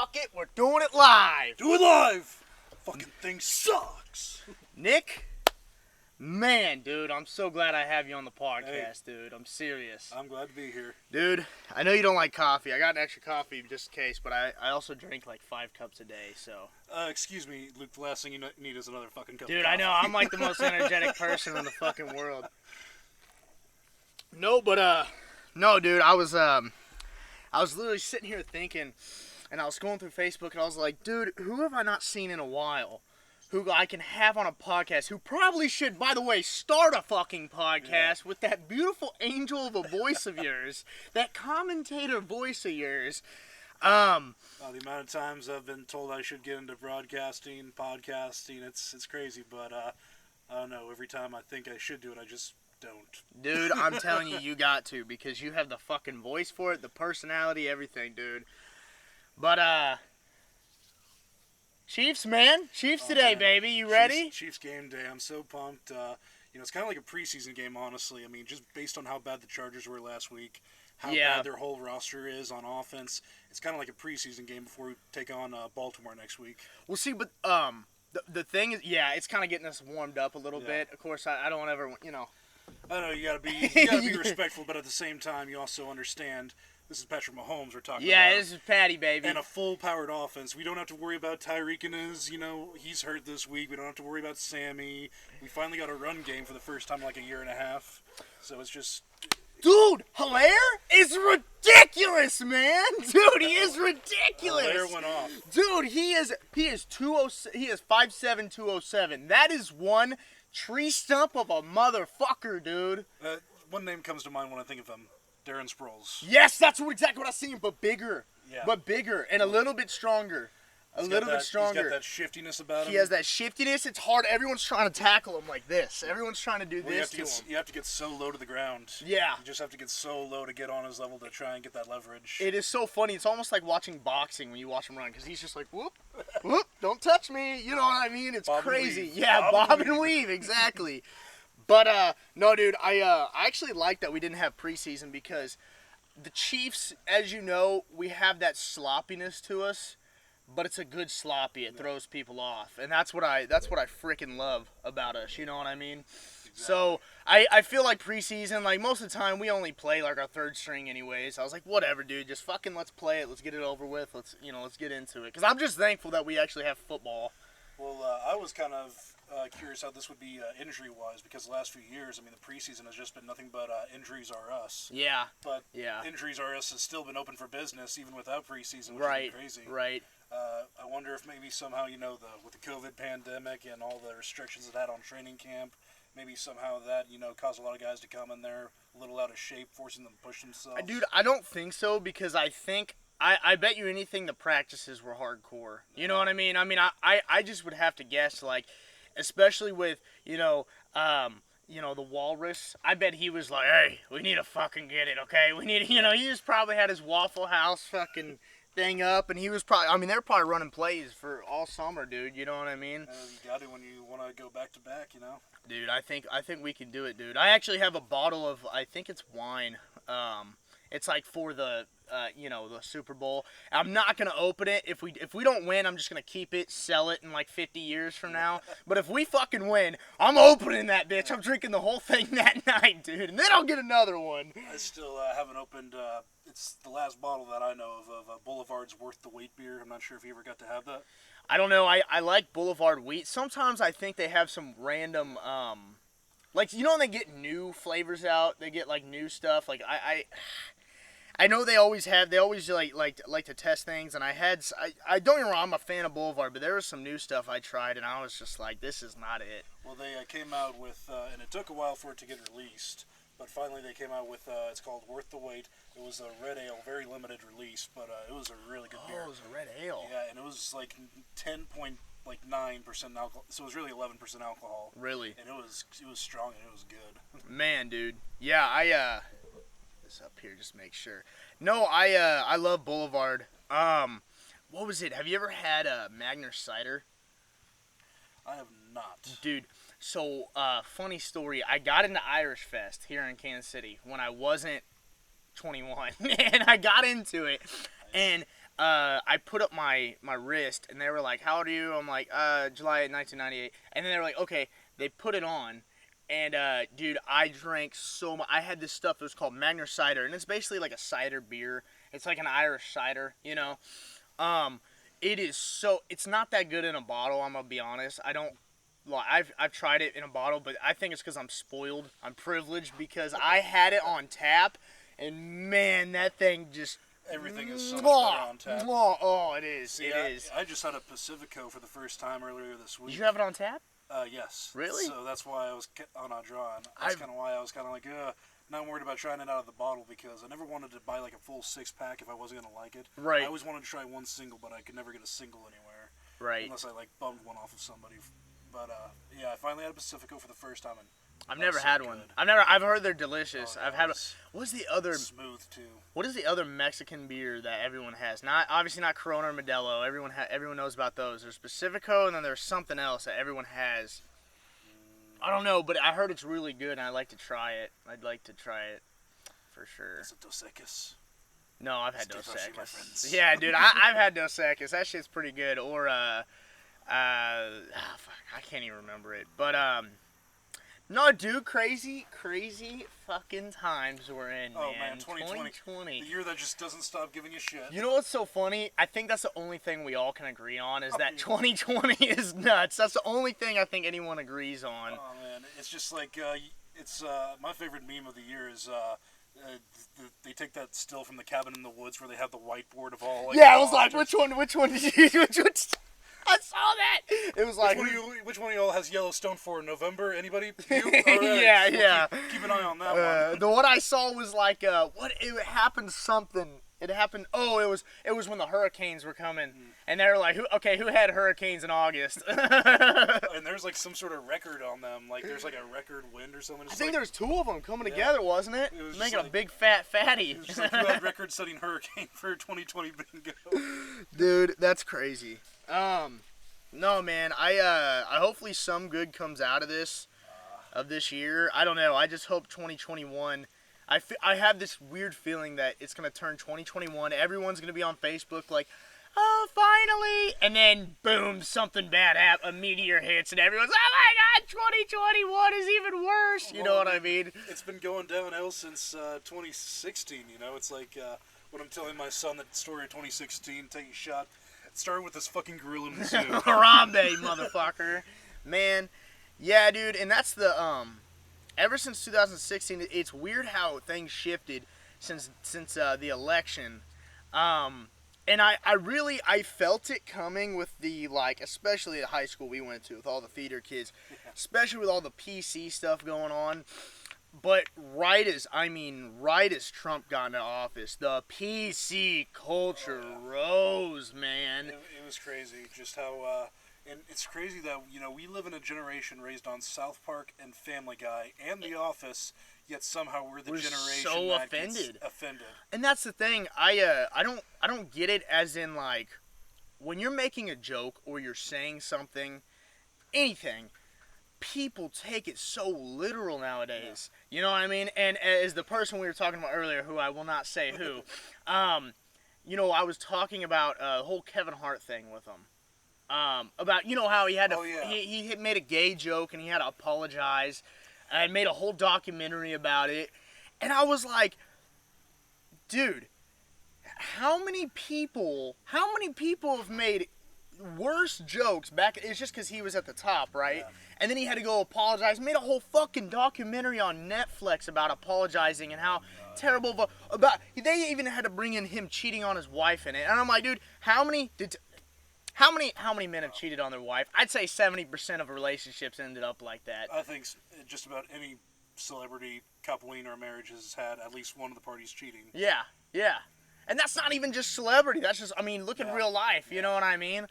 Fuck it, we're doing it live. Do it live. Fucking thing sucks. Nick, man, dude, I'm so glad I have you on the podcast, dude. I'm serious. I'm glad to be here. Dude, I know you don't like coffee. I got an extra coffee just in case, but I also drink like 5 cups a day, so. Excuse me, Luke, the last thing you need is another fucking cup Dude, of coffee. I know. I'm like the most energetic person in the fucking world. No, but, no, dude, I was literally sitting here thinking, and I was going through Facebook, and I was like, dude, who have I not seen in a while who I can have on a podcast, who probably should, by the way, start a fucking podcast with that beautiful angel of a voice of yours, that commentator voice of yours. The amount of times I've been told I should get into broadcasting, podcasting, it's crazy, but I don't know, every time I think I should do it, I just don't. Dude, I'm telling you, you got to, because you have the fucking voice for it, the personality, everything, dude. But, Chiefs, man. Chiefs today, man. Baby. You ready? Chiefs game day. I'm so pumped. It's kind of like a preseason game, honestly. I mean, just based on how bad the Chargers were last week, how bad their whole roster is on offense, it's kind of like a preseason game before we take on Baltimore next week. Well, see, but the thing is, it's kind of getting us warmed up a little bit. Of course, I don't ever, I know you gotta be respectful, but at the same time, you also understand this is Patrick Mahomes we're talking about. Yeah, this is Patty, baby. And a full-powered offense. We don't have to worry about Tyreek and he's hurt this week. We don't have to worry about Sammy. We finally got a run game for the first time in like a year and a half. So it's just... Dude, Hilaire is ridiculous, man. Dude, he is ridiculous. Hilaire went off. Dude, he is 5'7", 207. That is one tree stump of a motherfucker, dude. One name comes to mind when I think of him. Darren Sproles. Yes, that's exactly what I seen, but bigger. Yeah. But bigger and a little bit stronger. He's got that shiftiness about him. He has that shiftiness. It's hard. Everyone's trying to tackle him like this. Everyone's trying to do this to him. You have to get so low to the ground. Yeah. You just have to get so low to get on his level to try and get that leverage. It is so funny. It's almost like watching boxing when you watch him run, because he's just like, whoop, whoop, don't touch me. You know what I mean? It's crazy. Yeah, bob and weave, exactly. But, no, dude, I actually like that we didn't have preseason, because the Chiefs, as you know, we have that sloppiness to us, but it's a good sloppy. It throws people off, and that's what I freaking love about us. You know what I mean? Exactly. So I feel like preseason, like most of the time, we only play like our third string anyways. I was like, whatever, dude, just fucking let's play it. Let's get it over with. Let's get into it, because I'm just thankful that we actually have football. Well, I was kind of curious how this would be injury-wise, because the last few years, I mean, the preseason has just been nothing but injuries are us. Yeah. But injuries are us has still been open for business, even without preseason, which is crazy. Right. I wonder if maybe somehow, with the COVID pandemic and all the restrictions it had on training camp, maybe somehow that, caused a lot of guys to come in there a little out of shape, forcing them to push themselves. Dude, I don't think so, because I think... I bet you anything the practices were hardcore. You know what I mean? I mean, I just would have to guess, like, especially with, the Walrus. I bet he was like, hey, we need to fucking get it, okay? We need, he just probably had his Waffle House fucking thing up, and he was probably, I mean, they're probably running plays for all summer, dude. You know what I mean? You got it when you want to go back to back, Dude, I think we can do it, dude. I actually have a bottle of, I think it's wine. It's like for the the Super Bowl. I'm not gonna open it. If we don't win, I'm just gonna keep it, sell it in like 50 years from now. But if we fucking win, I'm opening that bitch. I'm drinking the whole thing that night, dude, and then I'll get another one. I still haven't opened. It's the last bottle that I know of Boulevard's Worth the Wait beer. I'm not sure if you ever got to have that. I don't know. I like Boulevard Wheat. Sometimes I think they have some random like, when they get new flavors out, they get like new stuff. Like I know they always like to test things, and I don't get me wrong, I'm a fan of Boulevard, but there was some new stuff I tried, and I was just like, this is not it. Well, they came out with, and it took a while for it to get released, but finally they came out with, it's called Worth the Wait. It was a red ale, very limited release, but it was a really good beer. Oh, it was a red ale. Yeah, and it was like 10.9% alcohol, so it was really 11% alcohol. Really? And it was strong and it was good. Man, dude. Yeah, this up here, just make sure. No, I love Boulevard. What was it? Have you ever had a Magner cider? I have not. Dude, so funny story. I got into Irish Fest here in Kansas City when I wasn't 21, and I got into it, and I put up my wrist, and they were like, "How old are you?" I'm like, July 1998. And then they were like, "Okay." They put it on, and dude, I drank so much. I had this stuff that was called Magner cider, and it's basically like a cider beer. It's like an Irish cider, you know. It is so. It's not that good in a bottle. I'm gonna be honest. I don't. Well, I've tried it in a bottle, but I think it's because I'm spoiled. I'm privileged because I had it on tap, and man, that thing just. Everything is so much better on tap. Oh, it is. See, it is. I just had a Pacifico for the first time earlier this week. Did you have it on tap? Yes. Really? So that's why I was on a draw. That's kind of why I was kind of like, not worried about trying it out of the bottle because I never wanted to buy like a full 6-pack if I wasn't gonna like it. Right. I always wanted to try one single, but I could never get a single anywhere. Right. Unless I like bummed one off of somebody. But yeah, I finally had a Pacifico for the first time. And I've never had one. I've heard they're delicious. Oh, yeah, I've had. What's the other? Smooth too. What is the other Mexican beer that everyone has? Not obviously not Corona or Modelo. Everyone knows about those. There's Pacifico, and then there's something else that everyone has. I don't know, but I heard it's really good, and I'd like to try it. I'd like to try it for sure. Is it Dos Equis? No, I've had Dos Dos Equis. Yeah, dude, I've had Dos Equis. That shit's pretty good. Or fuck, I can't even remember it. But no, dude, crazy fucking times we're in, oh, man. 2020. The year that just doesn't stop giving you shit. You know what's so funny? I think that's the only thing we all can agree on is that 2020 is nuts. That's the only thing I think anyone agrees on. Oh, man. It's just like, it's, my favorite meme of the year is, they take that still from the Cabin in the Woods where they have the whiteboard of all, like, yeah, I was like, which one did you, I saw that. It was like, which one of y'all has Yellowstone for November? Anybody? You? All right. Yeah. Keep an eye on that one. The one I saw was like, it happened something. It happened. Oh, it was when the hurricanes were coming, and they were like, who had hurricanes in August? And there's like some sort of record on them. Like there's like a record wind or something. I think there's two of them coming together, wasn't it? It was making like, a big fat fatty. It was just like who had record-setting hurricane for 2020 bingo. Dude, that's crazy. No, man. I hopefully some good comes out of this year. I don't know. I just hope 2021. I have this weird feeling that it's going to turn 2021. Everyone's going to be on Facebook like, oh, finally. And then, boom, something bad happens. A meteor hits and everyone's, oh, my God, 2021 is even worse. You know what I mean? It's been going downhill since 2016, you know? It's like when I'm telling my son that story of 2016, taking a shot. It started with this fucking gorilla in the zoo. Harambe, motherfucker. Man, yeah, dude. And that's the, ever since 2016, it's weird how things shifted since the election. And I felt it coming with the, like, especially the high school we went to with all the theater kids, especially with all the PC stuff going on. But right as Trump got into office, the PC culture rose, man. It was crazy just how, and it's crazy that, you know, we live in a generation raised on South Park and Family Guy and The Office, yet somehow we're generation so that offended. gets offended. And that's the thing. I don't get it as in, like, when you're making a joke or you're saying something, anything, people take it so literal nowadays. Yeah. You know what I mean? And as the person we were talking about earlier, who I will not say who, you know, I was talking about the whole Kevin Hart thing with him. About, you know, how he had to, he made a gay joke and he had to apologize and made a whole documentary about it. And I was like, dude, how many people have made worse jokes back? It's just because he was at the top, right? Yeah. And then he had to go apologize. Made a whole fucking documentary on Netflix about apologizing and how terrible about. They even had to bring in him cheating on his wife in it. And I'm like, dude, how many men have cheated on their wife? I'd say 70% of relationships ended up like that. I think just about any celebrity coupling or marriage has had at least one of the parties cheating. Yeah. And that's not even just celebrity. That's just, I mean, look at real life. You know what I mean?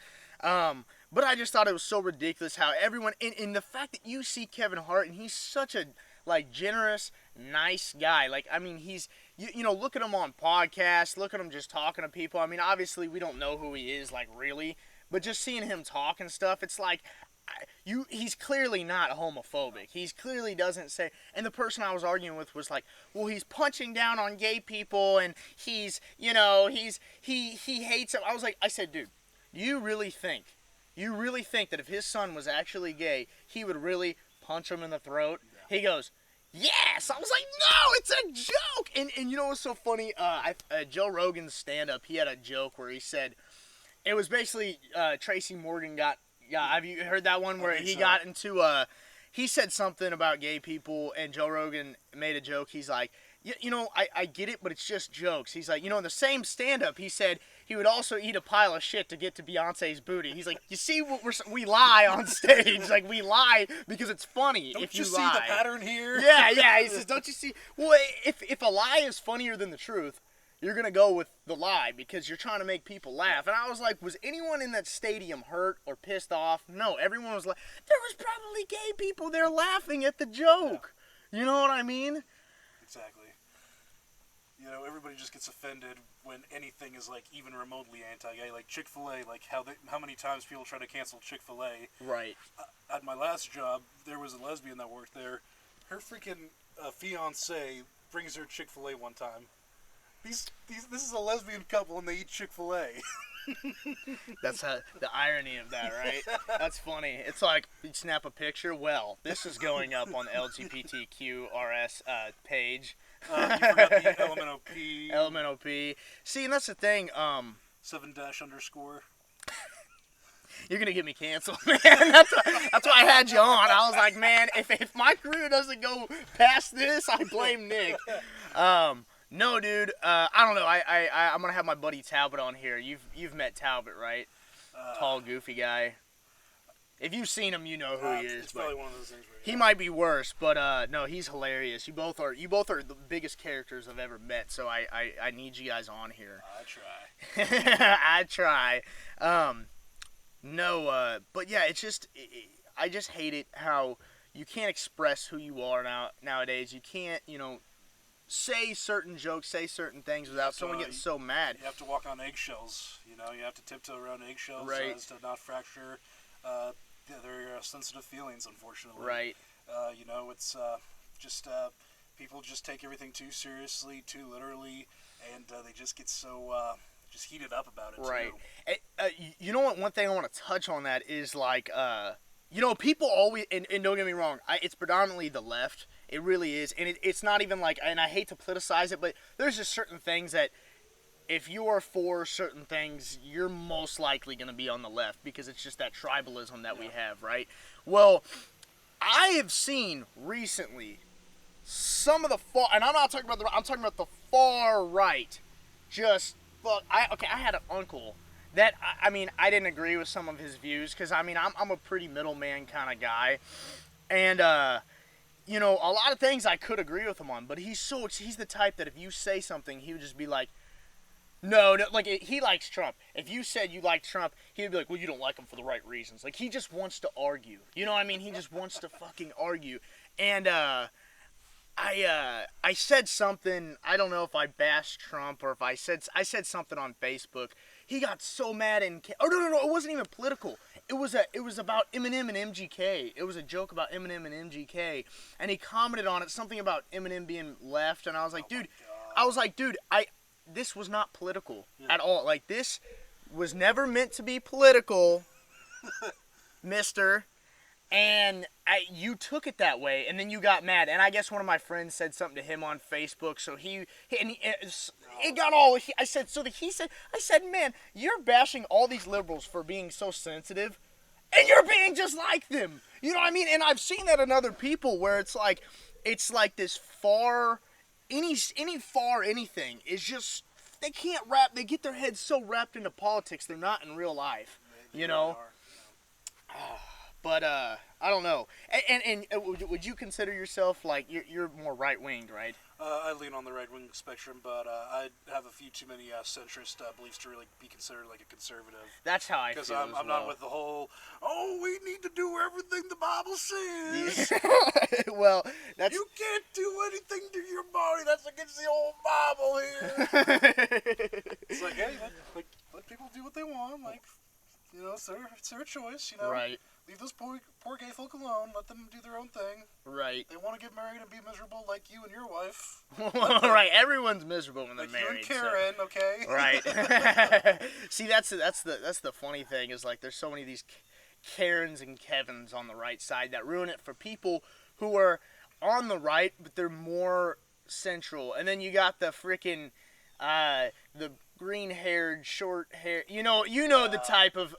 But I just thought it was so ridiculous how everyone, in the fact that you see Kevin Hart, and he's such a, like, generous, nice guy. Like, I mean, he's, you know, look at him on podcasts, look at him just talking to people. I mean, obviously, we don't know who he is, like, really. But just seeing him talk and stuff, it's like, he's clearly not homophobic. He's clearly doesn't say. And the person I was arguing with was like, well, he's punching down on gay people, and he hates them. I said, dude, you really think that if his son was actually gay, he would really punch him in the throat? Yeah. He goes, yes. I was like, no, it's a joke. And you know what's so funny? Joe Rogan's stand-up, he had a joke where he said, it was basically Tracy Morgan got. Have you heard that one where he got into he said something about gay people, and Joe Rogan made a joke. He's like, I get it, but it's just jokes. He's like, in the same stand-up, he said he would also eat a pile of shit to get to Beyonce's booty. He's like, you see, we lie on stage. Like, we lie because it's funny. Don't if you see lie. The pattern here? Yeah. He says, don't you see? Well, if a lie is funnier than the truth, you're going to go with the lie because you're trying to make people laugh. And I was like, was anyone in that stadium hurt or pissed off? No, everyone was like, there was probably gay people there laughing at the joke. Yeah. You know what I mean? Exactly. Everybody just gets offended when anything is, like, even remotely anti-gay. Like Chick-fil-A, like, how many times people try to cancel Chick-fil-A. Right. At my last job, there was a lesbian that worked there. Her freaking fiancé brings her Chick-fil-A one time. This is a lesbian couple and they eat Chick-fil-A. That's the irony of that, right? That's funny. It's like, you snap a picture, well, this is going up on the LGBTQRS page. You forgot the LMNOP. LMNOP. See, and that's the thing. 7-_. You're going to get me canceled, man. That's why I had you on. I was like, man, if my career doesn't go past this, I blame Nick. No, dude. I don't know. I'm gonna have my buddy Talbot on here. You've met Talbot, right? Tall, goofy guy. If you've seen him, you know who he is. It's probably one of those things. He might be worse, but no, he's hilarious. You both are the biggest characters I've ever met. So I need you guys on here. I try. I try. No, but yeah, it's just I just hate it how you can't express who you are nowadays. You can't, say certain jokes, say certain things without someone getting so mad. You have to walk on eggshells. You have to tiptoe around eggshells as to not fracture their sensitive feelings, unfortunately. Right. It's just people just take everything too seriously, too literally, and they just get so just heated up about it, right. too. You know what? One thing I want to touch on that is, like, people always, and don't get me wrong, it's predominantly the left. It really is. And it's not even like, and I hate to politicize it, but there's just certain things that if you are for certain things, you're most likely going to be on the left because it's just that tribalism that we have, right? Well, I have seen recently some of the far, and I'm not talking about I'm talking about the far right. Just, look, I had an uncle that, I didn't agree with some of his views because, I'm a pretty middleman kind of guy. And, a lot of things I could agree with him on, but he's the type that if you say something, he would just be like, no, like, he likes Trump. If you said you like Trump, he would be like, well, you don't like him for the right reasons. Like, he just wants to argue. You know what I mean? He just wants to fucking argue. And, I said something, I don't know if I bashed Trump or if I said something on Facebook. He got so mad no, it wasn't even political. It was about Eminem and MGK. It was a joke about Eminem and MGK, and he commented on it, something about Eminem being left, and I was like, dude, this was not political at all. Like, this was never meant to be political, mister. And you took it that way, and then you got mad. And I guess one of my friends said something to him on Facebook, so it got all. I said, man, you're bashing all these liberals for being so sensitive, and you're being just like them. You know what I mean? And I've seen that in other people where it's like this anything is just, they can't rap. They get their heads so wrapped into politics, they're not in real life. They really are. But I don't know. And would you consider yourself like you're more right winged, right? I lean on the right wing spectrum, but I have a few too many centrist beliefs to really be considered like a conservative. That's how I feel. Because I'm not with the whole, we need to do everything the Bible says. Yeah. Well, you can't do anything to your body that's against the old Bible here. It's like, hey, let people do what they want. Like, You know, it's their choice. You know, right. Leave those poor gay folk alone. Let them do their own thing. Right. They want to get married and be miserable like you and your wife. Right. Everyone's miserable when they're like married. You and Karen, so. Okay. Right. See, that's the funny thing is like there's so many of these Karens and Kevins on the right side that ruin it for people who are on the right, but they're more central. And then you got the freaking the green-haired, short-haired, you know the type of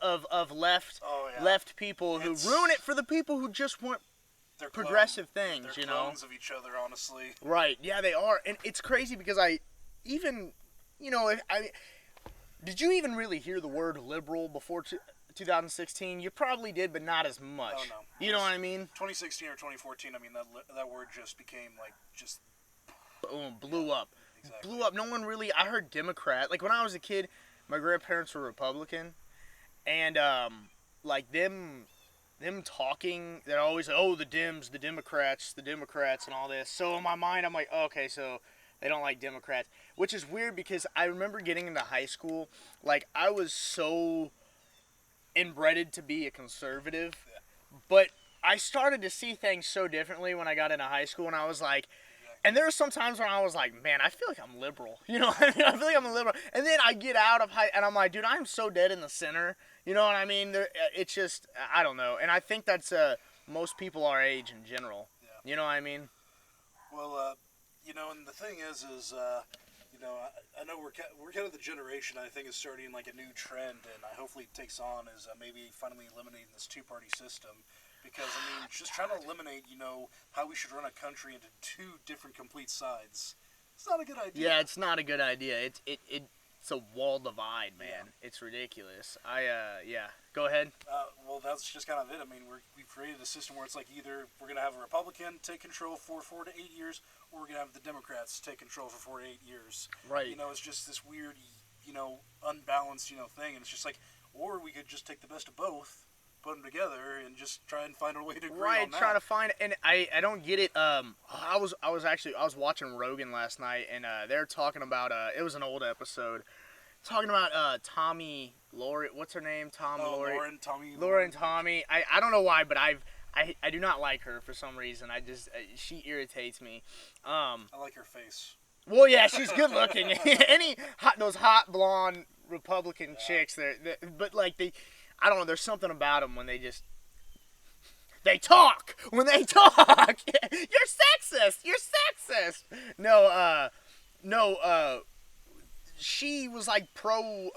left people who ruin it for the people who just want progressive things, they're clones of each other, honestly. Right, yeah, they are. And it's crazy because did you even really hear the word liberal before 2016? You probably did, but not as much. Oh, no. You know what I mean? 2016 or 2014, I mean, that word just became, boom, blew up. Exactly. Blew up. No one really. I heard Democrat. Like when I was a kid, my grandparents were Republican, and them talking. They're always like, oh, the Dems, the Democrats, and all this. So in my mind, I'm like, oh, okay, so they don't like Democrats, which is weird because I remember getting into high school, like I was so inbred to be a conservative, but I started to see things so differently when I got into high school, and I was like. And there were some times when I was like, man, I feel like I'm liberal. You know what I mean? I feel like I'm a liberal. And then I get out of high, and I'm like, dude, I'm so dead in the center. You know what I mean? It's just, I don't know. And I think that's most people our age in general. Yeah. You know what I mean? Well, and the thing is, I know we're kind of the generation I think is starting like a new trend, and I hopefully it takes on is maybe finally eliminating this two-party system. Because, I mean, just trying to eliminate, how we should run a country into two different complete sides. It's not a good idea. Yeah, it's not a good idea. It's a wall divide, man. Yeah. It's ridiculous. Go ahead. Well, that's just kind of it. I mean, we've created a system where it's like either we're going to have a Republican take control for 4 to 8 years, or we're going to have the Democrats take control for 4 to 8 years. Right. It's just this weird, unbalanced, thing. And it's just like, or we could just take the best of both. Put them together and just try and find a way to agree on that. Trying to find it, and I don't get it. I was watching Rogan last night, and they're talking about it was an old episode, talking about Tommy Laurie. What's her name? Lauren Tommy. I don't know why, but I do not like her for some reason. She irritates me. I like her face. Well, yeah, she's good looking. Those hot blonde Republican chicks, but like I don't know. There's something about them when they talk. When they talk, you're sexist. No. She was like pro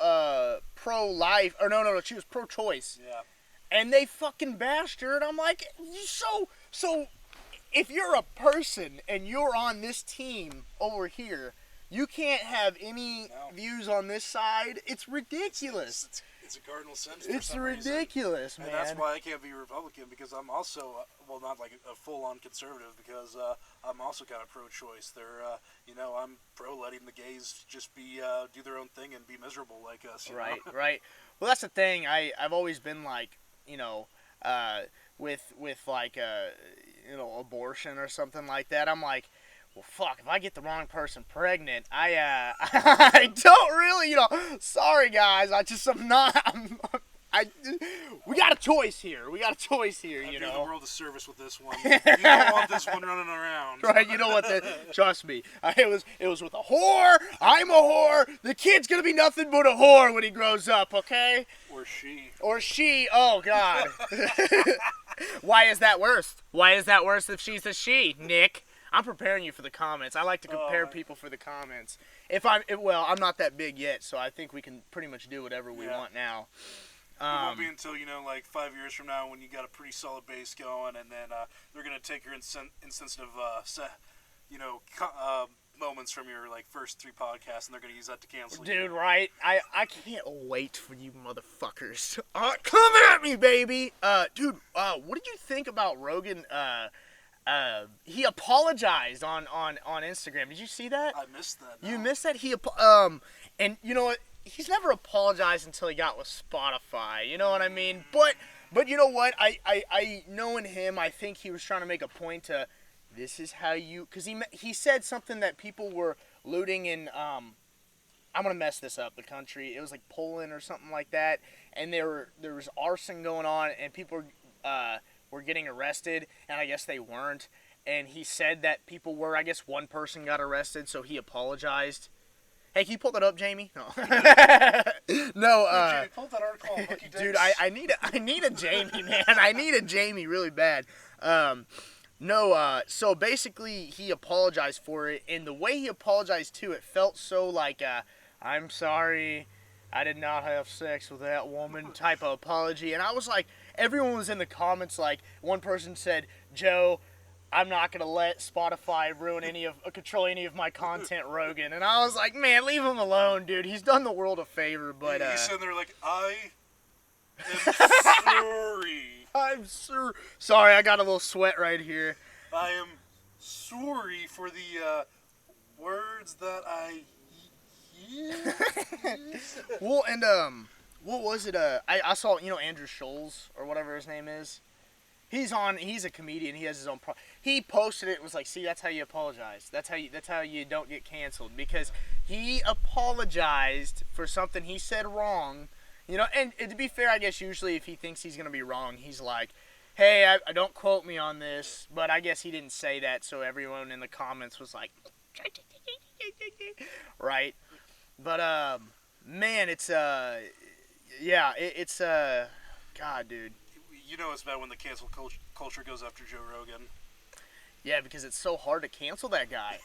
life, or no. She was pro choice. Yeah. And they fucking bashed her, and I'm like, so. If you're a person and you're on this team over here, you can't have any views on this side. It's ridiculous. It's a cardinal sin. It's ridiculous, man. And that's why I can't be a Republican, because I'm also, not like a full-on conservative, because I'm also kind of pro-choice. I'm pro letting the gays just do their own thing and be miserable like us. Right. Well, that's the thing. I've always been like, with like abortion or something like that. I'm like, well, fuck, if I get the wrong person pregnant, I don't really, sorry guys, we got a choice here. I do the world a service with this one. You don't want this one running around. Right, you know what, trust me. It was with a whore. I'm a whore. The kid's gonna be nothing but a whore when he grows up, okay? Or she, oh God. Why is that worse? If she's a she, Nick? I'm preparing you for the comments. I like to prepare people for the comments. I'm not that big yet, so I think we can pretty much do whatever we want now. It won't be until, like 5 years from now when you got a pretty solid base going, and then they're going to take your insensitive, moments from your first 3 podcasts, and they're going to use that to cancel you. Dude, right? I can't wait for you motherfuckers. Come at me, baby! Dude, what did you think about Rogan? He apologized on Instagram. Did you see that? I missed that. No. You missed that? And you know what? He's never apologized until he got with Spotify. You know what I mean? But you know what? I knowing him, I think he was trying to make a point to, this is how you, because he said something that people were looting in I'm gonna mess this up. The country, it was like Poland or something like that, and there was arson going on, and people were getting arrested, and I guess they weren't. And he said that people were. I guess one person got arrested, so he apologized. Hey, can you pull that up, Jamie? No. No. Jamie, pull up that article on Lucky Dude, I need a Jamie, man. I need a Jamie really bad. No. So basically, he apologized for it, and the way he apologized too, it felt so like, I'm sorry, I did not have sex with that woman type of apology. And I was like, everyone was in the comments like, one person said, Joe, I'm not gonna let Spotify control any of my content, Rogan. And I was like, man, leave him alone, dude. He's done the world a favor, but he's sitting there like, I am sorry. I'm sorry. I got a little sweat right here. I am sorry for the words that I use. Well, and what was it? I saw, Andrew Scholes or whatever his name is. He's a comedian. He has his own he posted it. It was like, see, that's how you apologize. That's how you don't get canceled, because he apologized for something he said wrong. And to be fair, I guess usually if he thinks he's gonna be wrong, he's like, hey, I don't quote me on this, but I guess he didn't say that, so everyone in the comments was like, right? But man, it's it's God, dude. You know it's bad when the cancel culture goes after Joe Rogan. Yeah, because it's so hard to cancel that guy.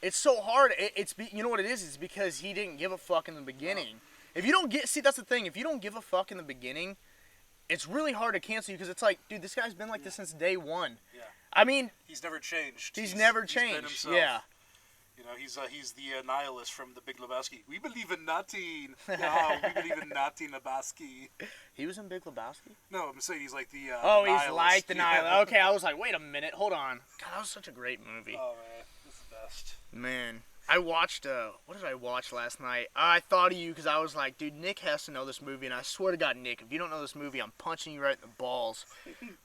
It's so hard. You know what it is? It's because he didn't give a fuck in the beginning. If you don't that's the thing. If you don't give a fuck in the beginning, it's really hard to cancel you, because it's like, dude, this guy's been like this since day one. Yeah. I mean, he's never changed. He's never He's changed. been himself. Yeah. He's the nihilist from The Big Lebowski. We believe in nothing. No, we believe in nothing, Lebowski. He was in Big Lebowski? No, I'm saying he's like the oh, the he's nihilist. like the nihilist. Okay, I was like, wait a minute, hold on. God, that was such a great movie. Oh man, it's the best. Man, I watched what did I watch last night? I thought of you because I was like, dude, Nick has to know this movie, and I swear to God, Nick, if you don't know this movie, I'm punching you right in the balls.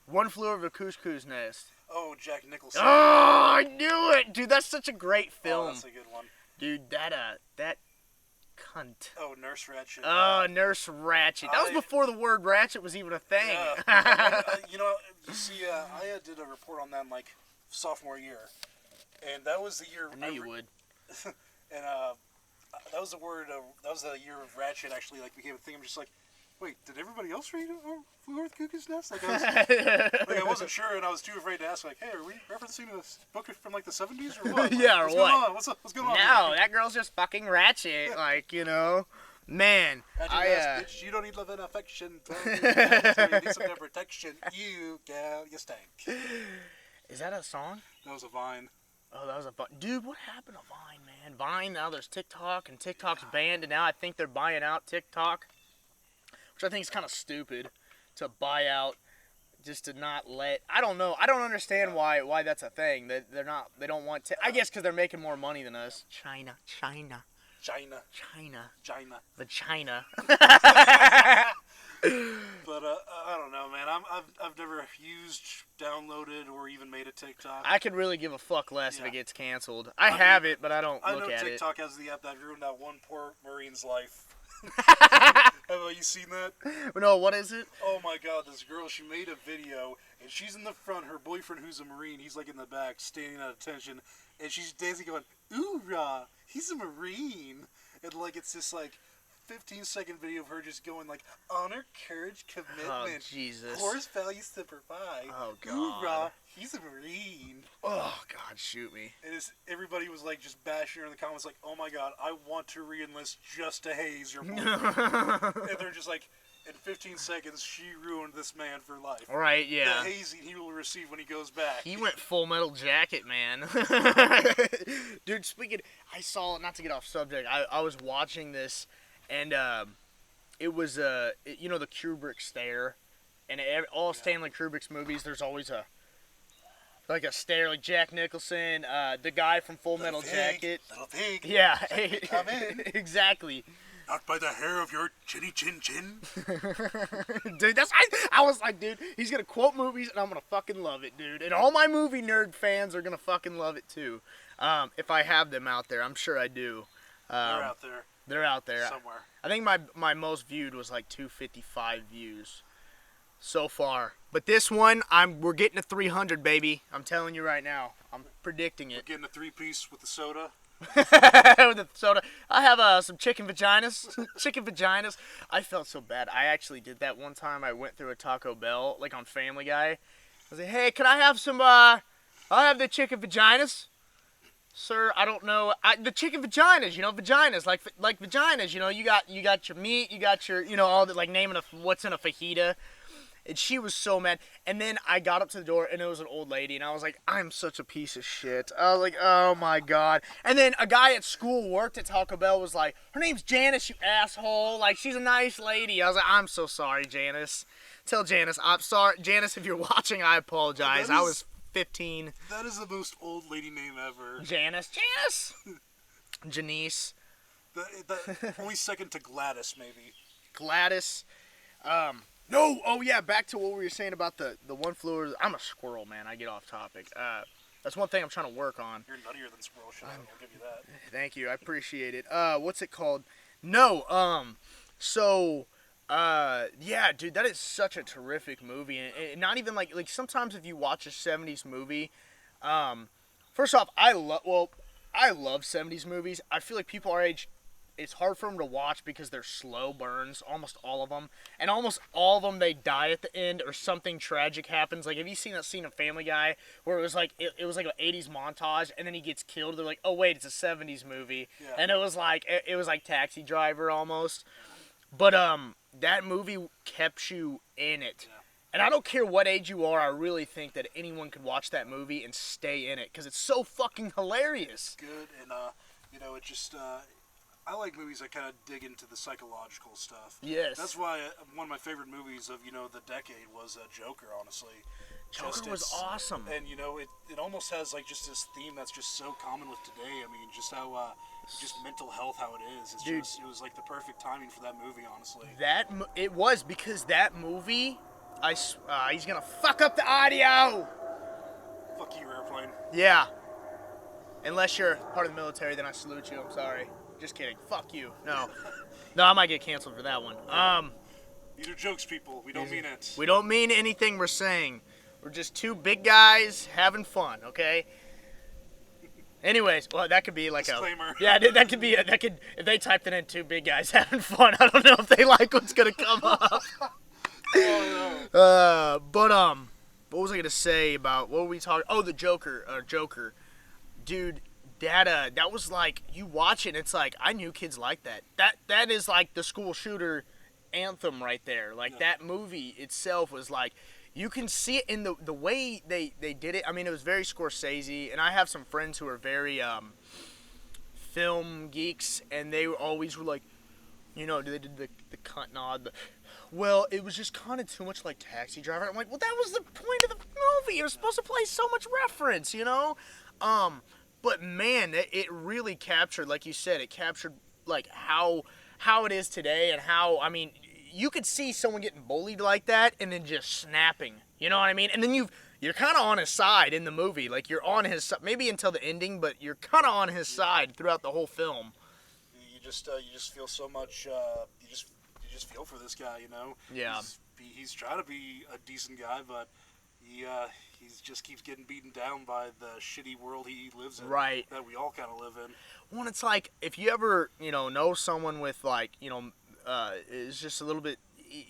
One Flew Over the Cuckoo's Nest. Oh, Jack Nicholson. Oh, I knew it, dude. That's such a great film. Oh, that's a good one. Dude, that cunt. Oh, Nurse Ratched. Oh, Nurse Ratched. That was before the word ratchet was even a thing. Yeah. You see, I did a report on that in like sophomore year, and that was the year. I knew you would. And that was the word. That was the year of Ratchet actually became a thing. I'm just like, wait, did everybody else read Flew Over the Cuckoo's Nest? I wasn't sure, and I was too afraid to ask. Like, hey, are we referencing a book from like the 70s or what? Yeah, or what's what? Going on? What's going on? No, that girl's just fucking ratchet. Man, bitch, you don't need love and affection. You need some protection. You stink. Is that a song? That was a Vine. Oh, that was a Vine. Dude, what happened to Vine, man? Vine, now there's TikTok, and TikTok's banned, and now I think they're buying out TikTok, which I think is kind of stupid to buy out, just to not let. I don't know. I don't understand why that's a thing. They don't want to. I guess because they're making more money than us. China. The China. But I don't know, man. I've never used, downloaded, or even made a TikTok. I could really give a fuck less if it gets canceled. I have it, but I don't look at it. I know TikTok has the app that ruined that one poor Marine's life. Have you seen that? No, what is it? Oh my God, this girl, she made a video, and she's in the front. Her boyfriend, who's a Marine, he's like in the back, standing at attention, and she's dancing, going, "Ooh rah, he's a Marine," and like it's this like 15-second video of her just going like, honor, courage, commitment. Oh, Jesus. Horse values to provide. Oh, God. Hoorah, he's a Marine. Oh, God, shoot me. And everybody was like just bashing her in the comments like, oh my God, I want to re-enlist just to haze your boyfriend. And they're just like, in 15 seconds, she ruined this man for life. Right, yeah. The hazing he will receive when he goes back. He went Full Metal Jacket, man. Dude, I saw, not to get off subject, I was watching this, and it was, the Kubrick stare. And all Stanley Kubrick's movies, there's always a stare, like Jack Nicholson, the guy from Full Metal Jacket. Little pig. Yeah. Come in. Exactly. Not by the hair of your chinny chin chin. Dude, I was like, dude, he's gonna quote movies and I'm gonna fucking love it, dude. And all my movie nerd fans are gonna fucking love it too. If I have them out there, I'm sure I do. They're out there. They're out there. Somewhere. I think my most viewed was like 255 views so far. But this one, we're getting to 300, baby. I'm telling you right now. I'm predicting it. We're getting a 3-piece with the soda. With the soda. I have some chicken vaginas. Chicken vaginas. I felt so bad. I actually did that one time. I went through a Taco Bell, like on Family Guy. I was like, hey, can I have some, I'll have the chicken vaginas. Sir, I don't know. The chicken vaginas, vaginas, like vaginas, you got your meat, you got your, all the, like naming what's in a fajita. And she was so mad. And then I got up to the door, and it was an old lady, and I was like, I'm such a piece of shit. I was like, oh my God. And then a guy at school worked at Taco Bell was like, her name's Janice, you asshole. Like, she's a nice lady. I was like, I'm so sorry, Janice. Tell Janice, I'm sorry. Janice, if you're watching, I apologize. I was 15. That is the most old lady name ever. Janice. Janice. The only second to Gladys, maybe. Gladys. No, oh yeah, back to what we were saying about the one flew over. I'm a squirrel, man. I get off topic. That's one thing I'm trying to work on. You're nuttier than squirrel shit. I'll give you that. Thank you, I appreciate it. What's it called? No, yeah, dude, that is such a terrific movie, and not even like sometimes if you watch a '70s movie, first off, I love 70s movies. I feel like people our age, it's hard for them to watch because they're slow burns, almost all of them. And almost all of them, they die at the end or something tragic happens. Like, have you seen that scene of Family Guy where it was like an 80s montage and then he gets killed? They're like, oh, wait, it's a 70s movie. Yeah. And it was like Taxi Driver almost. But that movie kept you in it. Yeah. And I don't care what age you are, I really think that anyone could watch that movie and stay in it because it's so fucking hilarious. Good, and, it just... I like movies that kind of dig into the psychological stuff. Yes. That's why one of my favorite movies of, the decade was Joker, honestly. Joker was awesome. And, it almost has, like, just this theme that's just so common with today. I mean, just how, just mental health, how it is. It's Dude, it was, like, the perfect timing for that movie, honestly. It was, because that movie, he's gonna fuck up the audio! Fuck you, airplane. Yeah. Unless you're part of the military, then I salute you, I'm sorry. Just kidding. Fuck you. No, I might get canceled for that one. These are jokes, people. We don't mean it. We don't mean anything we're saying. We're just two big guys having fun, okay? Anyways, well, that could be like disclaimer. That could be if they typed it in, two big guys having fun. I don't know if they like what's gonna come up. Oh no. What was I gonna say about what were we talking? Oh, the Joker, dude. That was like, you watch it and it's like, I knew kids like that. That is like the school shooter anthem right there. Like, that movie itself was like, you can see it in the way they did it. I mean, it was very Scorsese, and I have some friends who are very film geeks, and they always were like, they did the cunt nod. Well, it was just kind of too much like Taxi Driver. I'm like, well, that was the point of the movie. It was supposed to play so much reference, But man, it really captured, like you said, it captured like how it is today, and how, I mean, you could see someone getting bullied like that and then just snapping, you know what I mean? And then you're kind of on his side in the movie, like you're on his side, maybe until the ending, but you're kind of on his side throughout the whole film. You just feel so much. You just feel for this guy, Yeah. He's trying to be a decent guy, but he just keeps getting beaten down by the shitty world he lives in. Right. That we all kind of live in. Well, it's like, if you ever, know someone with, like, is just a little bit,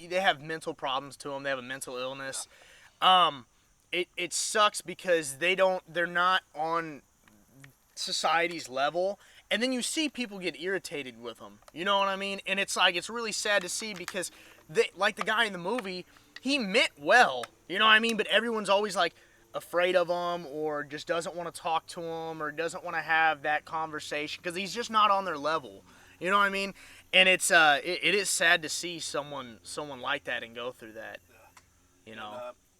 they have mental problems to them, they have a mental illness. Yeah. It sucks because they're not on society's level. And then you see people get irritated with them. You know what I mean? And it's like, it's really sad to see because, like the guy in the movie, he meant well, you know what I mean? But everyone's always like afraid of him, or just doesn't want to talk to him, or doesn't want to have that conversation because he's just not on their level. You know what I mean? And it's it is sad to see someone like that and go through that. Yeah. And,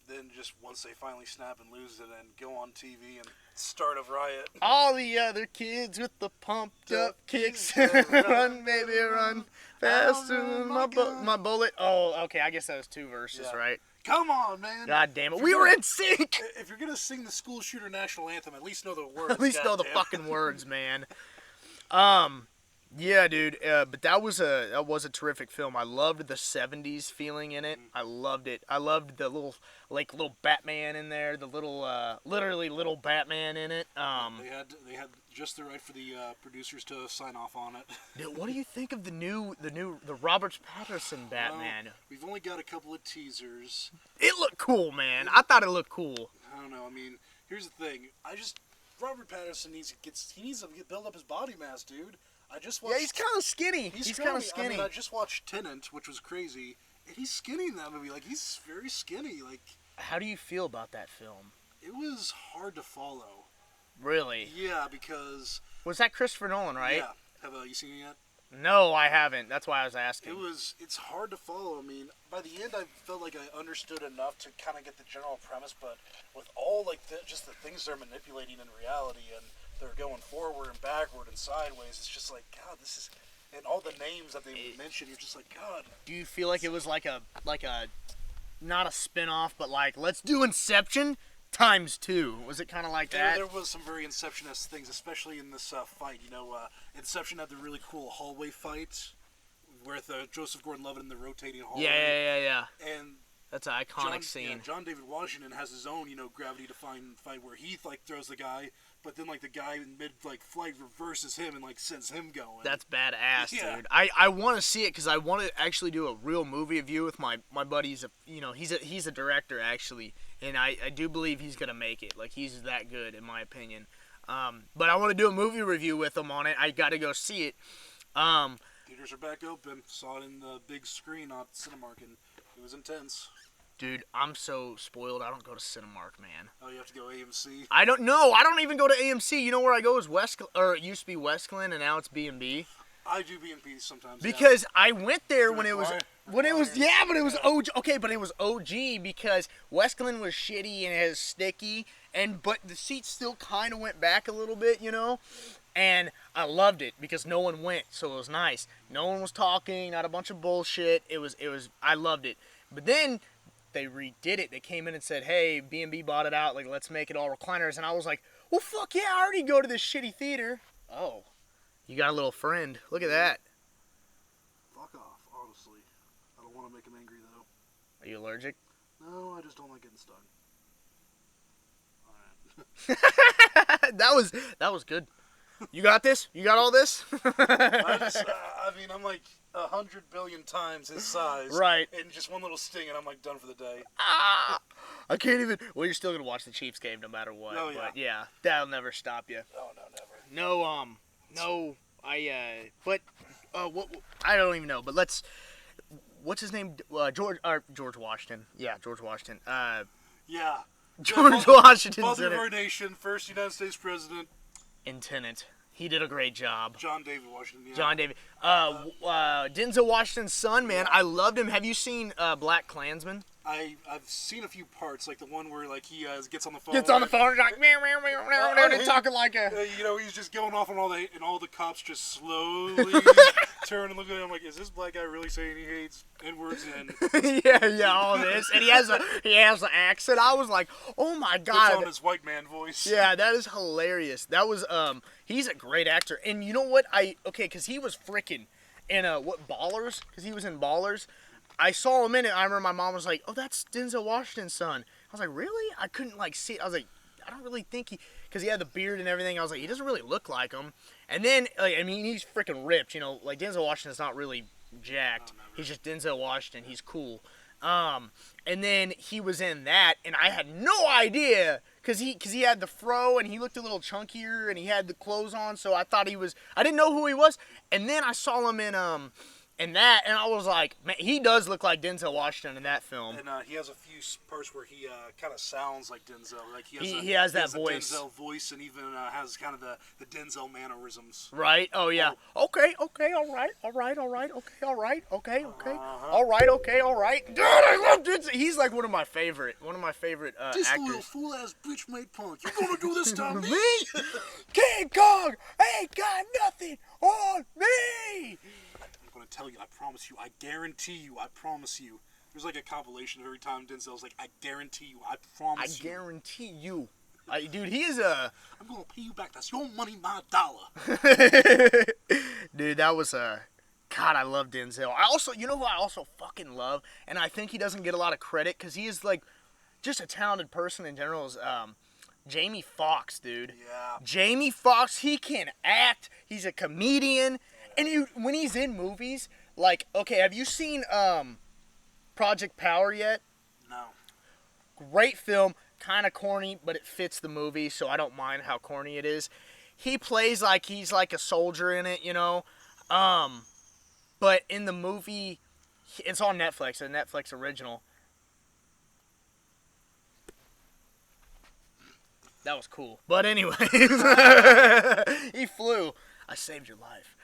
then just once they finally snap and lose it and go on TV and start a riot. All the other kids with the pumped up kicks. Run, baby, run faster than my bullet. Oh, okay, I guess that was two verses, right? Come on, man. God damn it. We were in sync. If you're going to sing the school shooter national anthem, at least know the words. At least know the fucking words, man. Yeah, dude. But that was a terrific film. I loved the '70s feeling in it. I loved it. I loved the little Batman in there. The literally little Batman in it. They had just the right for the producers to sign off on it. Dude, what do you think of the Robert Pattinson Batman? Well, we've only got a couple of teasers. It looked cool, man. I thought it looked cool. I don't know. I mean, here's the thing. Robert Pattinson needs to build up his body mass, dude. I just watched. Yeah, he's kind of skinny. He's kind of skinny. I mean, I just watched Tenet, which was crazy, and he's skinny in that movie. Like, he's very skinny. Like, how do you feel about that film? It was hard to follow. Really? Yeah, because was that Christopher Nolan, right? Yeah. Have you seen it yet? No, I haven't. That's why I was asking. It's hard to follow. I mean, by the end, I felt like I understood enough to kind of get the general premise, but with all just the things they're manipulating in reality, and they're going forward and backward and sideways, it's just like, God, this is, and all the names that they mention, you're just like, God. Do you feel like it was like a not a spin-off, but like, let's do Inception ×2? Was it kind of like that? There was some very Inception-esque things, especially in this fight. Inception had the really cool hallway fight with Joseph Gordon-Levitt in the rotating hallway. Yeah. And that's an iconic scene. Yeah, John David Washington has his own, gravity-defying fight where he throws the guy, but then the guy in mid-flight reverses him and sends him going. That's badass, dude. I want to see it because I want to actually do a real movie review with my buddy. He's a director actually, and I do believe he's gonna make it. Like, he's that good in my opinion. But I want to do a movie review with him on it. I got to go see it. Theaters are back open. Saw it in the big screen on Cinemark, and it was intense. Dude, I'm so spoiled. I don't go to Cinemark, man. Oh, you have to go AMC? I don't know. I don't even go to AMC. You know where I go is it used to be Westglen, and now it's B&B. I do B&B sometimes. Because I went there when it was but it was OG. Okay, but it was OG because Westglen was shitty and it was sticky, but the seats still kind of went back a little bit, And I loved it because no one went, so it was nice. No one was talking, not a bunch of bullshit. I loved it. But then they redid it. They came in and said, hey, B&B bought it out. Like, let's make it all recliners. And I was like, well, fuck yeah, I already go to this shitty theater. Oh, you got a little friend. Look at that. Fuck off, honestly. I don't want to make him angry, though. Are you allergic? No, I just don't like getting stung. Alright. That was good. You got this? You got all this? I'm like 100 billion times his size. Right. And just one little sting, and I'm done for the day. I can't even. Well, you're still gonna watch the Chiefs game no matter what. Oh yeah. But yeah, that'll never stop you. Oh no, never. No. But what? I don't even know. But what's his name? George Washington. Yeah, George Washington. Yeah. George Washington. Father of our nation, first United States president. In Tenet. He did a great job. John David Washington. Yeah. John David. Denzel Washington's son, man. I loved him. Have you seen Black Klansman? I've seen a few parts, like the one where he gets on the phone. Gets on the phone and like meow meow meow meow, and talking like a. He's just going off on all the cops just slowly turn and look at him like, is this black guy really saying he hates N-words and? yeah, all this, and he has an accent. I was like, oh my god. Puts on his white man voice. Yeah, that is hilarious. That was he's a great actor, and you know what because he was freaking in Ballers, because he was in Ballers. I saw him in it. I remember my mom was like, "Oh, that's Denzel Washington's son." I was like, "Really?" I couldn't see it. I was like, "I don't really think because he had the beard and everything." I was like, "He doesn't really look like him." And then, he's freaking ripped. Denzel Washington's not really jacked. He's just Denzel Washington. He's cool. And then he was in that, and I had no idea because he had the fro and he looked a little chunkier and he had the clothes on, so I thought I didn't know who he was. And then I saw him in that, and I was like, man, he does look like Denzel Washington in that film. And he has a few parts where he kind of sounds like Denzel. Like he has that voice. Denzel voice, and even has kind of the Denzel mannerisms. Right? Oh yeah. Okay. All right. Okay. Dude, I love Denzel. He's like one of my favorite this actors. little fool ass bitch made punk. You gonna do this to me? King Kong ain't got nothing on me. I'm gonna tell you, I promise you, I guarantee you, I promise you. There's like a compilation of every time Denzel's like, I guarantee you, I promise you. I guarantee you. Dude, he is a... I'm going to pay you back. That's your money, my dollar. Dude, that was a... God, I love Denzel. I also... You know who I also fucking love? And I think he doesn't get a lot of credit because he is, like, just a talented person in general is Jamie Foxx, dude. Yeah. Jamie Foxx, he can act. He's a comedian. And when he's in movies, like, okay, have you seen Project Power yet? No. Great film. Kind of corny, but it fits the movie, so I don't mind how corny it is. He plays like he's like a soldier in it, you know. But in the movie, it's on Netflix, a Netflix original. That was cool. But anyways, he flew. I saved your life.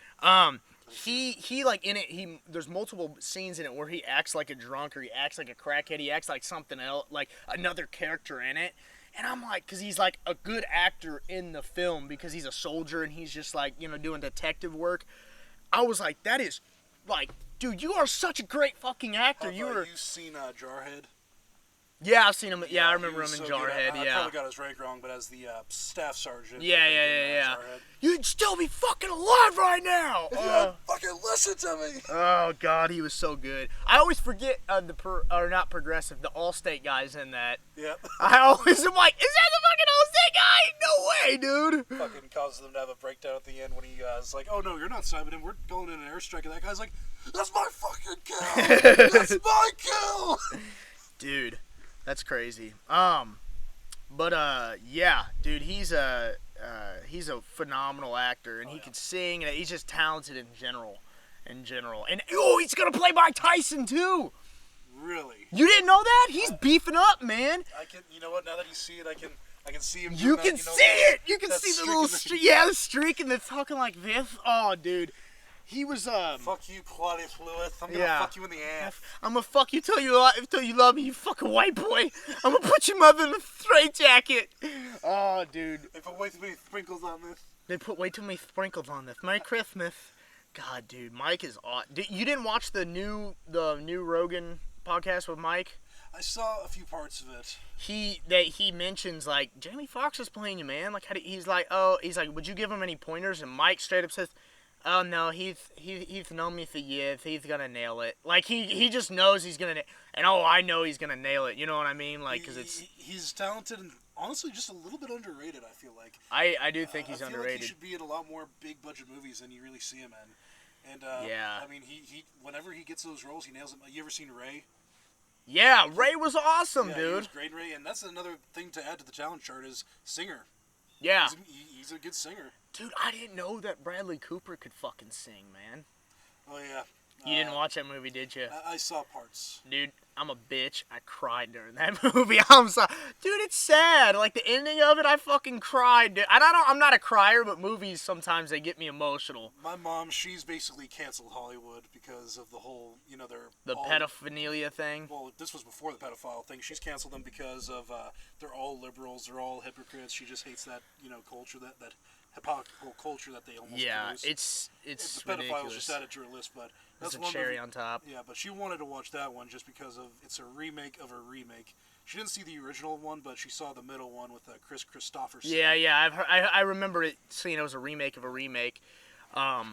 He like in it, there's multiple scenes in it where he acts like a drunk or he acts like a crackhead. He acts like something else, like another character in it. And I'm like, because he's like a good actor in the film because he's a soldier and he's just like, you know, doing detective work. I was like, that is, like, dude, you are such a great fucking actor. You've seen Jarhead? Yeah, I've seen him. Yeah, I remember him in so Jarhead. I probably got his rank wrong, but as the staff sergeant. Yeah. You'd still be fucking alive right now. Fucking listen to me. Oh God, he was so good. I always forget not Progressive, the Allstate guy's in that. Yep. I always am like, is that the fucking Allstate guy? No way, dude. Fucking causes them to have a breakdown at the end when he is like, oh no, you're not Simon, we're going in an airstrike, and that guy's like, that's my fucking kill. That's my kill. Dude. That's crazy. But yeah, dude, he's a phenomenal actor, and he can sing, and he's just talented in general. And he's gonna play Mike Tyson too. Really? You didn't know that? He's beefing up, man. You know what? Now that you see it, I can see him. You can see it. You can see the little streak. Yeah, the streak, and it's talking like this. Oh, dude. He was Fuck you, Claudius Lewis. I'm gonna fuck you in the ass. I'm gonna fuck you till you love me, you fucking white boy. I'm gonna put your mother in a straitjacket. Oh, dude. They put way too many sprinkles on this. Merry Christmas. God, dude, Mike is awesome. You didn't watch the new Rogan podcast with Mike? I saw a few parts of it. He mentions like Jamie Foxx is playing you, man. Like he's like, would you give him any pointers? And Mike straight up says, oh no, he's known me for years. He's gonna nail it. Like he just knows he's gonna, and I know he's gonna nail it. You know what I mean? Like, cause he's talented and honestly just a little bit underrated. I feel like. I do think he's underrated. Like he should be in a lot more big budget movies than you really see him in. And yeah, I mean he whenever he gets those roles, he nails them. You ever seen Ray? Yeah, Ray was awesome, dude. He was great, Ray, and that's another thing to add to the talent chart is singer. Yeah. He's a good singer. Dude, I didn't know that Bradley Cooper could fucking sing, man. Oh, yeah. You didn't watch that movie, did you? I saw parts. Dude, I'm a bitch. I cried during that movie. I'm sorry. Dude, it's sad. Like, the ending of it, I fucking cried, dude. I'm not a crier, but movies, sometimes they get me emotional. My mom, she's basically canceled Hollywood because of the whole, The pedophilia thing? Well, this was before the pedophile thing. She's canceled them because of, they're all liberals, they're all hypocrites. She just hates that, culture, that hypocritical culture that they almost produce. It's the pedophiles ridiculous. just added to her list, but that's a cherry on top. Yeah, but she wanted to watch that one just because it's a remake of a remake. She didn't see the original one, but she saw the middle one with Chris Christopherson. Yeah, I remember seeing it was a remake of a remake. But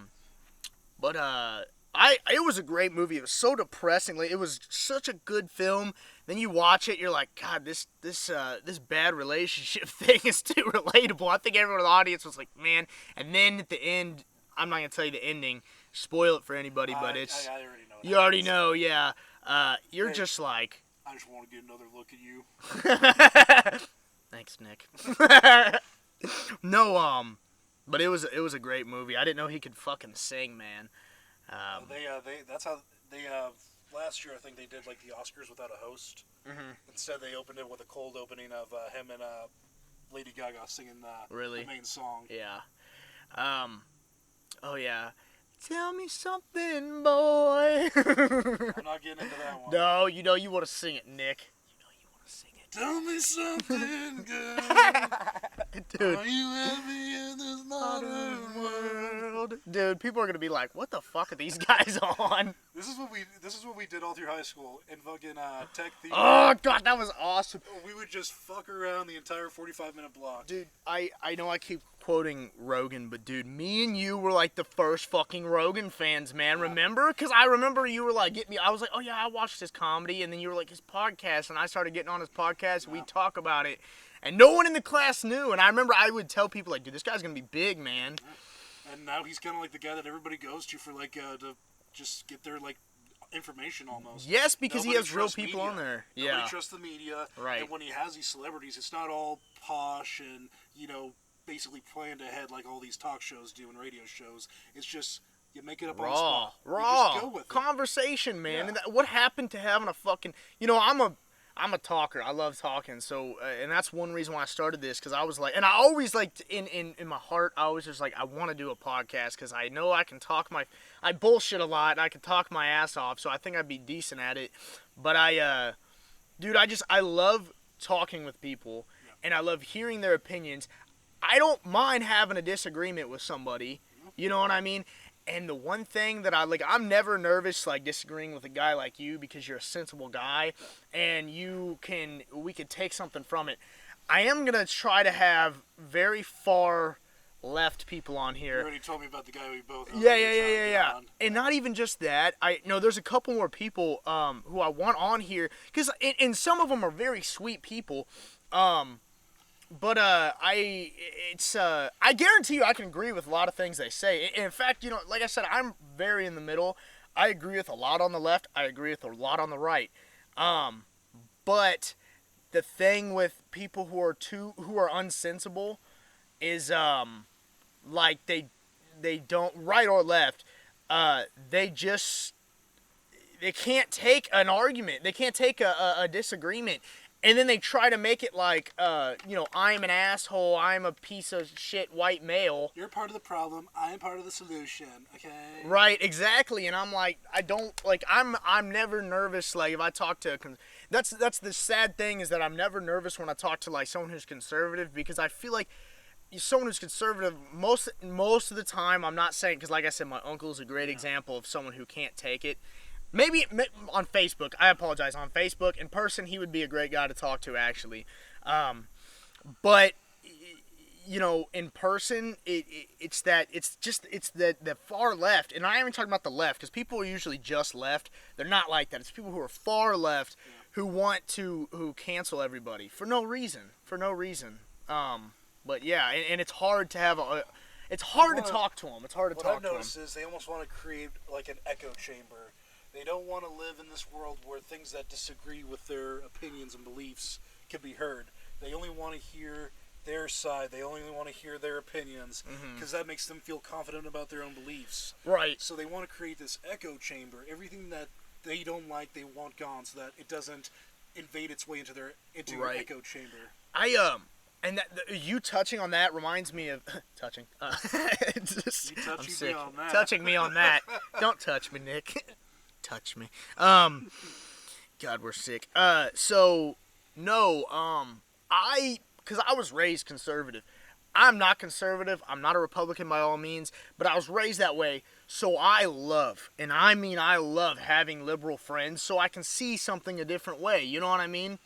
it was a great movie. It was so depressing. Like, it was such a good film. Then you watch it, you're like, God, this bad relationship thing is too relatable. I think everyone in the audience was like, man. And then at the end, I'm not gonna tell you the ending, spoil it for anybody, but it's I already know. You already know, yeah. You're just like, I just want to get another look at you. Thanks, Nick. No, but it was a great movie. I didn't know he could fucking sing, man. That's how they last year I think they did like the Oscars without a host. Mm-hmm. Instead they opened it with a cold opening of him and Lady Gaga singing really? the main song. Yeah. Oh yeah. Tell me something, boy. I'm not getting into that one. No, you want to sing it, Nick. You want to sing it. Tell me something good. Dude. Are you happy in this modern world? Dude, people are gonna be like, "What the fuck are these guys on?" This is what we did all through high school in fucking tech theater. Oh god, that was awesome. We would just fuck around the entire 45-minute block. Dude, I know I keep quoting Rogan, but dude, me and you were like the first fucking Rogan fans, man. Remember? Because I remember you were like, get me. I was like, oh yeah, I watched his comedy, and then you were like his podcast, and I started getting on his podcast. And we talk about it, and no one in the class knew. And I remember I would tell people like, dude, this guy's gonna be big, man. And now he's kind of like the guy that everybody goes to for like to just get their like information almost. Yes, because Nobody he has real people media. on there. Nobody trusts the media. Right. And when he has these celebrities, it's not all posh and, basically planned ahead like all these talk shows do and radio shows. It's just, you make it up on the spot. Raw. You just go with it. Conversation, man. Yeah. And what happened to having a fucking... I'm a talker. I love talking. So, and that's one reason why I started this, because I was like... And I always, like, in my heart, I was just like, I want to do a podcast, because I know I can talk I bullshit a lot, and I can talk my ass off, so I think I'd be decent at it. But dude, I love talking with people, and I love hearing their opinions. I don't mind having a disagreement with somebody. You know what I mean? And the one thing that I'm never nervous, like, disagreeing with a guy like you, because you're a sensible guy, and we could take something from it. I am going to try to have very far left people on here. You already told me about the guy we both... Yeah. And not even just that. There's a couple more people who I want on here, because and some of them are very sweet people. But I guarantee you I can agree with a lot of things they say. In fact, like I said, I'm very in the middle. I agree with a lot on the left. I agree with a lot on the right. But the thing with people who are unsensible is like they don't, right or left, they can't take an argument. They can't take a disagreement. And then they try to make it like, I'm an asshole, I'm a piece of shit white male. You're part of the problem, I am part of the solution, okay? Right, exactly. And I'm like, I'm never nervous, like, if I talk to, that's the sad thing, is that I'm never nervous when I talk to, like, someone who's conservative, because I feel like someone who's conservative, most of the time, I'm not saying, because like I said, my uncle's a great example of someone who can't take it. Maybe on Facebook. I apologize. On Facebook, in person, he would be a great guy to talk to, actually. But in person, it's the far left, and I ain't even talking about the left, because people are usually just left. They're not like that. It's people who are far left who cancel everybody for no reason. But yeah, and it's hard to have it's hard to talk to them. It's hard to talk to them. What I've noticed is they almost want to create like an echo chamber. They don't want to live in this world where things that disagree with their opinions and beliefs can be heard. They only want to hear their side. They only want to hear their opinions, because that makes them feel confident about their own beliefs. Right. So they want to create this echo chamber. Everything that they don't like, they want gone, so that it doesn't invade its way into their echo chamber. And you touching on that reminds me of touching. Touching me on that. Don't touch me, Nick. Touch me. God, we're sick. Because I was raised conservative. I'm not conservative. I'm not a Republican by all means, but I was raised that way. So I love having liberal friends, so I can see something a different way. You know what I mean?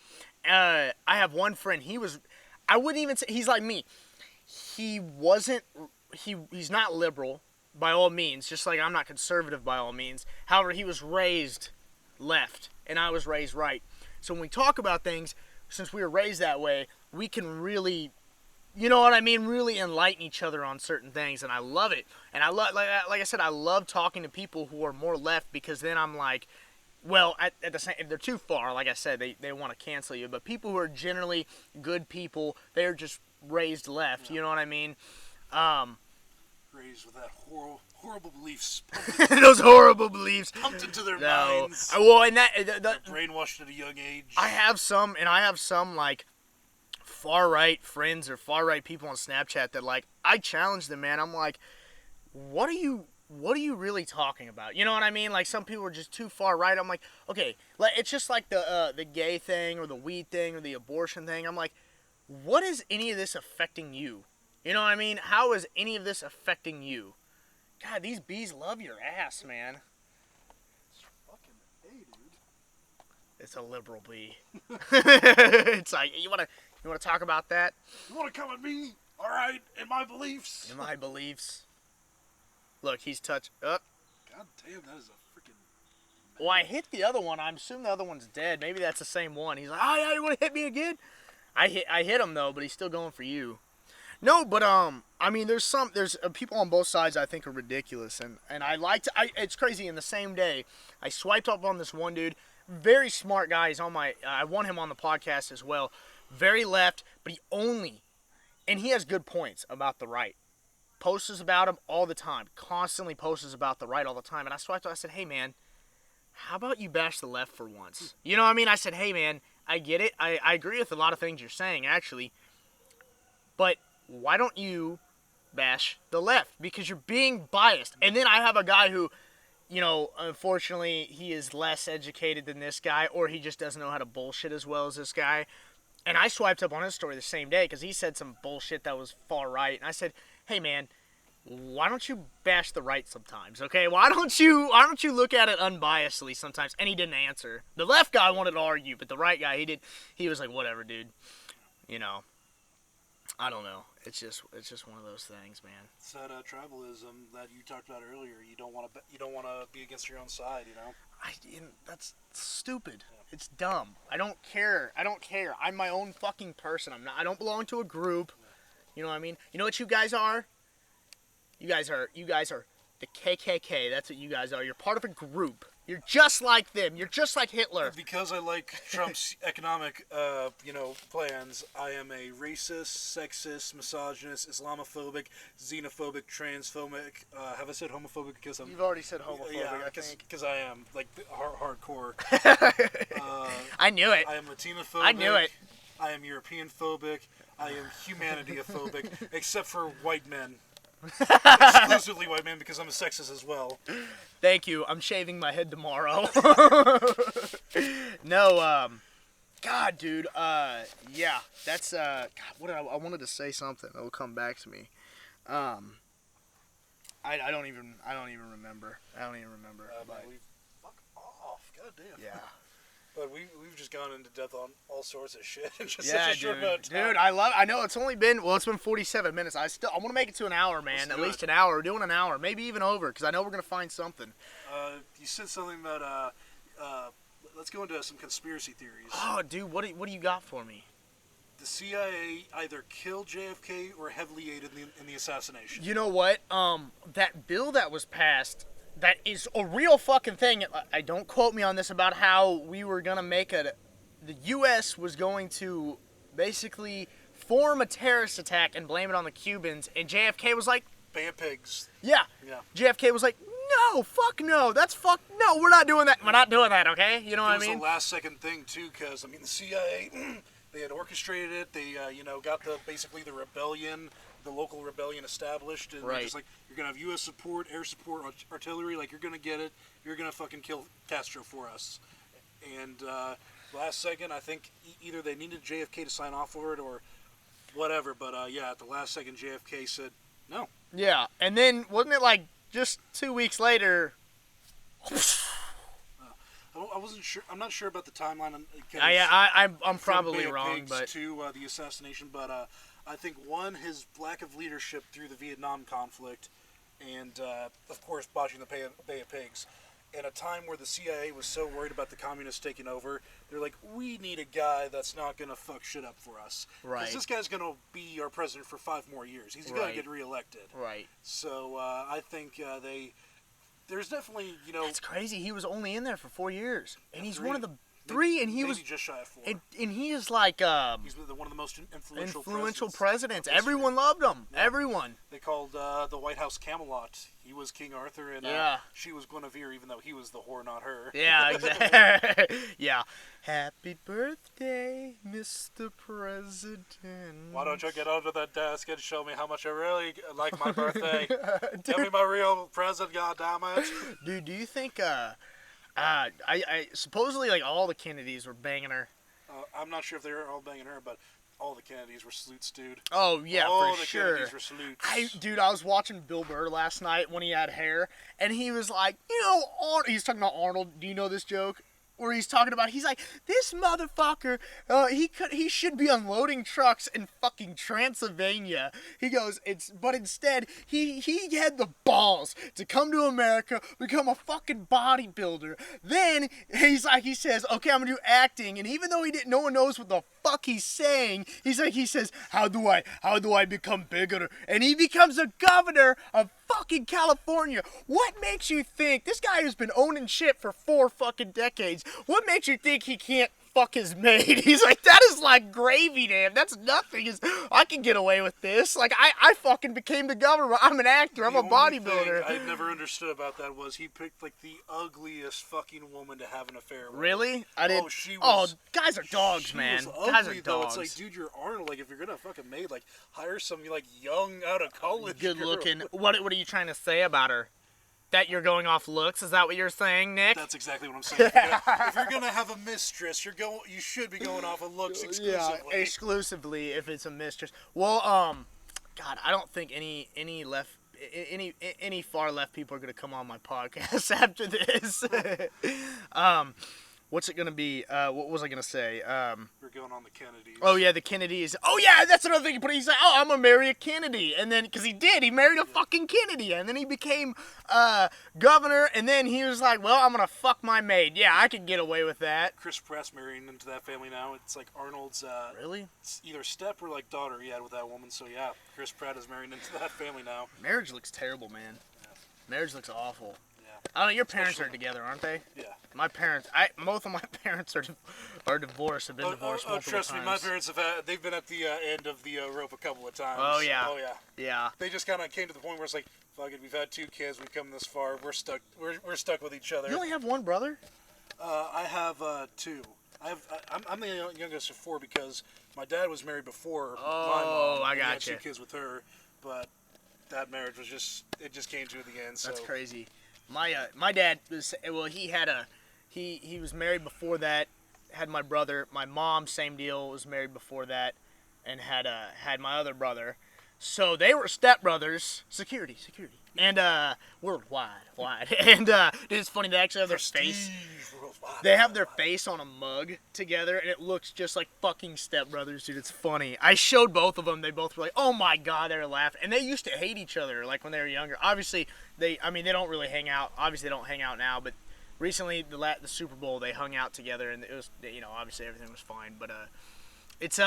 I have one friend. I wouldn't even say he's like me. He's not liberal by all means, just like I'm not conservative by all means. However, he was raised left, and I was raised right. So when we talk about things, since we were raised that way, we can really, really enlighten each other on certain things, and I love it. And I love, like I said, I love talking to people who are more left, because then I'm like, well, at the same, if they're too far, like I said, they want to cancel you. But people who are generally good people, they're just raised left. Yeah. You know what I mean? Raised with that horrible beliefs. Those horrible beliefs pumped into their minds. Well, and they're brainwashed at a young age. I have some like far right friends or far right people on Snapchat that, like, I challenge them, man. I'm like, what are you what are you really talking about? You know what I mean? Like, some people are just too far right. I'm like, okay, it's just like the gay thing or the weed thing or the abortion thing. I'm like, what is any of this affecting you? You know what I mean? How is any of this affecting you? God, these bees love your ass, man. It's fucking A, dude. It's a liberal bee. It's like, you wanna talk about that? You wanna come at me? All right, in my beliefs. In my beliefs. Look, he's touched up. God damn, that is a freaking... Well, I hit the other one. I'm assuming the other one's dead. Maybe that's the same one. He's like, oh, yeah, you want to hit me again? I hit him, though, but he's still going for you. No, but, I mean, there's people on both sides I think are ridiculous. And it's crazy. In the same day, I swiped up on this one dude. Very smart guy. He's on I want him on the podcast as well. Very left, but and he has good points about the right. Posts about him all the time. Constantly posts about the right all the time. And I swiped up, I said, hey, man, how about you bash the left for once? You know what I mean? I said, hey, man, I get it. I agree with a lot of things you're saying, actually. But why don't you bash the left? Because you're being biased. And then I have a guy who, unfortunately, he is less educated than this guy, or he just doesn't know how to bullshit as well as this guy. And I swiped up on his story the same day because he said some bullshit that was far right. And I said, hey, man, why don't you bash the right sometimes, okay? Why don't you look at it unbiasedly sometimes? And he didn't answer. The left guy wanted to argue, but the right guy, he was like, whatever, dude. I don't know. It's just one of those things, man. It's that tribalism that you talked about earlier. You don't want to be against your own side, That's stupid. Yeah. It's dumb. I don't care. I'm my own fucking person. I don't belong to a group. Yeah. You know what I mean? You know what you guys are? You guys are the KKK. That's what you guys are. You're part of a group. You're just like them. You're just like Hitler. Because I like Trump's economic, plans, I am a racist, sexist, misogynist, Islamophobic, xenophobic, transphobic. Have I said homophobic? Because I'm. You've already said homophobic. Yeah, because I am hardcore. I knew it. I am Latinophobic. I knew it. I am European phobic. I am humanity-phobic, except for white men. Exclusively white men, because I'm a sexist as well. Thank you. I'm shaving my head tomorrow. No, God, dude. Yeah, that's God, I wanted to say something. It'll come back to me. I don't even remember. But fuck off. God damn. Yeah. But we've just gone into depth on all sorts of shit in just such a short amount of time. Dude, I know it's been 47 minutes. I want to make it to an hour, man. At least an hour. We're doing an hour, maybe even over, because I know we're gonna find something. You said something about let's go into some conspiracy theories. Oh, dude, what do you got for me? The CIA either killed JFK or heavily aided in the assassination. You know what? That bill that was passed. That is a real fucking thing. Don't quote me on this, about how we were going to the U.S. was going to basically form a terrorist attack and blame it on the Cubans, and JFK was like... Bay of Pigs. Yeah. JFK was like, no, fuck no, no, we're not doing that. We're not doing that, okay? You know what I mean? It was a last second thing, too, because, the CIA, they had orchestrated it. They, got basically the rebellion... the local rebellion established, and right. Just like, you're gonna have U.S. support, air support, artillery, like, you're gonna get it. You're gonna fucking kill Castro for us. And last second, I think either they needed JFK to sign off for it or whatever. But at the last second, JFK said no. Yeah, and then wasn't it like just 2 weeks later? I wasn't sure. I'm not sure about the timeline. I'm probably wrong, but to the assassination, but. I think, one, his lack of leadership through the Vietnam conflict, and, of course, botching the Bay of Pigs. In a time where the CIA was so worried about the communists taking over, they're like, we need a guy that's not going to fuck shit up for us. Right. Because this guy's going to be our president for 5 more years. He's going to get reelected. Right. So, I think there's definitely, It's crazy. He was only in there for 4 years. And he's one of the... 3, and he was just shy of 4. And he is like he's one of the most influential presidents. Everyone loved him. Yeah. Everyone. They called the White House Camelot. He was King Arthur, and she was Guinevere, even though he was the whore, not her. Yeah, exactly. Yeah. Happy birthday, Mr. President. Why don't you get under that desk and show me how much you really like my birthday? Give me my real present, goddammit. Dude, do you think, I supposedly, like, all the Kennedys were banging her. I'm not sure if they were all banging her, but all the Kennedys were salutes, dude. Oh, yeah, all for sure. All the Kennedys were salutes. Dude, I was watching Bill Burr last night when he had hair, and he was like, he's talking about Arnold. Do you know this joke? Where he's talking about, he's like, this motherfucker, he should be unloading trucks in fucking Transylvania. He goes, but instead, he had the balls to come to America, become a fucking bodybuilder. Then, he says, okay, I'm gonna do acting, and even though no one knows what the fuck he's saying, he says, how do I become bigger? And he becomes a governor of fucking California. What makes you think this guy has been owning shit for 4 fucking decades? What makes you think he can't fuck his maid? He's like, that is like gravy to him. That's nothing. I can get away with this. Like, I fucking became the governor. I'm an actor. I'm a bodybuilder. I never understood about that was he picked like the ugliest fucking woman to have an affair with. Really? I didn't. Oh, she was. Oh, guys are dogs, man. Guys are dogs. Though. It's like, dude, you're Arnold. Like, if you're gonna fucking maid, like, hire some like young out of college, good girl. looking. What are you trying to say about her? That you're going off looks? Is that what you're saying, Nick? That's exactly what I'm saying. If you're gonna have a mistress, you should be going off of looks exclusively. Yeah, exclusively if it's a mistress. Well, God, I don't think any far left people are gonna come on my podcast after this. What's it gonna be? What was I gonna say? We're going on the Kennedys. Oh yeah, the Kennedys. Oh yeah, that's another thing. But he's like, oh, I'm gonna marry a Kennedy, and then because he married a fucking Kennedy, and then he became governor, and then he was like, well, I'm gonna fuck my maid. Yeah, I could get away with that. Chris Pratt's marrying into that family now. It's like Arnold's. Really? It's either step or like daughter he had with that woman. So yeah, Chris Pratt is marrying into that family now. Marriage looks terrible, man. Yeah. Marriage looks awful. Yeah. I don't know. Your parents are together, aren't they? Yeah. My parents, both of my parents are divorced. Have been divorced multiple trust times. me, my parents they've been at the end of the rope a couple of times. Oh yeah. Oh yeah. Yeah. They just kind of came to the point where it's like, fuck it, we've had 2 kids, we've come this far, we're stuck. We're stuck with each other. You only have one brother? I have 2. I'm the youngest of 4 because my dad was married before my mom. Oh, I got had you. 2 kids with her, but that marriage was just came to the end. So. That's crazy. My dad was he was married before that, had my brother. My mom, same deal, was married before that, and had my other brother. So they were stepbrothers. Security. And worldwide. And dude, it's funny, they actually have their face. They have their face on a mug together, and it looks just like fucking stepbrothers, dude. It's funny. I showed both of them. They both were like, "Oh my god," they were laughing. And they used to hate each other, like when they were younger. Obviously, they don't really hang out. Obviously, they don't hang out now. But recently, the Super Bowl, they hung out together, and it was, obviously everything was fine. But it's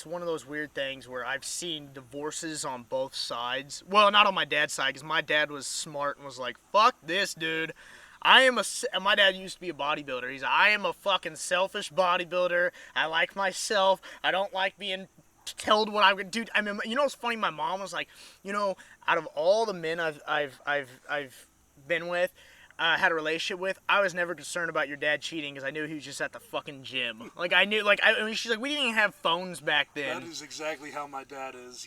one of those weird things where I've seen divorces on both sides. Well, not on my dad's side, because my dad was smart and was like, "Fuck this, dude. My dad used to be a bodybuilder. He's like, I am a fucking selfish bodybuilder. I like myself. I don't like being told what I'm gonna do." I mean, what's funny? My mom was like, out of all the men I've been with, had a relationship with, I was never concerned about your dad cheating because I knew he was just at the fucking gym. Like I knew, she's like, we didn't even have phones back then. That is exactly how my dad is.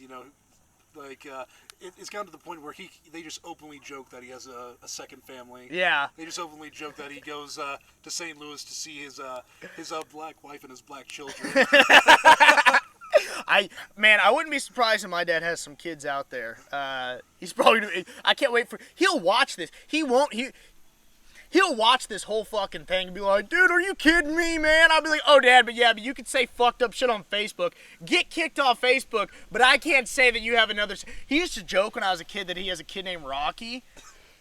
It's gotten to the point where they just openly joke that he has a second family. Yeah. They just openly joke that he goes to St. Louis to see his black wife and his black children. I wouldn't be surprised if my dad has some kids out there. He's probably. I can't wait for. He'll watch this. He'll watch this whole fucking thing and be like, "Dude, are you kidding me, man?" I'll be like, "Oh, Dad, but you can say fucked up shit on Facebook, get kicked off Facebook, but I can't say that you have another." He used to joke when I was a kid that he has a kid named Rocky,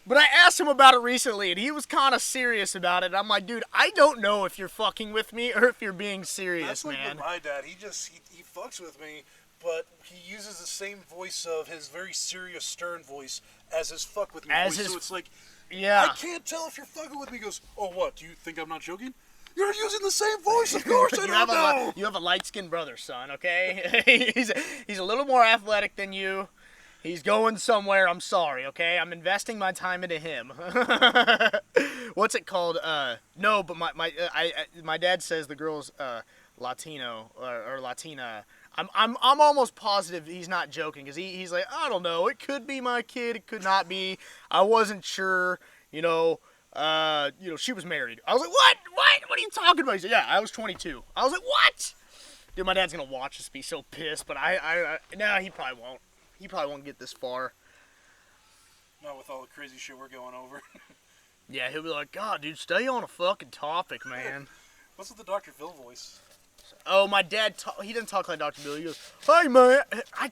but I asked him about it recently, and he was kind of serious about it. I'm like, "Dude, I don't know if you're fucking with me or if you're being serious, That's like man." With my dad, he fucks with me, but he uses the same voice of his very serious, stern voice as his fuck with me voice. So it's like. Yeah. I can't tell if you're fucking with me. He goes, "Oh, what? Do you think I'm not joking? You're using the same voice, of course. I don't know." You have a light-skinned brother, son. Okay, he's a little more athletic than you. He's going somewhere. I'm sorry, okay? I'm investing my time into him. What's it called? No, but my dad says the girl's Latino or Latina. I'm almost positive he's not joking because he's like, I don't know. It could be my kid. It could not be. I wasn't sure. She was married. I was like, what? What are you talking about? He said, yeah, I was 22. I was like, what? Dude, my dad's gonna watch this, be so pissed. But nah, he probably won't. He probably won't get this far. Not with all the crazy shit we're going over. Yeah, he'll be like, God, dude, stay on a fucking topic, man. What's with the Dr. Phil voice? Oh, my dad, he doesn't talk like Dr. Phil. He goes, hey, man.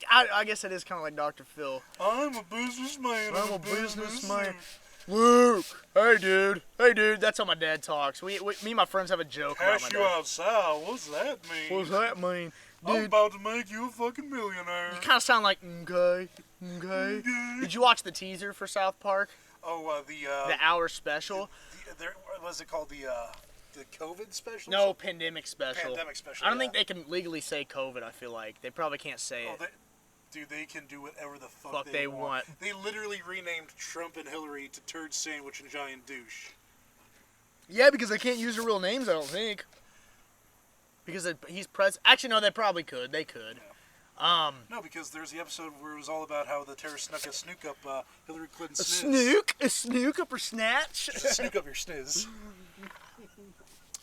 I guess it is kind of like Dr. Phil. I'm a businessman. I'm a businessman. Luke, hey, dude. Hey, dude. That's how my dad talks. Me and my friends have a joke about my dad. Cash you outside. What's that mean? What's that mean? Dude, I'm about to make you a fucking millionaire. You kind of sound like, okay. Did you watch the teaser for South Park? Oh, the hour special? What's it called? The COVID special? No, pandemic special. Pandemic special. I don't think they can legally say COVID, I feel like. They probably can't say it. Dude, they can do whatever the fuck they want. They literally renamed Trump and Hillary to Turd Sandwich and Giant Douche. Yeah, because they can't use their real names, I don't think. Because he's president. Actually, no, they probably could. They could. Yeah. No, because there's the episode where it was all about how the terrorists snuck a snook up Hillary Clinton's sniz. A snook up her snatch? Snook up your sniz.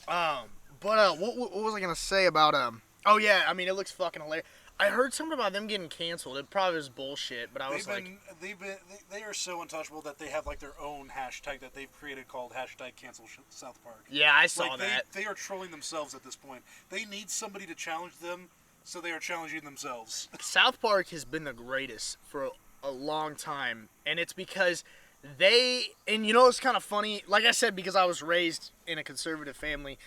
What was I gonna say about Oh yeah, I mean it looks fucking hilarious. I heard something about them getting canceled. It probably was bullshit, but they are so untouchable that they have like their own hashtag that they've created called #CancelsouthPark. Yeah, I saw that. They are trolling themselves at this point. They need somebody to challenge them, so they are challenging themselves. South Park has been the greatest for a long time, and it's because it's kind of funny. Like I said, because I was raised in a conservative family,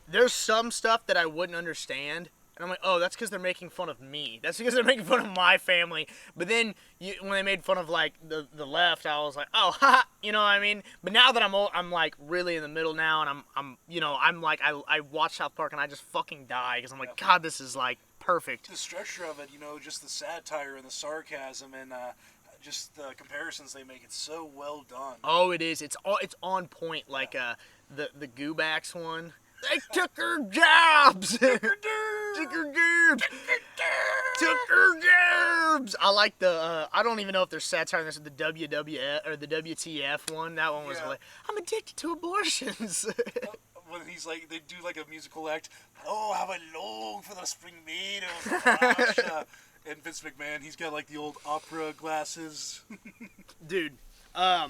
there's some stuff that I wouldn't understand. And I'm like, oh, that's because they're making fun of me. That's because they're making fun of my family. But then when they made fun of like the left, I was like, oh, ha, you know what I mean? But now that I'm like really in the middle now, and I'm like I watch South Park and I just fucking die because I'm like, God, this is like perfect. The structure of it, just the satire and the sarcasm and just the comparisons they make, it's so well done. Oh, it is. It's on point. Like the Goobacks one. They took her jobs. Took her jobs. I like the. I don't even know if there's satire in this. The WWF or the WTF one. That one was like, I'm addicted to abortions. When he's like, they do like a musical act. Oh, how I long for the spring meadows. And Vince McMahon, he's got like the old opera glasses. Dude. I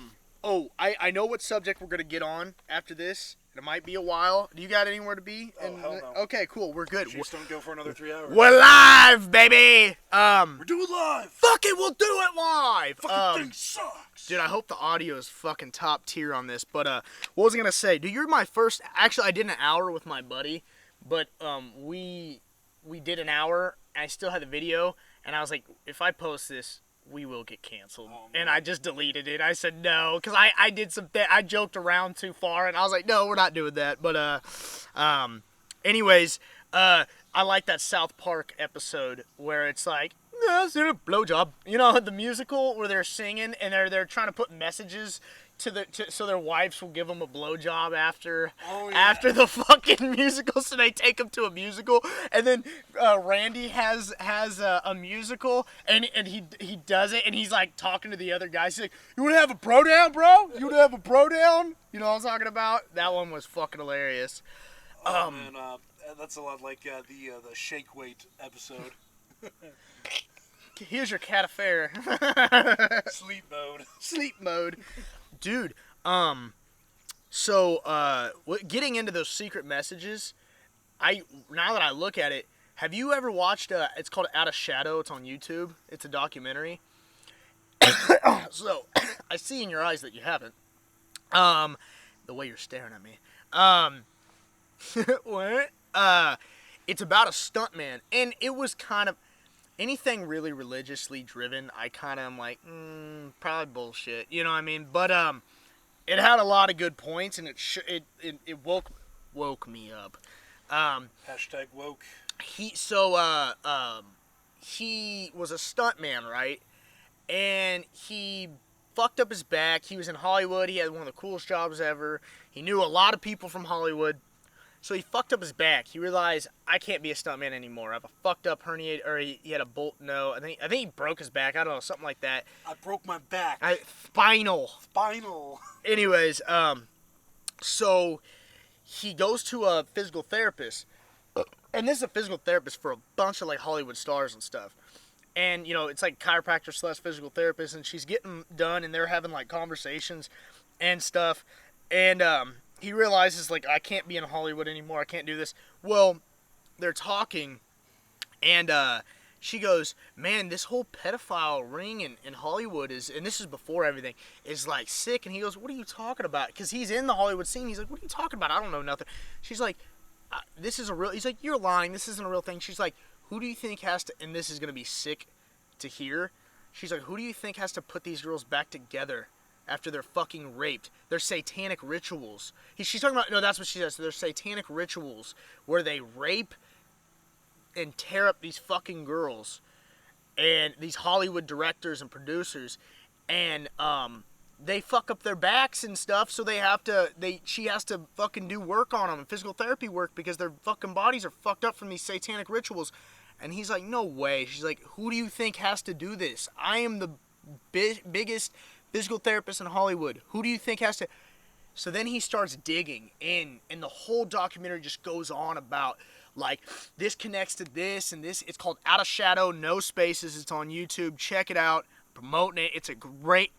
know what subject we're gonna get on after this. It might be a while. Do you got anywhere to be? Oh, hell no. Okay, cool. We're good. Just don't go for another 3 hours. We're live, baby. We're doing live. Fuck it, we'll do it live. Fucking thing sucks. Dude, I hope the audio is fucking top tier on this. But what was I gonna say? Dude, you're my first. Actually, I did an hour with my buddy, but we did an hour. And I still had the video, and I was like, if I post this, we will get canceled. Oh, and I just deleted it. I said no, because I did I joked around too far, and I was like, no, we're not doing that. But anyways, I like that South Park episode where it's like, blowjob. The musical where they're singing and they're trying to put messages so their wives will give them a blowjob after the fucking musical, so they take them to a musical, and then Randy has a musical, and he does it, and he's like talking to the other guys. He's like, "You want to have a bro down, bro? You want to have a bro down?" You know what I'm talking about? That one was fucking hilarious. Man, that's a lot like the shake weight episode. Here's your cat affair. Sleep mode. Dude, getting into those secret messages, now that I look at it, have you ever watched, it's called Out of Shadow, it's on YouTube, it's a documentary, so, I see in your eyes that you haven't, the way you're staring at me, what, it's about a stuntman, and it was kind of, anything really religiously driven, I kind of am like, probably bullshit. You know what I mean? But it had a lot of good points, and it woke me up. Hashtag woke. He was a stuntman, right? and he fucked up his back. He was in Hollywood. He had one of the coolest jobs ever. He knew a lot of people from Hollywood. So he fucked up his back. He realized, I can't be a stuntman anymore. I have a fucked up herniated, or he had a bolt. No, I think he broke his back. I don't know, something like that. I broke my back. Spinal. Anyways, so he goes to a physical therapist, and this is a physical therapist for a bunch of like Hollywood stars and stuff. And it's like chiropractor / physical therapist, and she's getting done, and they're having like conversations and stuff, and he realizes, like, I can't be in Hollywood anymore. I can't do this. Well, they're talking, and she goes, man, this whole pedophile ring in Hollywood is, and this is before everything, is, like, sick. And he goes, what are you talking about? Because he's in the Hollywood scene. He's like, what are you talking about? I don't know nothing. She's like, this is a real, he's like, you're lying. This isn't a real thing. She's like, who do you think has to, and this is going to be sick to hear. She's like, who do you think has to put these girls back together after they're fucking raped? They're satanic rituals. She's talking about, no, that's what she says. So they're satanic rituals where they rape and tear up these fucking girls and these Hollywood directors and producers, and they fuck up their backs and stuff, so she has to fucking do work on them, physical therapy work, because their fucking bodies are fucked up from these satanic rituals. And he's like, no way. She's like, who do you think has to do this? I am the biggest physical therapist in Hollywood. Who do you think has to? So then he starts digging in, and the whole documentary just goes on about, like, this connects to this and this. It's called Out of Shadow, No Spaces. It's on YouTube. Check it out. Promoting it. It's a great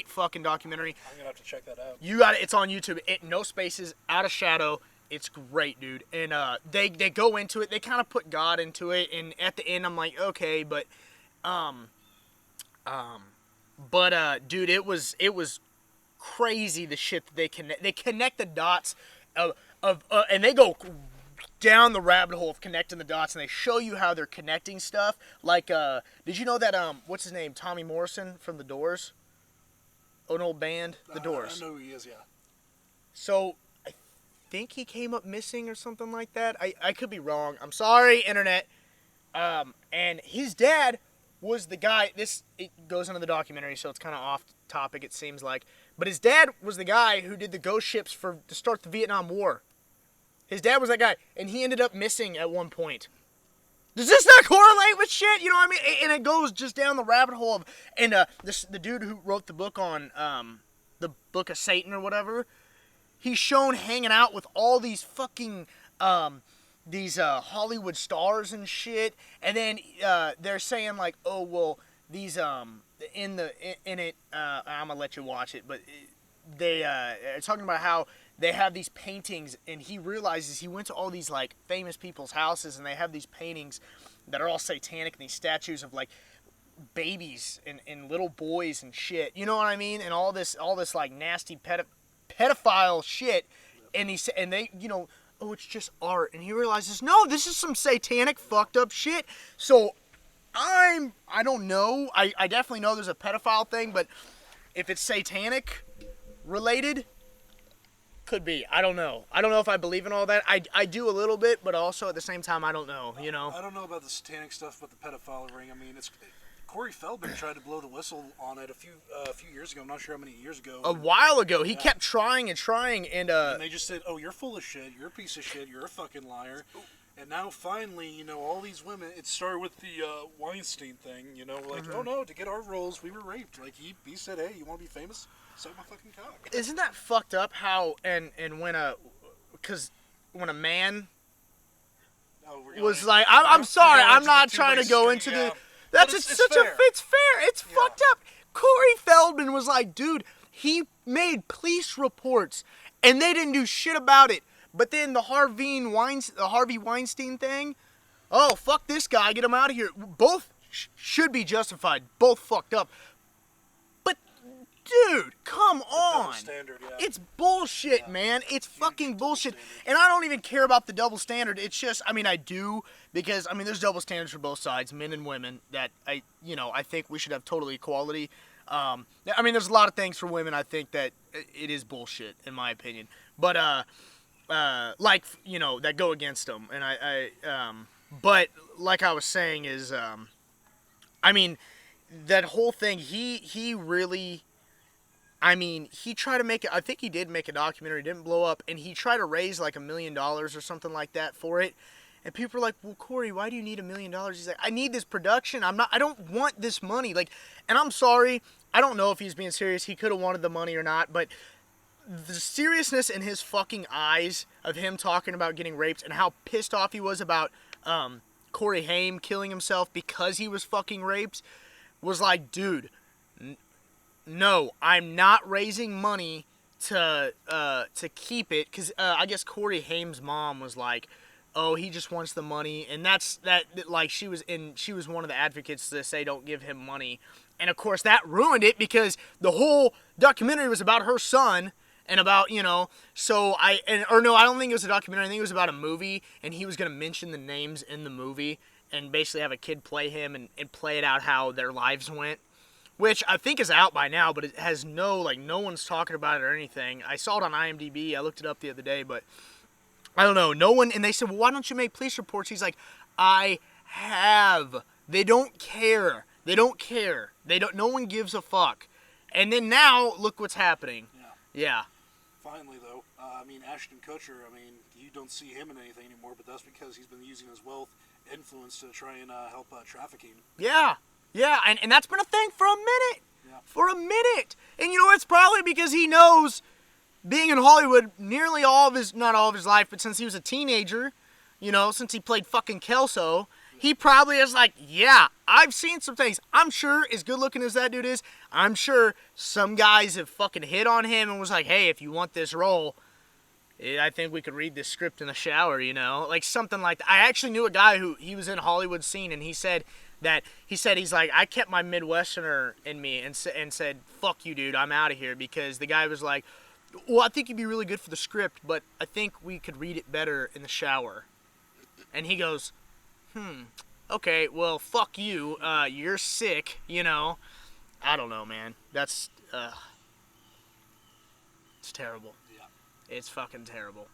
fucking documentary. I'm gonna have to check that out. You got it. It's on YouTube. No Spaces, Out of Shadow. It's great, dude. And they go into it. They kind of put God into it. And at the end, I'm like, okay, but dude, it was crazy the shit that they connect the dots and they go down the rabbit hole of connecting the dots, and they show you how they're connecting stuff. Like, did you know that what's his name, Tommy Morrison from The Doors, an old band, The Doors? I know who he is, yeah. So I think he came up missing or something like that. I could be wrong. I'm sorry, internet. And his dad was the guy. It goes into the documentary, so it's kind of off topic, it seems like. But his dad was the guy who did the ghost ships to start the Vietnam War. His dad was that guy, and he ended up missing at one point. Does this not correlate with shit? You know what I mean? And it goes just down the rabbit hole of, and the dude who wrote the book on the Book of Satan or whatever, he's shown hanging out with all these fucking these Hollywood stars and shit, and then they're saying like, oh well, these in it, I'm gonna let you watch it, but they are talking about how they have these paintings, and he realizes he went to all these like famous people's houses, and they have these paintings that are all satanic, and these statues of like babies and little boys and shit. You know what I mean? And all this like nasty pedophile shit. And they oh, it's just art. And he realizes, no, this is some satanic fucked up shit. So I don't know. I definitely know there's a pedophile thing, but if it's satanic related, could be. I don't know. I don't know if I believe in all that. I do a little bit, but also at the same time, I don't know, you know? I don't know about the satanic stuff, but the pedophile ring, I mean, Corey Feldman tried to blow the whistle on it a few years ago. I'm not sure how many years ago. A while ago. He kept trying, and they just said, oh, you're full of shit. You're a piece of shit. You're a fucking liar. And now, finally, all these women, it started with the Weinstein thing, like, oh, no, to get our roles, we were raped. Like, he said, hey, you want to be famous? Suck my fucking cock. Isn't that fucked up how, and when a man was like, I'm sorry, I'm not trying to go into the, it's fair. It's fucked up. Corey Feldman was like, dude, he made police reports, and they didn't do shit about it. But then the Harvey Weinstein thing, oh, fuck this guy, get him out of here. Both should be justified. Both fucked up. But, dude, come on. Standard, yeah. It's bullshit, man. It's fucking bullshit. And I don't even care about the double standard. It's just, I do, because, there's double standards for both sides, men and women, that I think we should have total equality. There's a lot of things for women I think that it is bullshit, in my opinion. But, that go against them. And but like I was saying is, that whole thing, he really, I mean, he tried to make it, I think he did make a documentary, didn't blow up, and he tried to raise like $1 million or something like that for it. And people are like, well, Corey, why do you need $1 million? He's like, I need this production. I don't want this money. Like, and I'm sorry, I don't know if he's being serious. He could have wanted the money or not, but the seriousness in his fucking eyes of him talking about getting raped and how pissed off he was about Corey Haim killing himself because he was fucking raped was like, dude, no, I'm not raising money to keep it, because I guess Corey Haim's mom was like, oh, he just wants the money, and like she was one of the advocates to say don't give him money, and of course that ruined it because the whole documentary was about her son and about, you know, so I don't think it was a documentary, I think it was about a movie, and he was gonna mention the names in the movie and basically have a kid play him and play it out how their lives went. Which I think is out by now, but it has no one's talking about it or anything. I saw it on IMDb. I looked it up the other day, but I don't know. No one, and they said, well, why don't you make police reports? He's like, I have. They don't care. No one gives a fuck. And then now, look what's happening. Yeah. Finally, though, I mean, Ashton Kutcher, I mean, you don't see him in anything anymore, but that's because he's been using his wealth, influence to try and help trafficking. Yeah. Yeah, and that's been a thing for a minute. Yeah. For a minute. And you know, it's probably because he knows being in Hollywood nearly not all of his life, but since he was a teenager, you know, since he played fucking Kelso, he probably is like, yeah, I've seen some things. I'm sure, as good looking as that dude is, I'm sure some guys have fucking hit on him and was like, hey, if you want this role, I think we could read this script in the shower, you know? Like something like that. I actually knew a guy who, he was in Hollywood scene, and he's like, I kept my Midwesterner in me and said, fuck you, dude, I'm out of here, because the guy was like, well, I think you'd be really good for the script, but I think we could read it better in the shower. And he goes, okay, well, fuck you, you're sick, you know? I don't know, man. That's, it's terrible. Yeah. It's fucking terrible.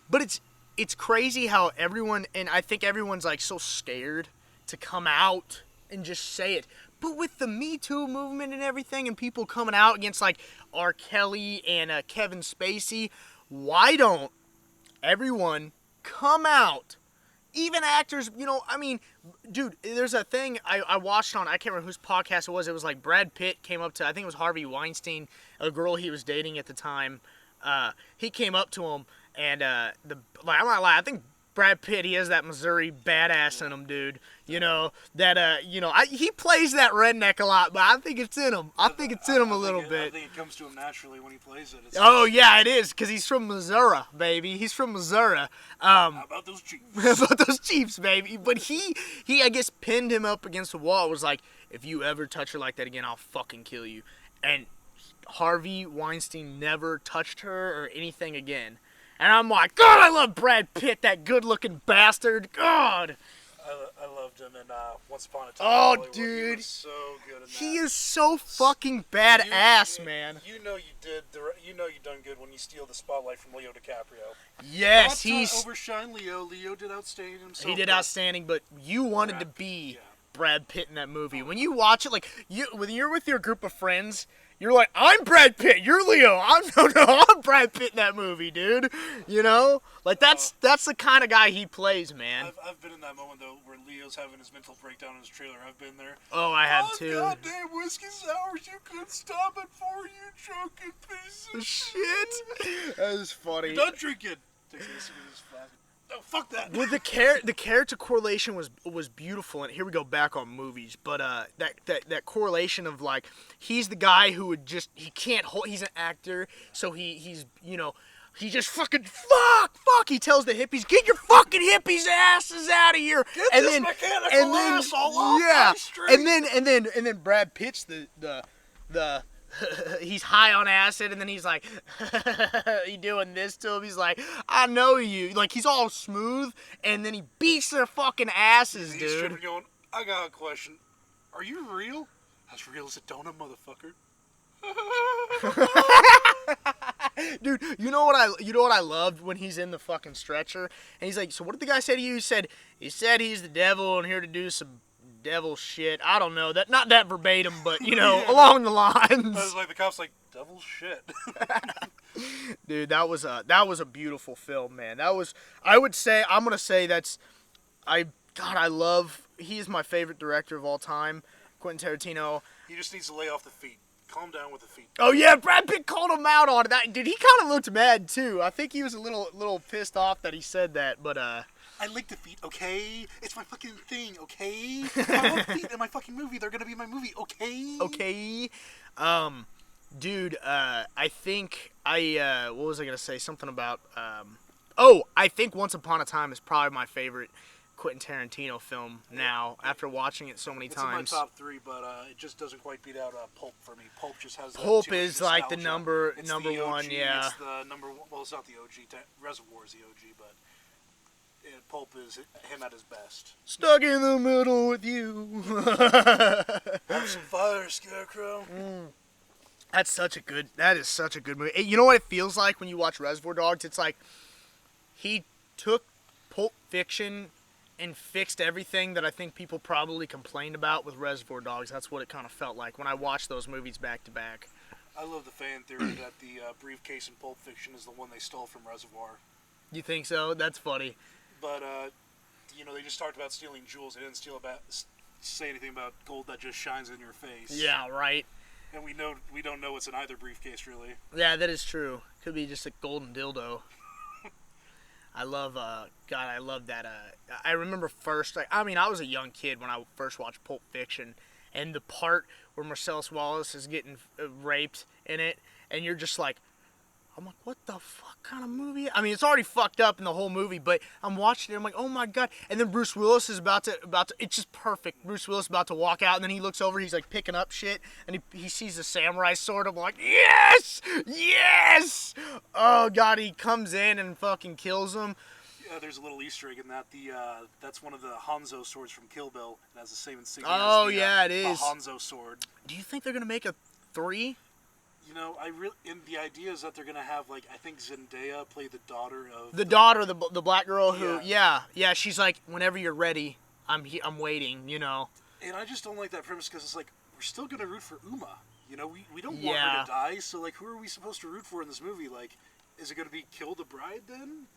But it's crazy how everyone, and I think everyone's like so scared to come out and just say it. But with the Me Too movement and everything, and people coming out against like R. Kelly and Kevin Spacey, why don't everyone come out? Even actors, you know, I mean, dude, there's a thing I watched on, I can't remember whose podcast it was. It was like Brad Pitt came up to, I think it was Harvey Weinstein, a girl he was dating at the time. He came up to him, and I'm not lying, I think Brad Pitt, he has that Missouri badass in him, dude. You know, that, he plays that redneck a lot, but I think it's in him. I think it's in him a little bit. I think it comes to him naturally when he plays it. Oh, yeah, it is, because he's from Missouri, baby. He's from Missouri. How about those Chiefs? About those Chiefs, baby. But he, I guess, pinned him up against the wall. It was like, if you ever touch her like that again, I'll fucking kill you. And Harvey Weinstein never touched her or anything again. And I'm like, God, I love Brad Pitt, that good-looking bastard. God. I loved him in Once Upon a Time. Oh, dude. He was so good in that. He is so fucking badass, man. You know you done good when you steal the spotlight from Leo DiCaprio. Yes, Not to overshine Leo. Leo did outstanding himself. He did outstanding, but you wanted to be Brad Pitt in that movie. When you watch it, like, when you're with your group of friends, you're like, I'm Brad Pitt, you're Leo. I'm Brad Pitt in that movie, dude. You know? Like, that's the kind of guy he plays, man. I've been in that moment, though, where Leo's having his mental breakdown in his trailer. I've been there. Oh, I have, too. Goddamn whiskey sours, you couldn't stop it for you, drunken piece of shit. That is funny. You're done drinking. Takes a sip of his flask. No, fuck that. Well, the character correlation was beautiful, and here we go back on movies. But that correlation of like, he's the guy who would just, he can't hold. He's an actor, so he's he just fucking fuck. He tells the hippies, get your fucking hippies asses out of here. Get this mechanical ass all off my street. And then Brad Pitt's the he's high on acid, and then he's like, he doing this to him. He's like, I know you. Like, he's all smooth, and then he beats their fucking asses, he's dude. He's going, I got a question. Are you real? As real as a donut, motherfucker. Dude, you know what I loved when he's in the fucking stretcher, and he's like, so what did the guy say to you? He said he's the devil and here to do some devil shit. I don't know. Not that verbatim, but, along the lines. That was like the cop's like, devil shit. Dude, that was a beautiful film, man. I'm going to say he's my favorite director of all time, Quentin Tarantino. He just needs to lay off the feet. Calm down with the feet. Oh yeah, Brad Pitt called him out on that. Dude, he kind of looked mad too. I think he was a little pissed off that he said that, but I like the feet, okay? It's my fucking thing, okay? If I want feet in my fucking movie, they're gonna be in my movie, okay? Okay. Dude, I think what was I gonna say? Something about I think Once Upon a Time is probably my favorite Quentin Tarantino film now, after watching it so many times. It's in my top 3, but it just doesn't quite beat out Pulp for me. Pulp just has Pulp is like the number the one, OG, yeah. It's the number one. Well, it's not the OG. Reservoir is the OG, but Pulp is him at his best. Stuck in the middle with you. Have some fire, Scarecrow. That is such a good movie. You know what it feels like when you watch Reservoir Dogs? It's like he took Pulp Fiction and fixed everything that I think people probably complained about with Reservoir Dogs. That's what it kind of felt like when I watched those movies back to back. I love the fan theory that the briefcase in Pulp Fiction is the one they stole from Reservoir. You think so? That's funny. But, they just talked about stealing jewels. They didn't say anything about gold that just shines in your face. Yeah, right. And we don't know what's in either briefcase, really. Yeah, that is true. Could be just a golden dildo. I love that. I remember first, I was a young kid when I first watched Pulp Fiction, and the part where Marcellus Wallace is getting raped in it, and you're just like, I'm like, what the fuck kind of movie? I mean, it's already fucked up in the whole movie, but I'm watching it, I'm like, oh my god. And then Bruce Willis is about to, it's just perfect. Bruce Willis is about to walk out, and then he looks over, he's like picking up shit, and he sees the samurai sword. I'm like, yes! Yes! Oh god, he comes in and fucking kills him. Yeah, there's a little Easter egg in that. That's one of the Hanzo swords from Kill Bill. It has the same insignia as it is. The Hanzo sword. Do you think they're going to make a 3? The idea is that they're gonna have I think Zendaya play the daughter of the black girl who yeah she's like, whenever you're ready, I'm waiting, And I just don't like that premise because it's like we're still gonna root for Uma, we don't want her to die, so who are we supposed to root for in this movie? Is it going to be Kill the Bride then?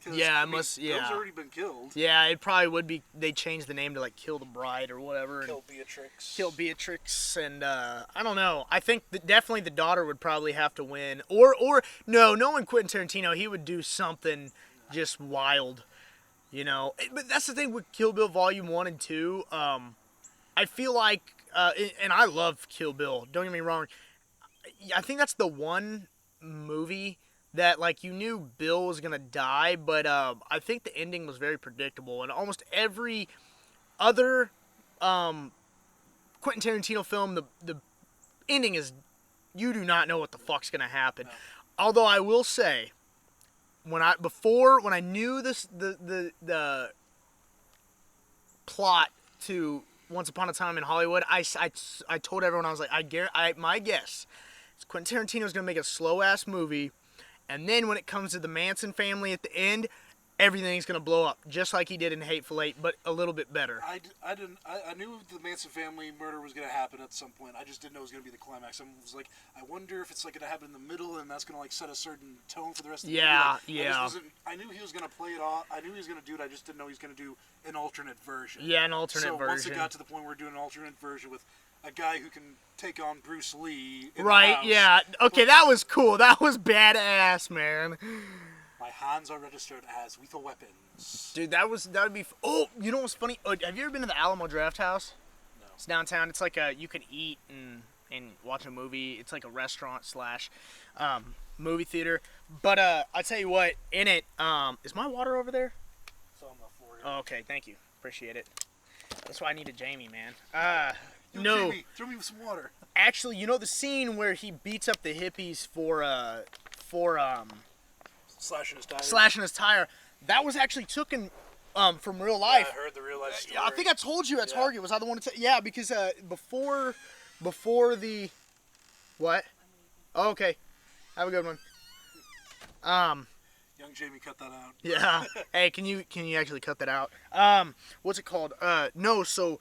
Must. Yeah, those already been killed. Yeah, it probably would be. They changed the name to Kill the Bride or whatever. Kill Beatrix. Kill Beatrix, and I don't know. I think definitely the daughter would probably have to win, or no, knowing Quentin Tarantino, he would do something just wild, But that's the thing with Kill Bill Volume 1 and 2. I feel like, and I love Kill Bill. Don't get me wrong. I think that's the one movie that you knew Bill was gonna die, but I think the ending was very predictable. And almost every other Quentin Tarantino film, the ending is, you do not know what the fuck's gonna happen. No. Although I will say, when I knew the plot to Once Upon a Time in Hollywood, I told everyone, I was like, my guess is Quentin Tarantino's gonna make a slow ass movie. And then when it comes to the Manson family at the end, everything's going to blow up, just like he did in Hateful Eight, but a little bit better. I knew the Manson family murder was going to happen at some point. I just didn't know it was going to be the climax. I was like, I wonder if it's going to happen in the middle, and that's going to set a certain tone for the rest of the movie. I knew he was going to play it off. I knew he was going to do it. I just didn't know he was going to do an alternate version. Yeah, an alternate version. So once it got to the point where we're doing an alternate version with a guy who can take on Bruce Lee in right, the house. Yeah. Okay, that was cool. That was badass, man. My hands are registered as lethal weapons. Dude, that would be... Oh, you know what's funny? Oh, have you ever been to the Alamo Draft House? No. It's downtown. It's you can eat and watch a movie. It's like a restaurant / movie theater. But I tell you what, in it, is my water over there? It's on the floor. Oh, okay, thank you. Appreciate it. That's why I needed Jamie, man. No. Jamie, throw me some water. Actually, the scene where he beats up the hippies for slashing his tire, that was actually taken from real life. Yeah, I heard the real life story. I think I told you at Target. Was I the one to yeah, because before the what? Oh, okay. Have a good one. Young Jamie, cut that out. Yeah. Hey, can you actually cut that out? What's it called? No, so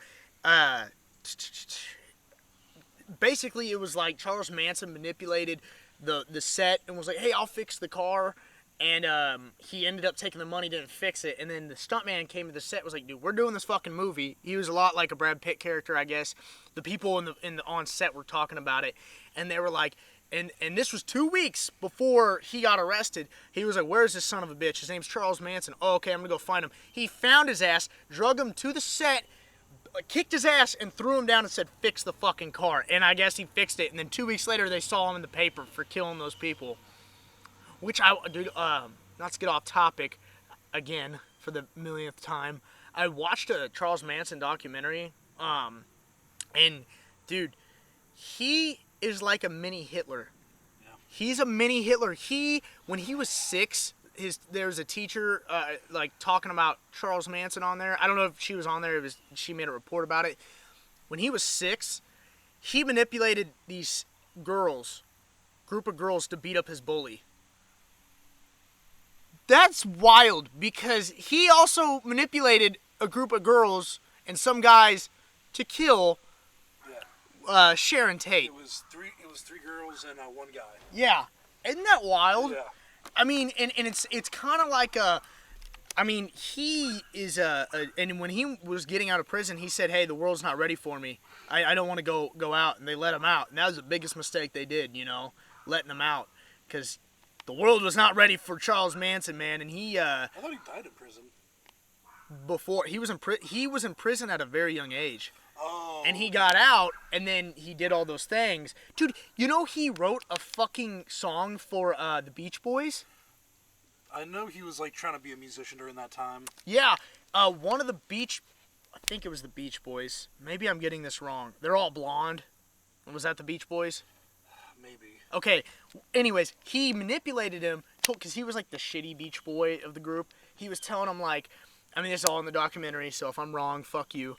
basically it was like Charles Manson manipulated the set and was like, hey, I'll fix the car. And he ended up taking the money, didn't fix it. And then the stuntman came to the set, was like, dude, we're doing this fucking movie. He was a lot like a Brad Pitt character, I guess. The people in the on set were talking about it. And they were like, and this was 2 weeks before he got arrested. He was like, where's this son of a bitch? His name's Charles Manson. Oh, okay, I'm going to go find him. He found his ass, drug him to the set, kicked his ass, and threw him down and said, fix the fucking car. And I guess he fixed it. And then 2 weeks later, they saw him in the paper for killing those people. Which dude, not to get off topic again for the millionth time, I watched a Charles Manson documentary, and dude, he is like a mini Hitler. Yeah. He's a mini Hitler. When he was 6, there was a teacher like talking about Charles Manson on there. I don't know if she was on there. She made a report about it. When he was 6, he manipulated these group of girls to beat up his bully. That's wild, because he also manipulated a group of girls and some guys to kill Sharon Tate. It was three girls and one guy. Yeah, isn't that wild? Yeah. I mean, and it's kind of like he is and when he was getting out of prison, he said, hey, the world's not ready for me. I don't want to go out, and they let him out. And that was the biggest mistake they did, letting him out, because the world was not ready for Charles Manson, man, and he. I thought he died in prison. Before he was in prison at a very young age. Oh. And he got out, and then he did all those things, dude. He wrote a fucking song for the Beach Boys. I know he was like trying to be a musician during that time. Yeah, one of I think it was the Beach Boys. Maybe I'm getting this wrong. They're all blonde. Was that the Beach Boys? Maybe. Okay, anyways, he manipulated him, because he was like the shitty beach boy of the group. He was telling him this is all in the documentary, so if I'm wrong, fuck you.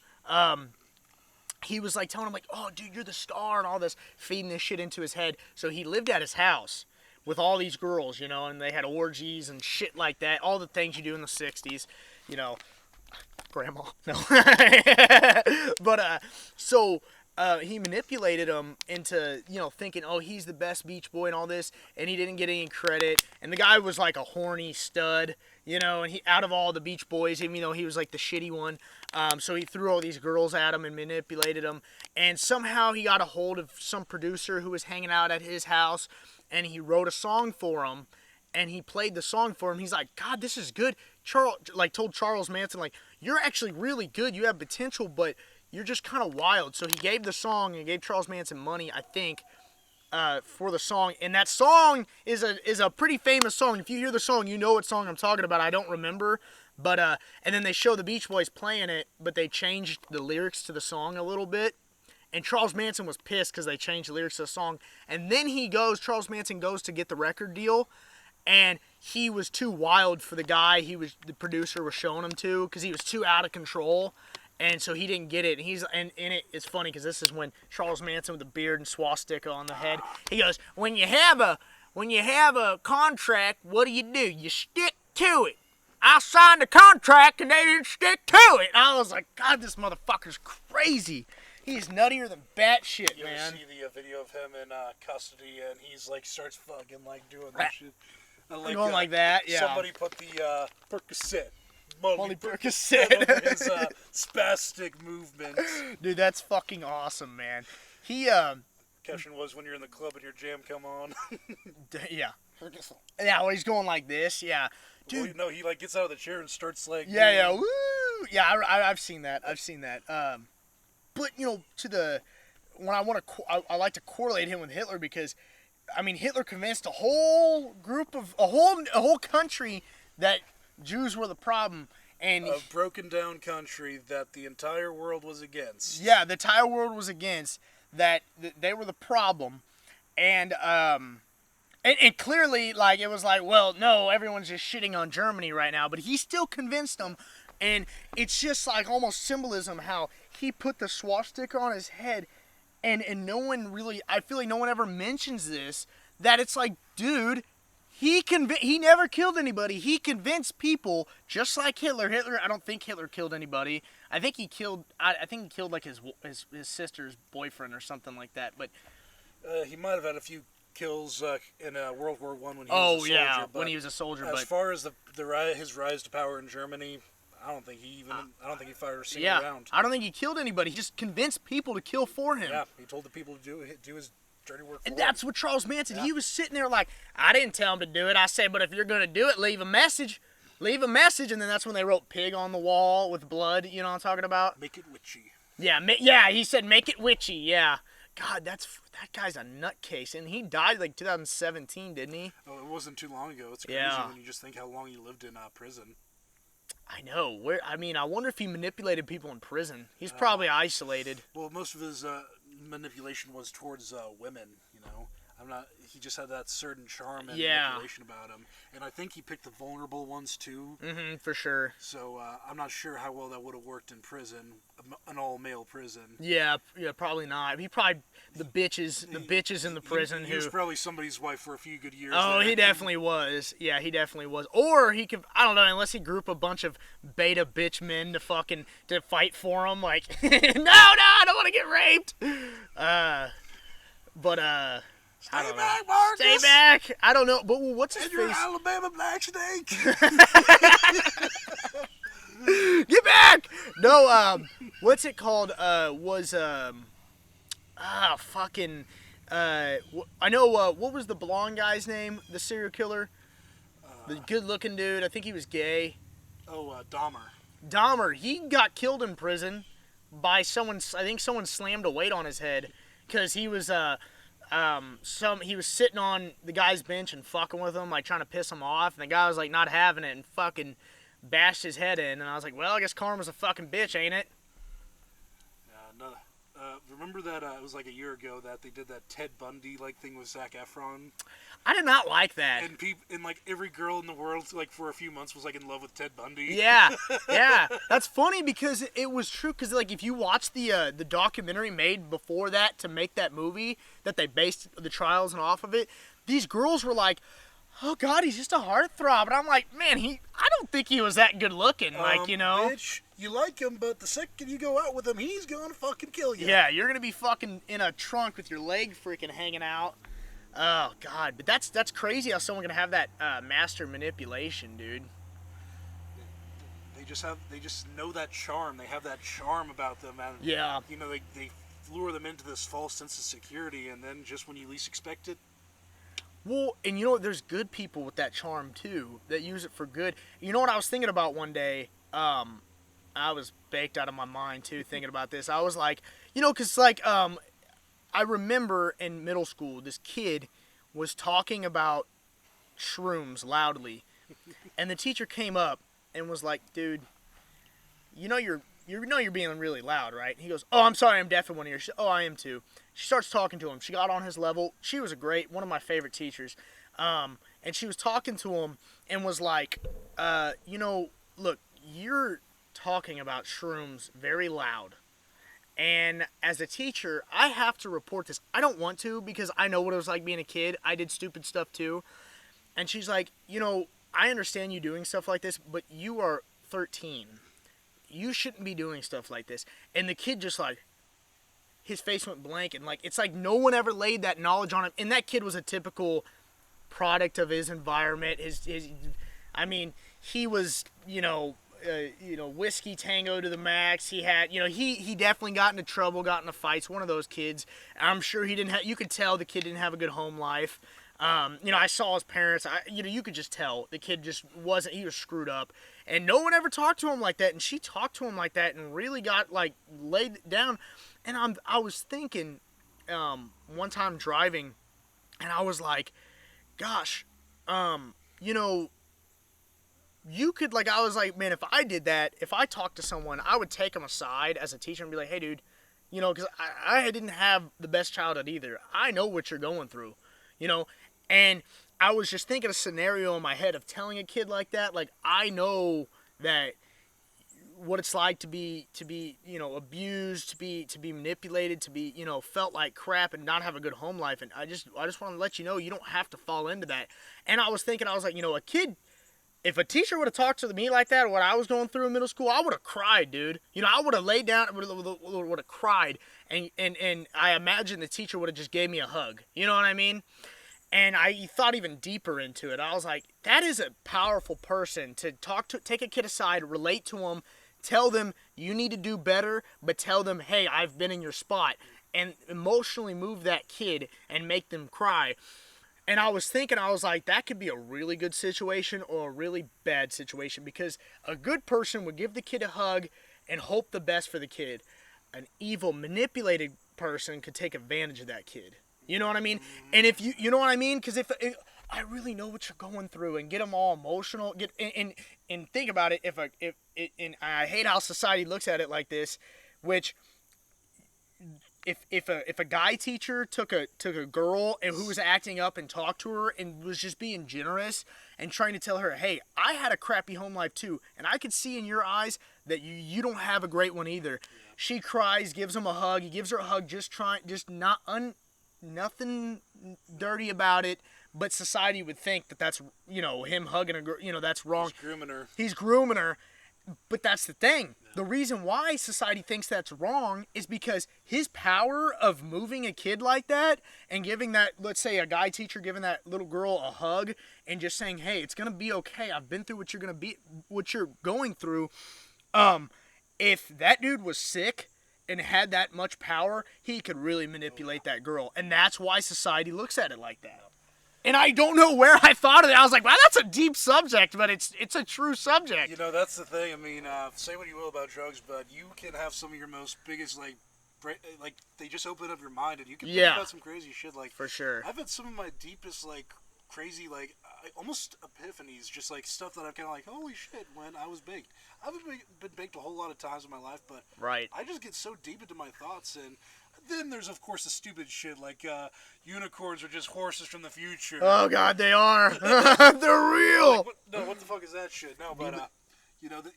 He was like telling him oh, dude, you're the star and all this, feeding this shit into his head. So he lived at his house with all these girls, and they had orgies and shit like that, all the things you do in the 60s, grandma, no. But, he manipulated him into, thinking, oh, he's the best beach boy and all this, and he didn't get any credit. And the guy was like a horny stud, and he, out of all the beach boys, even though he was like the shitty one, so he threw all these girls at him and manipulated them. And somehow he got a hold of some producer who was hanging out at his house, and he wrote a song for him, and he played the song for him. He's like, God, this is good. Told Charles Manson, you're actually really good. You have potential, but you're just kind of wild. So he gave the song and gave Charles Manson money, I think, for the song. And that song is a pretty famous song. If you hear the song, you know what song I'm talking about. I don't remember. But and then they show the Beach Boys playing it, but they changed the lyrics to the song a little bit. And Charles Manson was pissed because they changed the lyrics to the song. And then Charles Manson goes to get the record deal, and he was too wild for the guy the producer was showing him to, because he was too out of control. And so he didn't get it. And it's funny because this is when Charles Manson with the beard and swastika on the head. He goes, when you have a contract, what do? You stick to it. I signed the contract and they didn't stick to it. And I was like, God, this motherfucker's crazy. He's nuttier than batshit, man. You see the video of him in custody, and he's starts fucking doing that shit. Going like that, yeah. Somebody put the Percocet. Molly Percocet. His spastic movements. Dude, that's fucking awesome, man. Keshin was when you're in the club and your jam come on. Yeah. Yeah, well, he's going like this, yeah. Dude. Well, he gets out of the chair and starts Yeah, woo! Yeah, I've seen that. But, I like to correlate him with Hitler because, Hitler convinced a whole country that Jews were the problem, and a broken down country that the entire world was against. Yeah, the entire world was against, that they were the problem, and clearly it was well, no, everyone's just shitting on Germany right now, but he still convinced them, and it's just almost symbolism how he put the swastika on his head, and no one really, I feel like no one ever mentions this, that it's dude, He never killed anybody. He convinced people, just like Hitler. I don't think Hitler killed anybody. I think he killed like his sister's boyfriend or something like that. But he might have had a few kills in World War I when he was a soldier. Oh yeah, when he was a soldier. As far as his rise to power in Germany, I don't think he fired a single round. I don't think he killed anybody. He just convinced people to kill for him. Yeah, he told the people to do his dirty work for him. And that's what Charles Manson, he was sitting there like, I didn't tell him to do it. I said, but if you're going to do it, leave a message. Leave a message. And then that's when they wrote pig on the wall with blood. You know what I'm talking about? Make it witchy. Yeah, he said make it witchy, yeah. God, that guy's a nutcase. And he died like 2017, didn't he? Oh, it wasn't too long ago. It's crazy when you just think how long he lived in prison. I know. I wonder if he manipulated people in prison. He's probably isolated. Well, most of his manipulation was towards women, you know. He just had that certain charm and manipulation about him. And I think he picked the vulnerable ones too. Mm-hmm, for sure. So I'm not sure how well that would have worked in prison, an all-male prison. Yeah, probably not. He probably the bitches in the prison. He was probably somebody's wife for a few good years. Oh, he definitely was. Yeah, he definitely was. Or he could, I don't know, unless he group a bunch of beta bitch men to fight for him. Like, no, I don't want to get raped. Stay back, Marcus. Stay back. I don't know, but what's his and face? You're Alabama black snake. Get back! No, what's it called? I know. What was the blonde guy's name? The serial killer, the good-looking dude. I think he was gay. Dahmer. Dahmer. He got killed in prison by someone. I think someone slammed a weight on his head because he was he was sitting on the guy's bench and fucking with him, like trying to piss him off, and the guy was like not having it and fucking bashed his head in, and I was like, well, I guess karma's a fucking bitch, ain't it? Yeah, no. Remember that it was like a year ago that they did that Ted Bundy like thing with Zac Efron? I did not like that. And like every girl in the world like for a few months was like in love with Ted Bundy. Yeah. That's funny because it was true. Because like if you watch the documentary made before that to make that movie that they based the trials and off of it, these girls were like, oh God, he's just a heartthrob. And I'm like, man, I don't think he was that good looking. Like, you know. Bitch, you like him, but the second you go out with him, he's gonna fucking kill you. Yeah, you're gonna be fucking in a trunk with your leg freaking hanging out. Oh God, but that's crazy how someone can have that master manipulation, dude. They just know that charm. They have that charm about them, and yeah, you know they lure them into this false sense of security, and then just when you least expect it. Well, and you know, there's good people with that charm too that use it for good. You know what I was thinking about one day? I was baked out of my mind too thinking about this. I was like, you know, cause like I remember in middle school this kid was talking about shrooms loudly, and the teacher came up and was like, dude, you know you're being really loud, right? He goes, oh, I'm sorry, I'm deaf in one ear. Oh, I am too. She starts talking to him. She got on his level. She was one of my favorite teachers. And she was talking to him and was like, you know, look, you're talking about shrooms very loud. And as a teacher, I have to report this. I don't want to because I know what it was like being a kid. I did stupid stuff too. And she's like, you know, I understand you doing stuff like this, but you are 13. You shouldn't be doing stuff like this. And the kid just like, his face went blank, and like it's like no one ever laid that knowledge on him. And that kid was a typical product of his environment. I mean, he was, whiskey tango to the max. He had, he definitely got into trouble, got into fights. One of those kids. I'm sure he didn't have. You could tell the kid didn't have a good home life. I saw his parents. You could just tell the kid just wasn't. He was screwed up, and no one ever talked to him like that. And she talked to him like that, and really got like laid down. And I was thinking, one time driving, and I was like, gosh, you could I was like, man, if I did that, if I talked to someone, I would take them aside as a teacher and be like, hey, dude, because I didn't have the best childhood either. I know what you're going through, and I was just thinking a scenario in my head of telling a kid like that. Like, I know that what it's like to be abused, to be manipulated, to be felt like crap and not have a good home life. And I just want to let you know you don't have to fall into that. And I was thinking, I was like, a kid, if a teacher would have talked to me like that, what I was going through in middle school, I would have cried, dude. I would have laid down, would have cried, and I imagine the teacher would have just gave me a hug. You know what I mean? And I thought even deeper into it. I was like, that is a powerful person to take a kid aside, relate to them, tell them you need to do better, but tell them, hey, I've been in your spot, and emotionally move that kid and make them cry. And I was thinking, I was like, that could be a really good situation or a really bad situation, because a good person would give the kid a hug and hope the best for the kid. An evil, manipulated person could take advantage of that kid. You know what I mean? And if you know what I mean? Because if I really know what you're going through and get them all emotional, and think about it. And I hate how society looks at it like this, which if a guy teacher took a girl and who was acting up and talked to her and was just being generous and trying to tell her, hey, I had a crappy home life too, and I could see in your eyes that you don't have a great one either. Yeah. She cries, gives him a hug. He gives her a hug, nothing dirty about it, but society would think that that's, him hugging a girl, that's wrong. He's grooming her. But that's the thing. Yeah. The reason why society thinks that's wrong is because his power of moving a kid like that and giving that, let's say a guy teacher giving that little girl a hug and just saying, hey, it's going to be okay. I've been through what you're going through. If that dude was sick and had that much power, he could really manipulate that girl. And that's why society looks at it like that. And I don't know where I thought of it. I was like, wow, that's a deep subject, but it's a true subject. That's the thing. I mean, say what you will about drugs, but you can have some of your most biggest, they just open up your mind, and you can think about some crazy shit. Like, for sure. I've had some of my deepest, crazy, almost epiphanies, just, stuff that I'm kind of like, holy shit, when I was baked. I haven't been baked a whole lot of times in my life, but I just get so deep into my thoughts, and then there's, of course, the stupid shit, unicorns are just horses from the future. Oh, God, they are. They're real. What the fuck is that shit? No, but,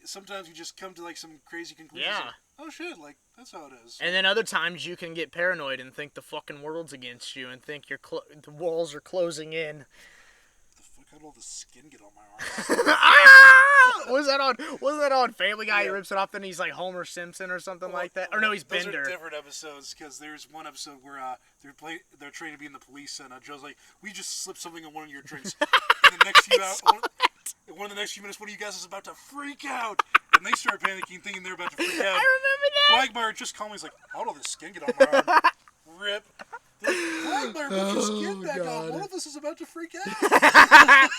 sometimes you just come to, some crazy conclusions. Yeah. Oh, shit, that's how it is. And then other times you can get paranoid and think the fucking world's against you and think the walls are closing in. How'd all the skin get on my arm? Wasn't that on Family Guy? Yeah. He rips it off and he's like Homer Simpson or something like that. Or no, he's Bender. Those are different episodes, because there's one episode where they're trained to be in the police, and Joe's like, we just slipped something in one of your drinks. And the next few one of the next few minutes, one of you guys is about to freak out. And they start panicking, thinking they're about to freak out. I remember that. Quagmire just called me. He's like, how'd all this skin get on my arm? Rip. Quagmire, put your skin back on. One of us is about to freak out.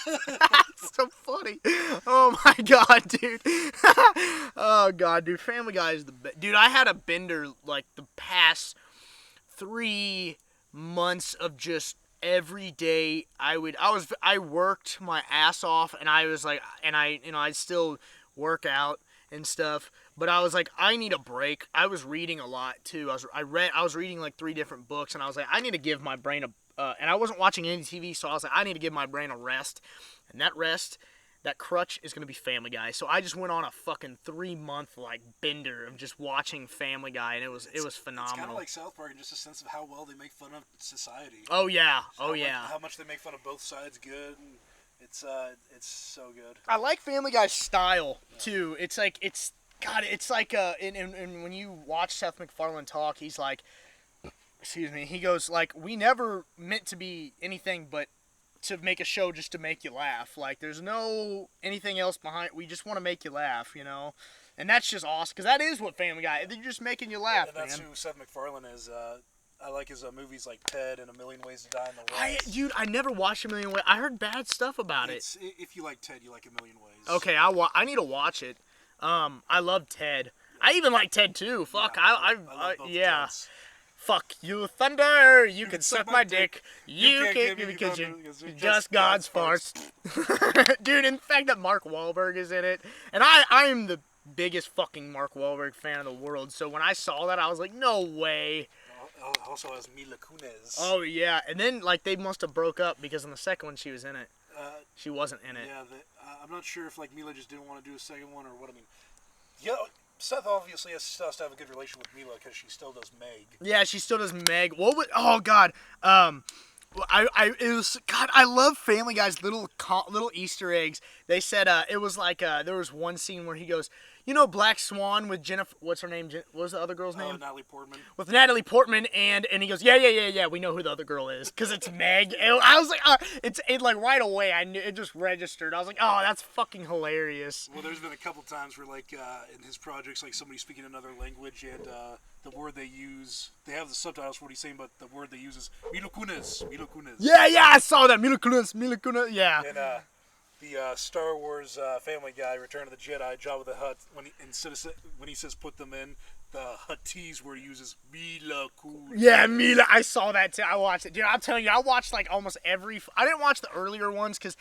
That's so funny. Oh my God, dude. Oh God, dude. Family Guy is the best. Dude, I had a bender the past 3 months of just every day. I worked my ass off, and I was like, and I'd still work out and stuff, but I was like, I need a break. I was reading a lot too. I was reading 3 different books, and I was like, I need to give my brain and I wasn't watching any TV, so I was like, I need to give my brain a rest. And that crutch is gonna be Family Guy. So I just went on a fucking 3-month bender of just watching Family Guy, and it was phenomenal. It's kind of like South Park in just a sense of how well they make fun of society. Oh yeah, how much they make fun of both sides good. And it's so good. I like Family Guy's style too. It's like and when you watch Seth MacFarlane talk, he's like, excuse me, he goes we never meant to be anything but to make a show just to make you laugh. There's no anything else behind. We just want to make you laugh, and that's just awesome, because that is what Family Guy. They're just making you laugh. And that's who Seth MacFarlane is. I like his movies like Ted and A Million Ways to Die in the West. Dude, I never watched A Million Ways. I heard bad stuff about it. If you like Ted, you like A Million Ways. Okay, I need to watch it. I love Ted. I even like Ted too. Fuck, yeah, I love both Teds. Fuck you, Thunder. You can suck my dick. You can't give me because you're just God's farts. Dude, in fact that Mark Wahlberg is in it. And I'm the biggest fucking Mark Wahlberg fan in the world. So when I saw that, I was like, no way. Also has Mila Kunis. Oh, yeah. And then, they must have broke up because in the second one she was in it. She wasn't in it. Yeah, I'm not sure if, Mila just didn't want to do a second one or what. I mean, yeah, Seth obviously still has to have a good relation with Mila because she still does Meg. Yeah, she still does Meg. Oh God. I love Family Guy's little Easter eggs. They said it was like there was one scene where he goes, you know, Black Swan with Jennifer. What's her name? What was the other girl's name? Natalie Portman. With Natalie Portman, and he goes, yeah. We know who the other girl is because it's Meg. And I was like, it like right away. I knew it just registered. I was like, oh, that's fucking hilarious. Well, there's been a couple times where like in his projects, like somebody speaking another language and the word they use, they have the subtitles for what he's saying, but the word they use is Milo Kunis. Yeah, I saw that. Milo Kunis, yeah. And the Star Wars Family Guy, Return of the Jedi, Jabba the Hutt, when he says put them in, the Huttese word he uses Mila Kunis. Yeah, Mila. I saw that too. I watched it, dude. I'm telling you, I watched like almost every. I didn't watch the earlier ones because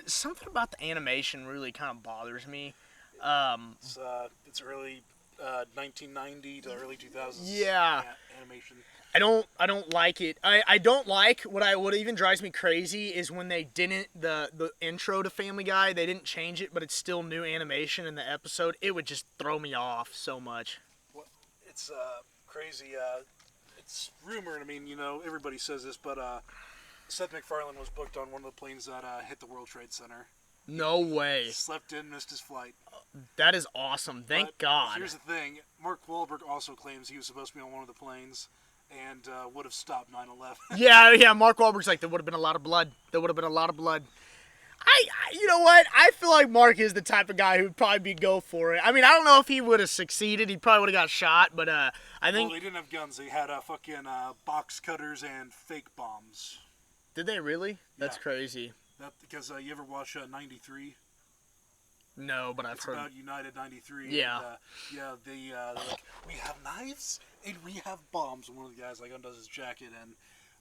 something about the animation really kind of bothers me. It's early 1990 to early 2000s. Yeah. Animation. I don't like it. I don't like what even drives me crazy is when they didn't the intro to Family Guy, they didn't change it, but it's still new animation in the episode. It would just throw me off so much. Well, it's crazy. It's rumored. I mean, you know, everybody says this, but Seth MacFarlane was booked on one of the planes that hit the World Trade Center. No way. Slept in, missed his flight. That is awesome. Thank God. Here's the thing. Mark Wahlberg also claims he was supposed to be on one of the planes and would have stopped 9/11. Yeah. Mark Wahlberg's like, there would have been a lot of blood. You know what? I feel like Mark is the type of guy who'd probably go for it. I mean, I don't know if he would have succeeded. He probably would have got shot, but I think... Well, they didn't have guns. They had fucking box cutters and fake bombs. Did they really? That's crazy. Because you ever watch 93? No, but I've heard. It's about United 93. Yeah. And, they're like, we have knives and we have bombs. And one of the guys like undoes his jacket, and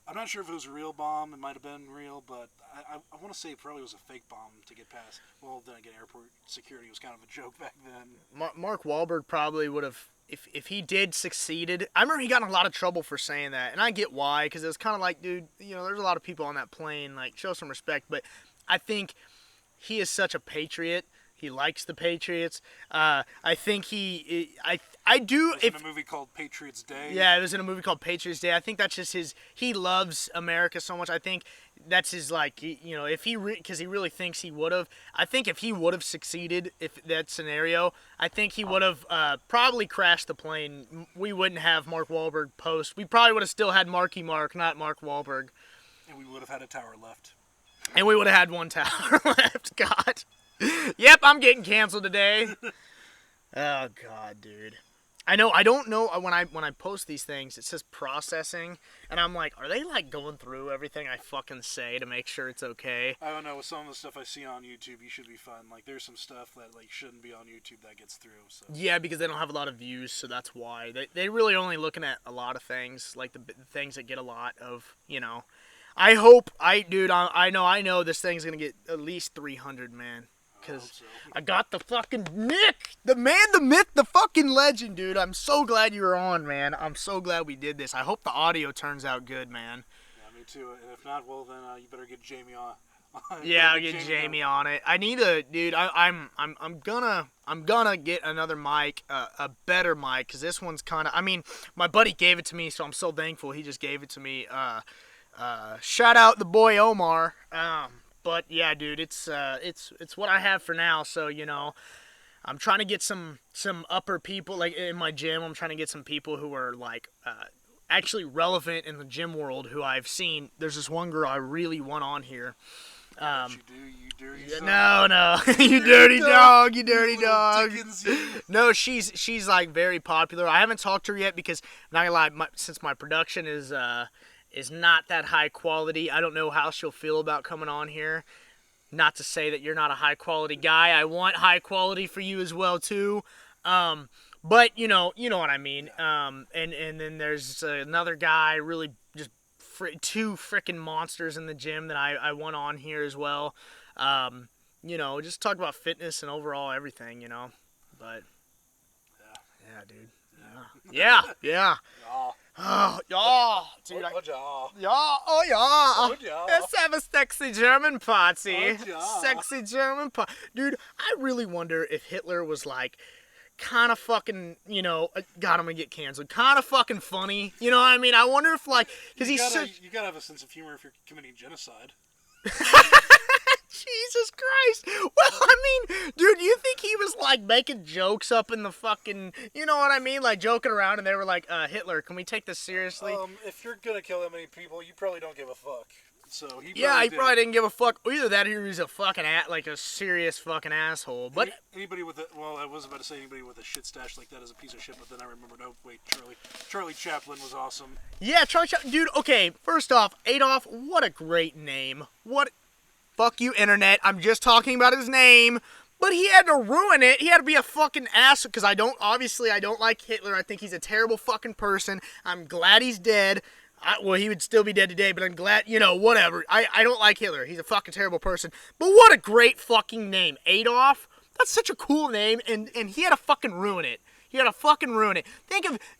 I'm not sure if it was a real bomb. It might have been real, but I want to say it probably was a fake bomb to get past. Well, then again, airport security was kind of a joke back then. Mark Wahlberg probably would have, if he did succeeded. I remember he got in a lot of trouble for saying that, and I get why, because it was kind of like, dude, you know, there's a lot of people on that plane, like, show some respect. But I think he is such a patriot. He likes the Patriots. I think I do. It was in a movie called Patriots Day. Yeah, it was in a movie called Patriots Day. I think that's just his. He loves America so much. I think that's his, like, you know, if he because he really thinks he would have. I think if he would have succeeded, if that scenario, I think he would have probably crashed the plane. We wouldn't have Mark Wahlberg post. We probably would have still had Marky Mark, not Mark Wahlberg. And we would have had a tower left. And we would have had one tower left. God. Yep, I'm getting canceled today. Oh God, dude. I know. I don't know when I post these things. It says processing, and I'm like, are they like going through everything I fucking say to make sure it's okay? I don't know. With some of the stuff I see on YouTube, you should be fine. Like, there's some stuff that like shouldn't be on YouTube that gets through. So. Yeah, because they don't have a lot of views, so that's why they really only looking at a lot of things, like the things that get a lot of, you know. I hope I know this thing's gonna get at least 300, man. Because I got the fucking Nick, the man, the myth, the fucking legend, dude. I'm so glad you were on, man. I'm so glad we did this. I hope the audio turns out good, man. Yeah, me too. And if not, well, then you better get Jamie on. Yeah, I'll get Jamie on it. I need a dude. I'm gonna get another mic, a better mic, because this one's kind of. I mean, my buddy gave it to me, so I'm so thankful he just gave it to me. Shout out the boy Omar. But yeah, dude, it's what I have for now. So, you know, I'm trying to get some upper people, like in my gym. I'm trying to get some people who are like actually relevant in the gym world who I've seen. There's this one girl I really want on here. You dirty son. No, you dirty dog, you dirty dog. No, she's like very popular. I haven't talked to her yet because, not gonna lie, since my production is not that high quality. I don't know how she'll feel about coming on here. Not to say that you're not a high quality guy. I want high quality for you as well too. But you know what I mean. And then there's another guy, really just two freaking monsters in the gym that I want on here as well. You know, just talk about fitness and overall everything, you know. But yeah, dude. Yeah. Oh, yeah, dude. Let's have a sexy German party. Sexy German party. Dude, I really wonder if Hitler was like, kind of fucking, God, I'm gonna get canceled. Kind of fucking funny. You know what I mean? I wonder if, like, because you gotta have a sense of humor if you're committing genocide. Jesus Christ. Well, I mean, dude, you think he was, like, making jokes up in the fucking, you know what I mean? Like, joking around, and they were like, Hitler, can we take this seriously? If you're gonna kill that many people, you probably don't give a fuck. So he probably didn't give a fuck. Either that or he was a fucking like a serious fucking asshole. But anybody with I was about to say anybody with a shit stash like that is a piece of shit, but then I remembered, oh wait, Charlie Chaplin was awesome. Yeah, Charlie Chaplin, dude. Okay, first off, Adolf, what a great name. Fuck you, internet. I'm just talking about his name. But he had to ruin it. He had to be a fucking ass because I don't like Hitler. I think he's a terrible fucking person. I'm glad he's dead. He would still be dead today, but I'm glad, whatever. I don't like Hitler. He's a fucking terrible person. But what a great fucking name. Adolf? That's such a cool name, and he had to fucking ruin it. He had to fucking ruin it.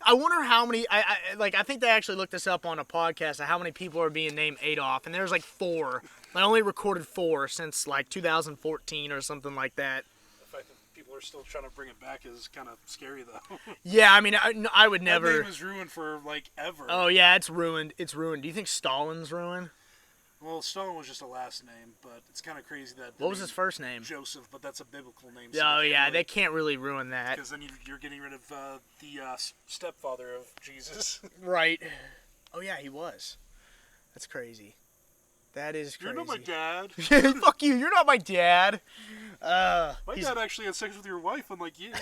I wonder how many, I think they actually looked this up on a podcast of how many people are being named Adolf, and there's like 4. I only recorded 4 since like 2014 or something like that. The fact that people are still trying to bring it back is kind of scary, though. Yeah, I mean, I would never. That name is ruined for, like, ever. Oh, yeah, it's ruined. It's ruined. Do you think Stalin's ruined? Well, Stalin was just a last name, but it's kind of crazy that... What was his first name? Joseph, but that's a biblical name. So they can't really ruin that. Because then you're getting rid of the stepfather of Jesus. Right. Oh, yeah, he was. That's crazy. That is crazy. You're not my dad. Fuck you, you're not my dad. My dad actually had sex with your wife, unlike you.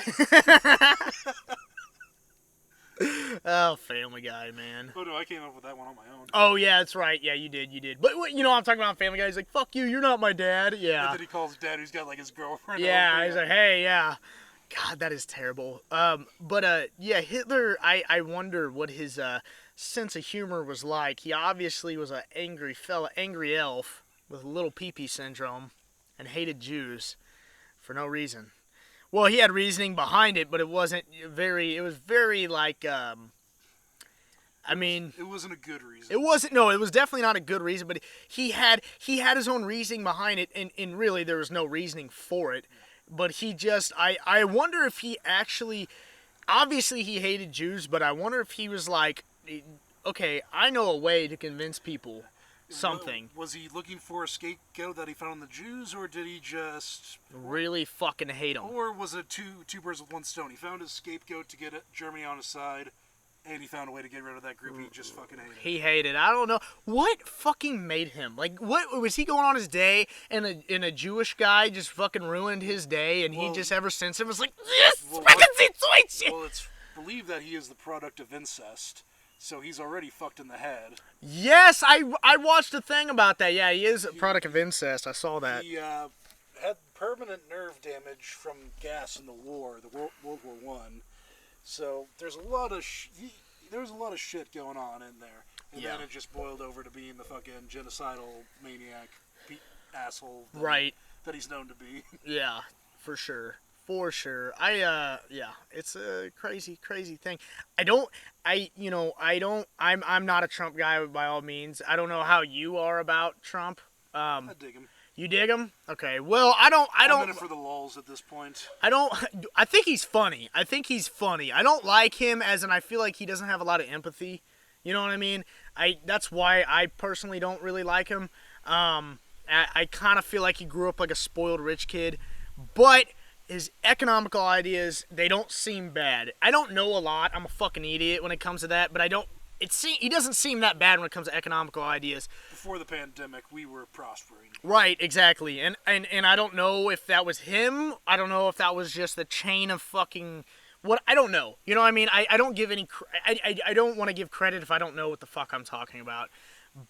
Oh, Family Guy, man. Oh, no, I came up with that one on my own. Oh, yeah, that's right. Yeah, you did. But, I'm talking about Family Guy. He's like, fuck you, you're not my dad. Yeah. And then he calls dad who's got, like, his girlfriend. Yeah, he's like, hey, yeah. God, that is terrible. Yeah, Hitler, I wonder what his sense of humor was like. He obviously was an angry fella, angry elf with little pee-pee syndrome and hated Jews for no reason. Well, he had reasoning behind it, but it was very like, I mean... It wasn't a good reason. It was definitely not a good reason, but he had his own reasoning behind it, and really there was no reasoning for it. But he just, I wonder if he actually, obviously he hated Jews, but I wonder if he was like, okay, I know a way to convince people something. Was he looking for a scapegoat that he found in the Jews, or did he just... really fucking hate them? Or was it two birds with one stone? He found his scapegoat to get Germany on his side, and he found a way to get rid of that group he just fucking hated. He hated. I don't know. What fucking made him? Like, what was he going on his day, and a Jewish guy just fucking ruined his day, and he just ever since it was like, yes, well, it's believed that he is the product of incest. So he's already fucked in the head. Yes, I watched a thing about that. Yeah, he is a product of incest. I saw that. He had permanent nerve damage from gas in the war, the World War I. So there's a lot of shit going on in there. And then it just boiled over to being the fucking genocidal maniac asshole that he's known to be. Yeah, for sure. For sure. It's a crazy, crazy thing. I'm not a Trump guy by all means. I don't know how you are about Trump. I dig him. You dig him? Okay. Well, I'm in it for the lulz at this point. I think he's funny. I don't like him I feel like he doesn't have a lot of empathy. You know what I mean? That's why I personally don't really like him. I kind of feel like he grew up like a spoiled rich kid, but his economical ideas, they don't seem bad. I don't know a lot. I'm a fucking idiot when it comes to that, but he doesn't seem that bad when it comes to economical ideas. Before the pandemic, we were prospering. Right, exactly. And I don't know if that was him. I don't know if that was just the chain of fucking... I don't know. You know what I mean? I don't give any... I don't want to give credit if I don't know what the fuck I'm talking about.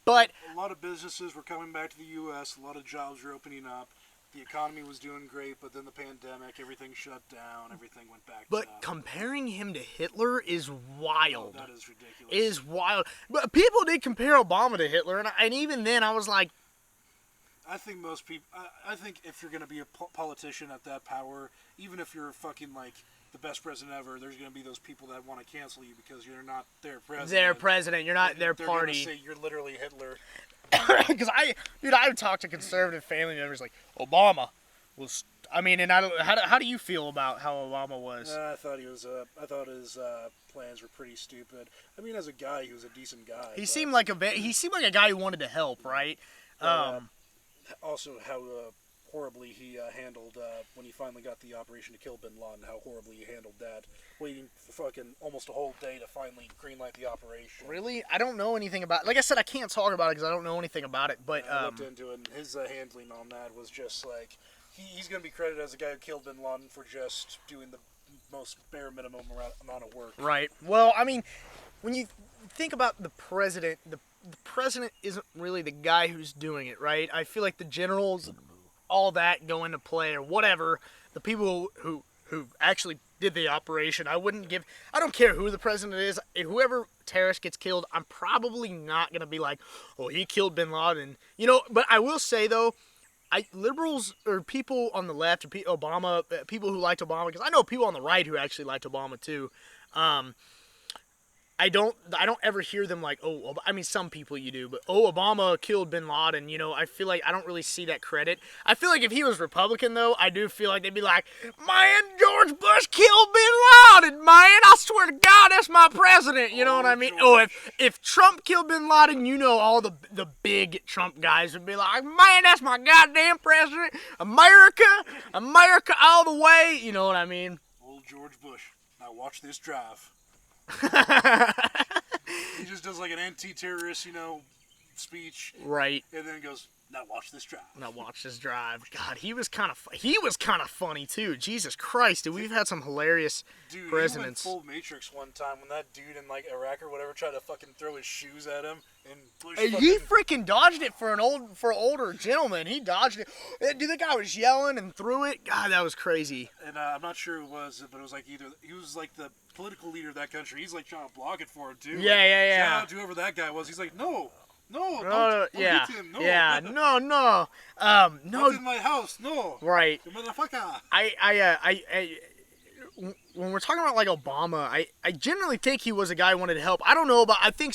But... A lot of businesses were coming back to the U.S. A lot of jobs were opening up. The economy was doing great, but then the pandemic, everything shut down, everything went back to... But comparing him to Hitler is wild. Oh, that is ridiculous. It is wild. But people did compare Obama to Hitler, and even then I was like... I think most people... I think if you're going to be a politician at that power, even if you're fucking, like, the best president ever, there's going to be those people that want to cancel you because you're not their president. Their president. You're not their party. They're going to say you're literally Hitler. Because I've talked to conservative family members like, Obama was I mean, and I don't. How do you feel about how Obama was? I thought his plans were pretty stupid. I mean, as a guy, he was a decent guy. He seemed like a guy who wanted to help, right? Also, how horribly he handled when he finally got the operation to kill Bin Laden. How horribly he handled that, waiting for fucking almost a whole day to finally greenlight the operation. Really, I don't know anything about. Like I said, I can't talk about it because I don't know anything about it. But I looked into it, and his handling on that was just like he's going to be credited as a guy who killed Bin Laden for just doing the most bare minimum amount of work. Right. Well, I mean, when you think about the president, the president isn't really the guy who's doing it, right? I feel like the generals, all that go into play or whatever. The people who actually did the operation, I don't care who the president is. Whoever terrorist gets killed, I'm probably not going to be like, oh, he killed Bin Laden. But I will say, though, liberals or people on the left, or people who liked Obama, because I know people on the right who actually liked Obama, too. I don't ever hear them like, oh, I mean, some people you do, but, oh, Obama killed Bin Laden, I feel like I don't really see that credit. I feel like if he was Republican, though, I do feel like they'd be like, man, George Bush killed Bin Laden, man, I swear to God, that's my president, you know what I mean? George. Oh, if Trump killed Bin Laden, all the big Trump guys would be like, man, that's my goddamn president, America all the way, you know what I mean? Old George Bush, now watch this drive. He just does like an anti-terrorist, speech. Right. And then goes, now watch this drive. God, he was kind of funny too. Jesus Christ, dude, we've had some hilarious presidents. He went full Matrix one time when that dude in like Iraq or whatever tried to fucking throw his shoes at him, and Bush he freaking dodged it for an older gentleman. He dodged it. Dude, the guy was yelling and threw it. God, that was crazy. And I'm not sure who it was, but it was like he was like the political leader of that country. He's like trying to block it for him too. Yeah. Shout out to whoever that guy was. He's like, no, don't hit him. No. Yeah, no. Not in my house, no. Right. You motherfucker. When we're talking about like Obama, I generally think he was a guy who wanted to help. I don't know, but I think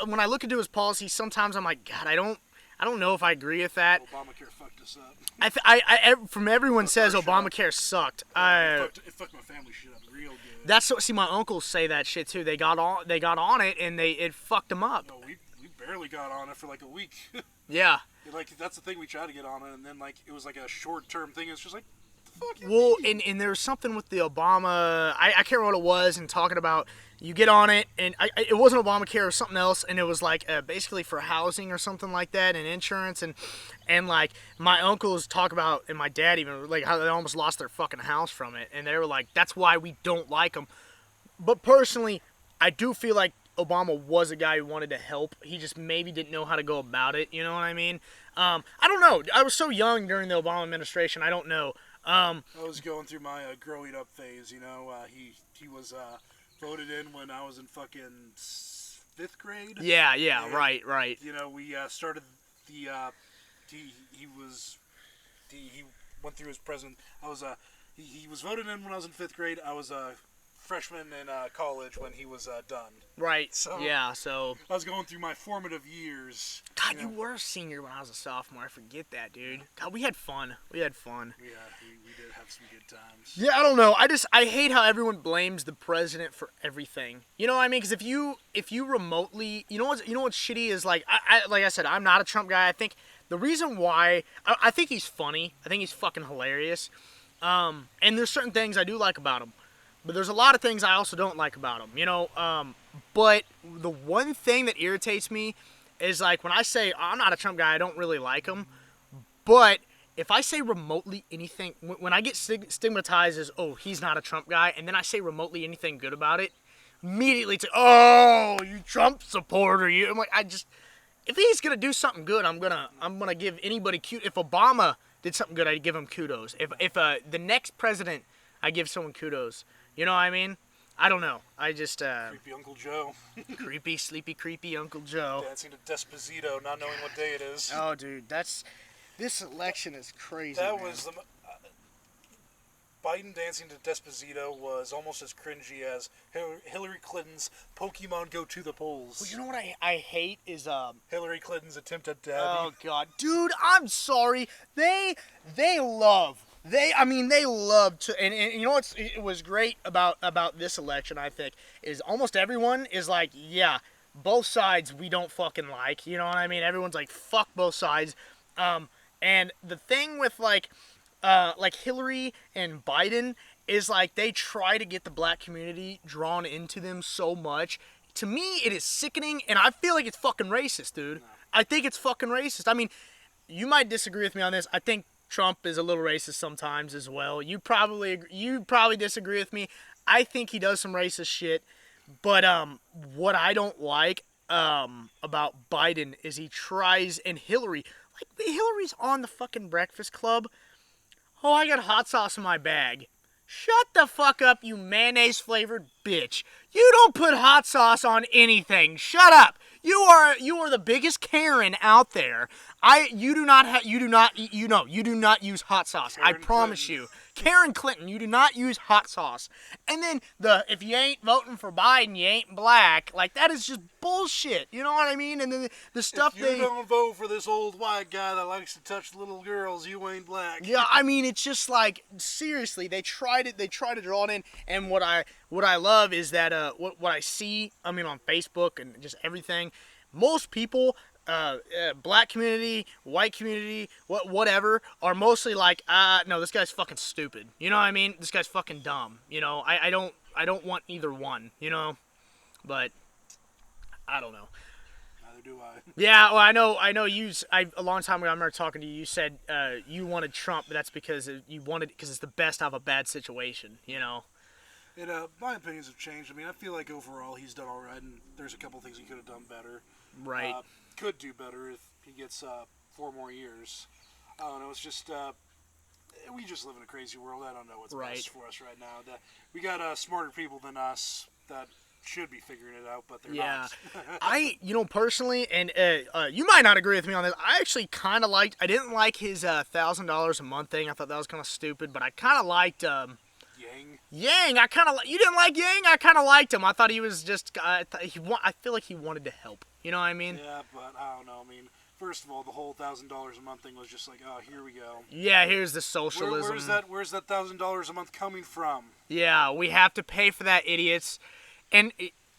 when I look into his policies, sometimes I'm like, God, I don't know if I agree with that. Obamacare fucked us up. From everyone says Obamacare sucked. It fucked my family shit up real good. See, my uncles say that shit too. They got on it and it fucked them up. No, we barely got on it for like a week. Yeah. Like that's the thing, we tried to get on it, and then like it was like a short-term thing. It's just like, what the fuck? Well, and there was something with the Obama. I can't remember what it was, and talking about you get on it, and it wasn't Obamacare or something else, and it was like basically for housing or something like that, and insurance, and like my uncles talk about, and my dad even, like how they almost lost their fucking house from it, and they were like, that's why we don't like them. But personally, I do feel like Obama was a guy who wanted to help. He just maybe didn't know how to go about it. You know what I mean? I don't know. I was so young during the Obama administration. I don't know. I was going through my growing up phase. He was voted in when I was in fucking 5th grade. Yeah, and, right. We started the. He went through his president. He was voted in when I was in 5th grade. I was a freshman in college when he was done. Right. So I was going through my formative years. God, you were a senior when I was a sophomore. I forget that, dude. God, we had fun. Yeah, we did have some good times. Yeah, I don't know. I hate how everyone blames the president for everything. You know what I mean? Because if you remotely, you know what's shitty is like I said, I'm not a Trump guy. I think the reason why I think he's funny. I think he's fucking hilarious. And there's certain things I do like about him. But there's a lot of things I also don't like about him, But the one thing that irritates me is like when I say I'm not a Trump guy, I don't really like him. But if I say remotely anything, when I get stigmatized as, oh, he's not a Trump guy, and then I say remotely anything good about it, immediately it's like, oh, you Trump supporter. I'm like, if he's gonna do something good, I'm gonna give anybody If Obama did something good, I'd give him kudos. If the next president, I give someone kudos. You know what I mean? I don't know. I just creepy Uncle Joe. Creepy, sleepy, creepy Uncle Joe. Dancing to Despacito, not knowing what day it is. Oh, dude, this election is crazy. That was Biden dancing to Despacito was almost as cringy as Hillary Clinton's Pokemon Go to the polls. Well, you know what I hate is Hillary Clinton's attempt at dabbing. Oh God, dude, I'm sorry. They love They love to, and you know it was great about this election, I think, is almost everyone is like, yeah, both sides we don't fucking like, you know what I mean? Everyone's like, fuck both sides. And the thing with like Hillary and Biden is like they try to get the black community drawn into them so much. To me, it is sickening, and I feel like it's fucking racist, dude. I think it's fucking racist. I mean, you might disagree with me on this. I think Trump is a little racist sometimes as well. You probably disagree with me. I think he does some racist shit. But what I don't like about Biden is he tries, and Hillary, like Hillary's on the fucking Breakfast Club. Oh, I got hot sauce in my bag. Shut the fuck up, you mayonnaise-flavored bitch. You don't put hot sauce on anything. Shut up. You are the biggest Karen out there. You do not use hot sauce. I promise you. Karen Clinton, you do not use hot sauce. And then if you ain't voting for Biden, you ain't black. Like, that is just bullshit. You know what I mean? And then the stuff if you don't vote for this old white guy that likes to touch little girls, you ain't black. Yeah, I mean, it's just like, seriously, they try to draw it in. And what I love is that what I see, I mean, on Facebook and just everything, most people, black community, white community, whatever, are mostly like, no, this guy's fucking stupid. You know what I mean? This guy's fucking dumb. You know, I don't want either one. You know, but I don't know. Neither do I. Yeah, well, I know. A long time ago, I remember talking to you. You said you wanted Trump, but that's because because it's the best out of a bad situation. You know. And my opinions have changed. I mean, I feel like overall he's done all right, and there's a couple things he could have done better. Right. Could do better if he gets 4 more years. I don't know. It's just we just live in a crazy world. I don't know what's best for us right now. We got smarter people than us that should be figuring it out, but they're not. Personally, and you might not agree with me on this. I actually kind of liked. I didn't like his $1,000 a month thing. I thought that was kind of stupid, but I kind of liked. Yang, you didn't like Yang? I kind of liked him. I thought he was just, I feel like he wanted to help. You know what I mean? Yeah, but I don't know. I mean, first of all, the whole $1,000 a month thing was just like, oh, here we go. Yeah, here's the socialism. Where's that $1,000 a month coming from? Yeah, we have to pay for that, idiots. And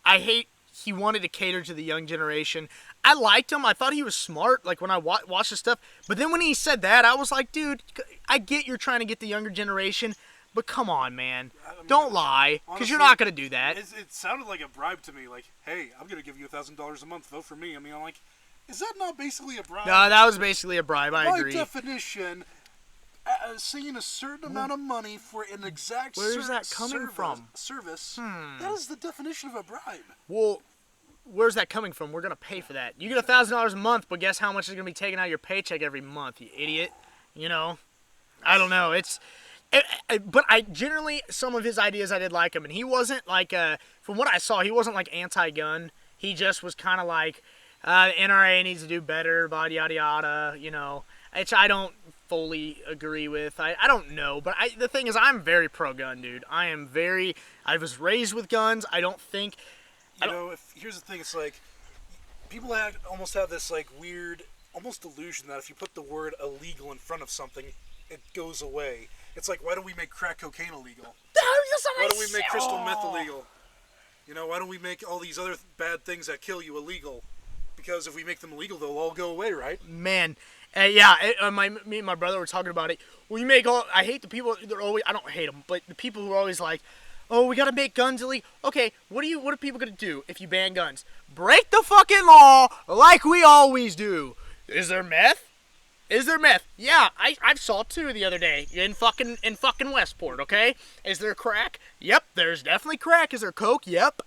I hate he wanted to cater to the young generation. I liked him. I thought he was smart, like when I watched the stuff. But then when he said that, I was like, dude, I get you're trying to get the younger generation, but come on, man. Don't lie, because you're not going to do that. It sounded like a bribe to me. Like, hey, I'm going to give you $1,000 a month. Vote for me. I mean, I'm like, is that not basically a bribe? No, that was basically a bribe. I agree. By definition, seeing a certain amount of money for an exact Where's that coming from? Service, that is the definition of a bribe. Well, where's that coming from? We're going to pay for that. You get $1,000 a month, but guess how much is going to be taken out of your paycheck every month, you idiot? You know? I don't know. But I generally, some of his ideas I did like him, and he wasn't like, from what I saw, he wasn't like anti-gun. He just was kind of like, the NRA needs to do better, yada yada, you know, which I don't fully agree with. I don't know, but the thing is, I'm very pro-gun, dude. I was raised with guns. I don't think, here's the thing, it's like, people almost have this like weird, almost delusion that if you put the word illegal in front of something, it goes away. It's like, why don't we make crack cocaine illegal? Why don't we make crystal meth illegal? You know, why don't we make all these other bad things that kill you illegal? Because if we make them illegal, they'll all go away, right? Man, me and my brother were talking about it. I hate the people, I don't hate them, but the people who are always like, oh, we gotta make guns illegal. Okay, what are people gonna do if you ban guns? Break the fucking law like we always do. Is there meth? Yeah, I saw 2 the other day in fucking Westport, okay? Is there crack? Yep, there's definitely crack. Is there coke? Yep.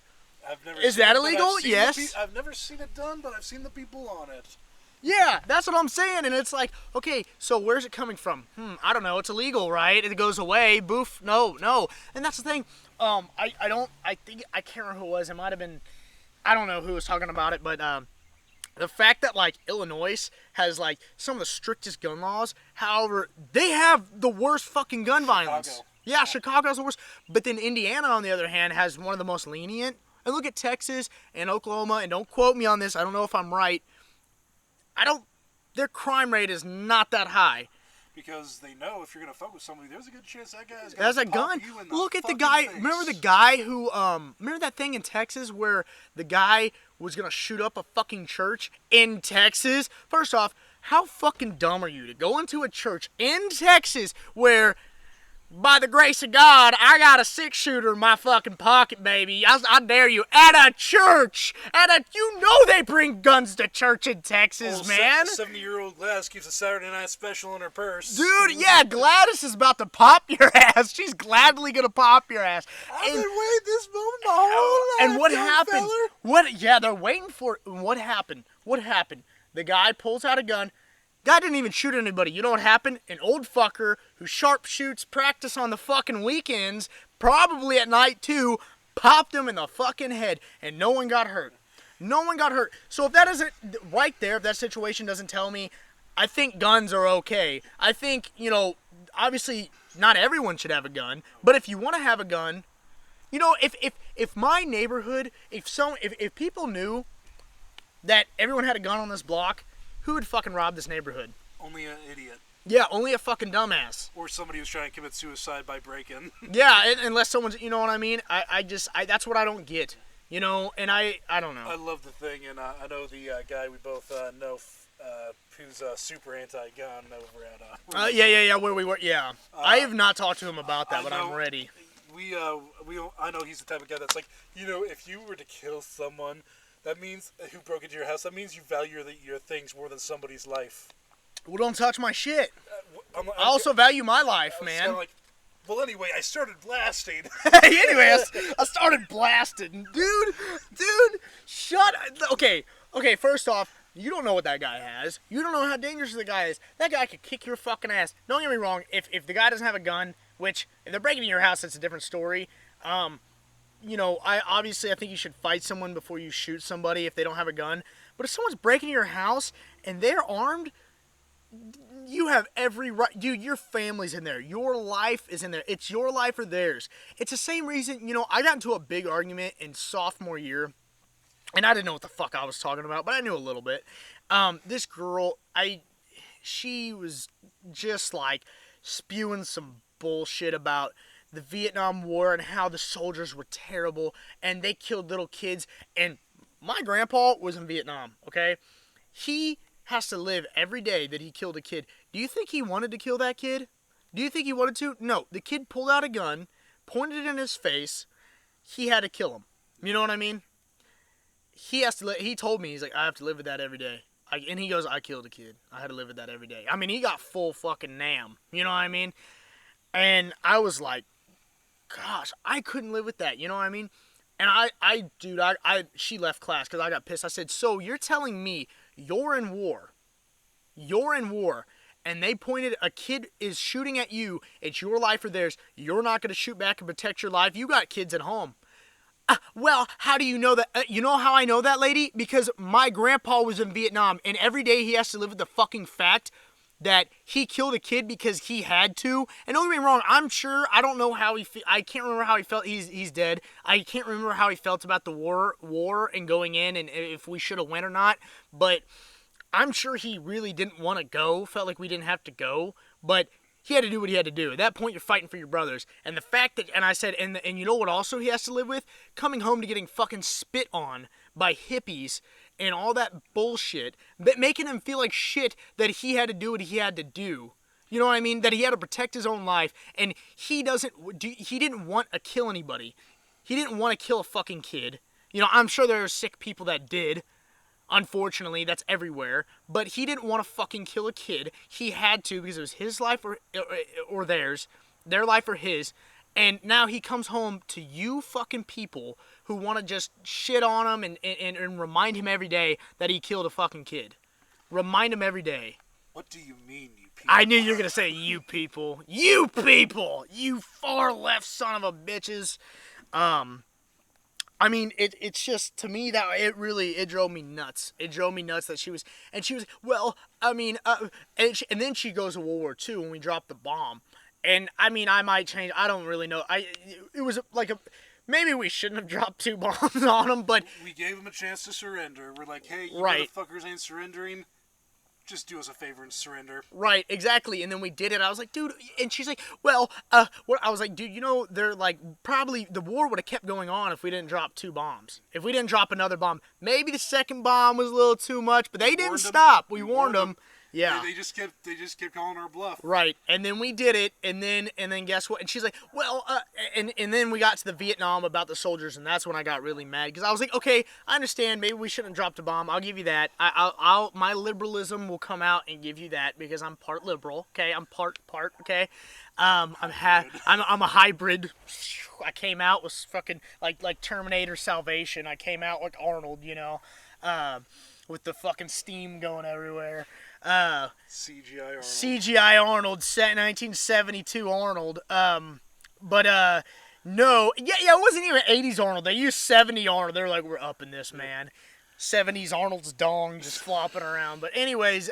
Is that illegal? Yes. I've never seen it done, but I've seen the people on it. Yeah, that's what I'm saying, and it's like, okay, so where's it coming from? I don't know, it's illegal, right? It goes away, boof, no. And that's the thing, I can't remember who it was, it might have been, I don't know who was talking about it, but, the fact that, like, Illinois has, like, some of the strictest gun laws, however, they have the worst fucking gun violence. Yeah, Chicago's the worst. But then Indiana, on the other hand, has one of the most lenient. And look at Texas and Oklahoma, and don't quote me on this, I don't know if I'm right. Their crime rate is not that high. because they know if you're gonna fuck with somebody, there's a good chance that guy's gonna pop gun. You in the Look at the guy. Face. Remember the guy who remember that thing in Texas where the guy was gonna shoot up a fucking church in Texas? First off, how fucking dumb are you to go into a church in Texas where, by the grace of God, I got a 6-shooter in my fucking pocket, baby. I dare you. At a church. You know they bring guns to church in Texas, man. 70-year-old Gladys keeps a Saturday night special in her purse. Dude, yeah, Gladys is about to pop your ass. She's gladly gonna pop your ass. I've been waiting this moment the whole life. And what happened? Yeah, they're waiting for it. What happened? The guy pulls out a gun. Guy didn't even shoot anybody. You know what happened? An old fucker who sharpshoots practice on the fucking weekends, probably at night too, popped him in the fucking head, and no one got hurt. So if that isn't right there, if that situation doesn't tell me, I think guns are okay. I think, obviously not everyone should have a gun, but if you want to have a gun, if my neighborhood, if people knew that everyone had a gun on this block, who would fucking rob this neighborhood? Only an idiot. Yeah, only a fucking dumbass. Or somebody who's trying to commit suicide by break-in. Yeah, unless someone's, you know what I mean? I that's what I don't get. And I don't know. I love the thing, and I know the guy we both know who's super anti-gun over at... Yeah, where we were, yeah. I have not talked to him about that, but I'm ready. I know he's the type of guy that's like, if you were to kill someone... That means, who broke into your house, that means you value your things more than somebody's life. Well, don't touch my shit. I also value my life, man. Well, anyway, I started blasting. I started blasting. Dude, shut up. Okay, first off, you don't know what that guy has. You don't know how dangerous the guy is. That guy could kick your fucking ass. Don't get me wrong, if the guy doesn't have a gun, which, if they're breaking into your house, that's a different story. I think you should fight someone before you shoot somebody if they don't have a gun. But if someone's breaking your house and they're armed, you have every right. Dude, your family's in there. Your life is in there. It's your life or theirs. It's the same reason, I got into a big argument in sophomore year. And I didn't know what the fuck I was talking about, but I knew a little bit. This girl, she was just like spewing some bullshit about the Vietnam War and how the soldiers were terrible and they killed little kids. And my grandpa was in Vietnam, okay? He has to live every day that he killed a kid. Do you think he wanted to kill that kid? Do you think he wanted to? No. The kid pulled out a gun, pointed it in his face. He had to kill him. You know what I mean? He told me, he's like, I have to live with that every day. And he goes, I killed a kid. I had to live with that every day. I mean, he got full fucking nam. You know what I mean? And I was like, gosh, I couldn't live with that, you know what I mean? And she left class because I got pissed. I said, so you're telling me you're in war, and they pointed, a kid is shooting at you, it's your life or theirs, you're not going to shoot back and protect your life? You got kids at home. Well, how do you know that? You know how I know that, lady? Because my grandpa was in Vietnam, and every day he has to live with the fucking fact that he killed a kid because he had to. And don't get me wrong, I'm sure, I don't know how I can't remember how he felt. He's dead. I can't remember how he felt about the war and going in and if we should have went or not. But I'm sure he really didn't want to go, felt like we didn't have to go. But he had to do what he had to do. At that point, you're fighting for your brothers. And the fact that, and I said, and you know what also he has to live with? Coming home to getting fucking spit on by hippies and all that bullshit, but making him feel like shit that he had to do what he had to do. You know what I mean? That he had to protect his own life, and he didn't want to kill anybody. He didn't want to kill a fucking kid. I'm sure there are sick people that did. Unfortunately, that's everywhere. But he didn't want to fucking kill a kid. He had to because it was his life or theirs, their life or his. And now he comes home to you fucking people who want to just shit on him and remind him every day that he killed a fucking kid. Remind him every day. What do you mean, you people? I knew you were going to say you people. You people! You far left son of a bitches. I mean, it's just, to me, that it drove me nuts. It drove me nuts that she was, well, I mean, and then she goes to World War II when we dropped the bomb. And, I mean, I might change. I don't really know. It was like maybe we shouldn't have dropped 2 bombs on them, but... We gave them a chance to surrender. We're like, hey, you right. motherfuckers ain't surrendering. Just do us a favor and surrender. Right, exactly. And then we did it. I was like, dude, and she's like, well, what? I was like, dude, they're like, probably the war would have kept going on if we didn't drop 2 bombs. If we didn't drop another bomb, maybe the second bomb was a little too much, but they didn't stop. We warned them. Yeah. They just kept calling our bluff. Right. And then we did it, and then guess what? And she's like, well, and then we got to the Vietnam about the soldiers, and that's when I got really mad because I was like, okay, I understand. Maybe we shouldn't have dropped a bomb. I'll give you that. My liberalism will come out and give you that because I'm part liberal. Okay, I'm part. Okay, I'm a hybrid. I came out with fucking like Terminator Salvation. I came out like Arnold, with the fucking steam going everywhere. CGI Arnold. CGI Arnold, set 1972 Arnold. No, yeah, it wasn't even 80s Arnold. They used 70 Arnold. They're like, we're up in this, man. 70s Arnold's dong just flopping around. But anyways,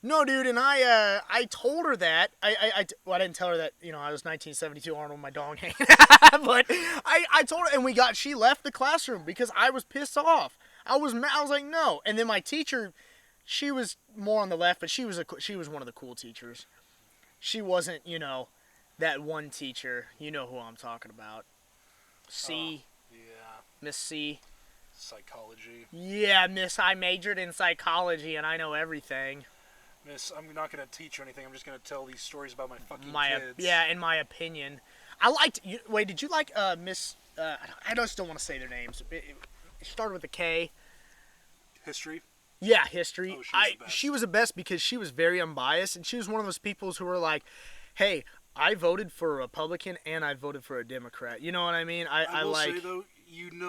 no, dude, and I told her that. I didn't tell her that, I was 1972 Arnold, my dong hanging. But I told her, and she left the classroom because I was pissed off. I was mad. I was like, no. And then my teacher, she was more on the left, but she was one of the cool teachers. She wasn't, that one teacher. You know who I'm talking about. C. Yeah. Miss C. Psychology. Yeah, Miss, I majored in psychology and I know everything. Miss, I'm not going to teach you anything. I'm just going to tell these stories about my fucking kids. Yeah, in my opinion. I liked... Wait, did you like Miss... I just don't want to say their names. It started with a K. History? Yeah, history. Oh, she was the best because she was very unbiased, and she was one of those people who were like, hey, I voted for a Republican and I voted for a Democrat. You know what I mean? I will say, though,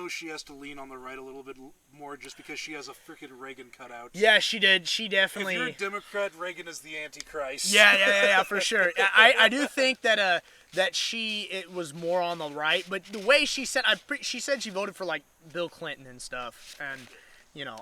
she has to lean on the right a little bit more just because she has a freaking Reagan cutout. Yeah, she did. She definitely... If you're a Democrat, Reagan is the Antichrist. Yeah, for sure. I do think that it was more on the right, but the way she said... she said she voted for, like, Bill Clinton and stuff, and...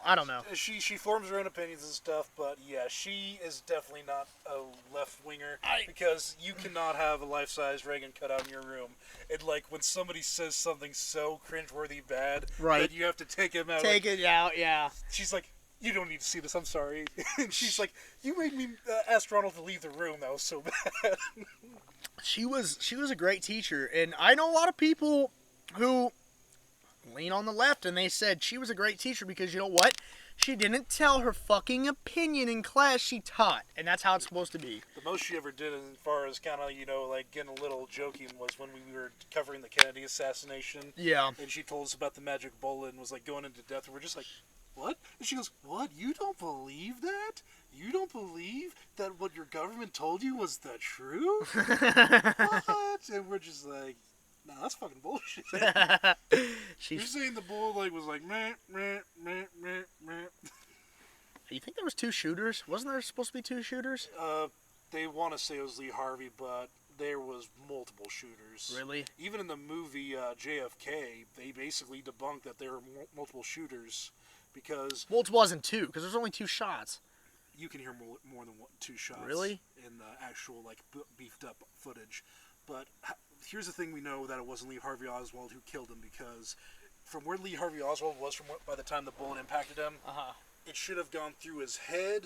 I don't know. She forms her own opinions and stuff, but yeah, she is definitely not a left-winger because you cannot have a life-size Reagan cutout in your room. And, like, when somebody says something so cringeworthy bad that you have to take him out. Take it out, yeah. She's like, you don't need to see this, I'm sorry. And she's like, you made me ask Ronald to leave the room, that was so bad. She was a great teacher, and I know a lot of people who... lean on the left, and they said she was a great teacher because you know what? She didn't tell her fucking opinion in class, she taught, and that's how it's supposed to be. The most she ever did as far as kind of, like getting a little joking was when we were covering the Kennedy assassination. Yeah. And she told us about the magic bullet and was like going into depth, and we're just like, what? And she goes, what? You don't believe that? You don't believe that what your government told you was the truth? What? And we're just like... No, that's fucking bullshit. You're saying the bullet was like meh, meh, meh, meh, meh. You think there was 2 shooters? Wasn't there supposed to be 2 shooters? They want to say it was Lee Harvey, but there was multiple shooters. Really? Even in the movie JFK, they basically debunked that there were multiple shooters because... Well, it wasn't 2, because there's only 2 shots. You can hear more than 2 shots. Really? In the actual, beefed up footage. But here's the thing: we know that it wasn't Lee Harvey Oswald who killed him because from where Lee Harvey Oswald was by the time the bullet impacted him, it should have gone through his head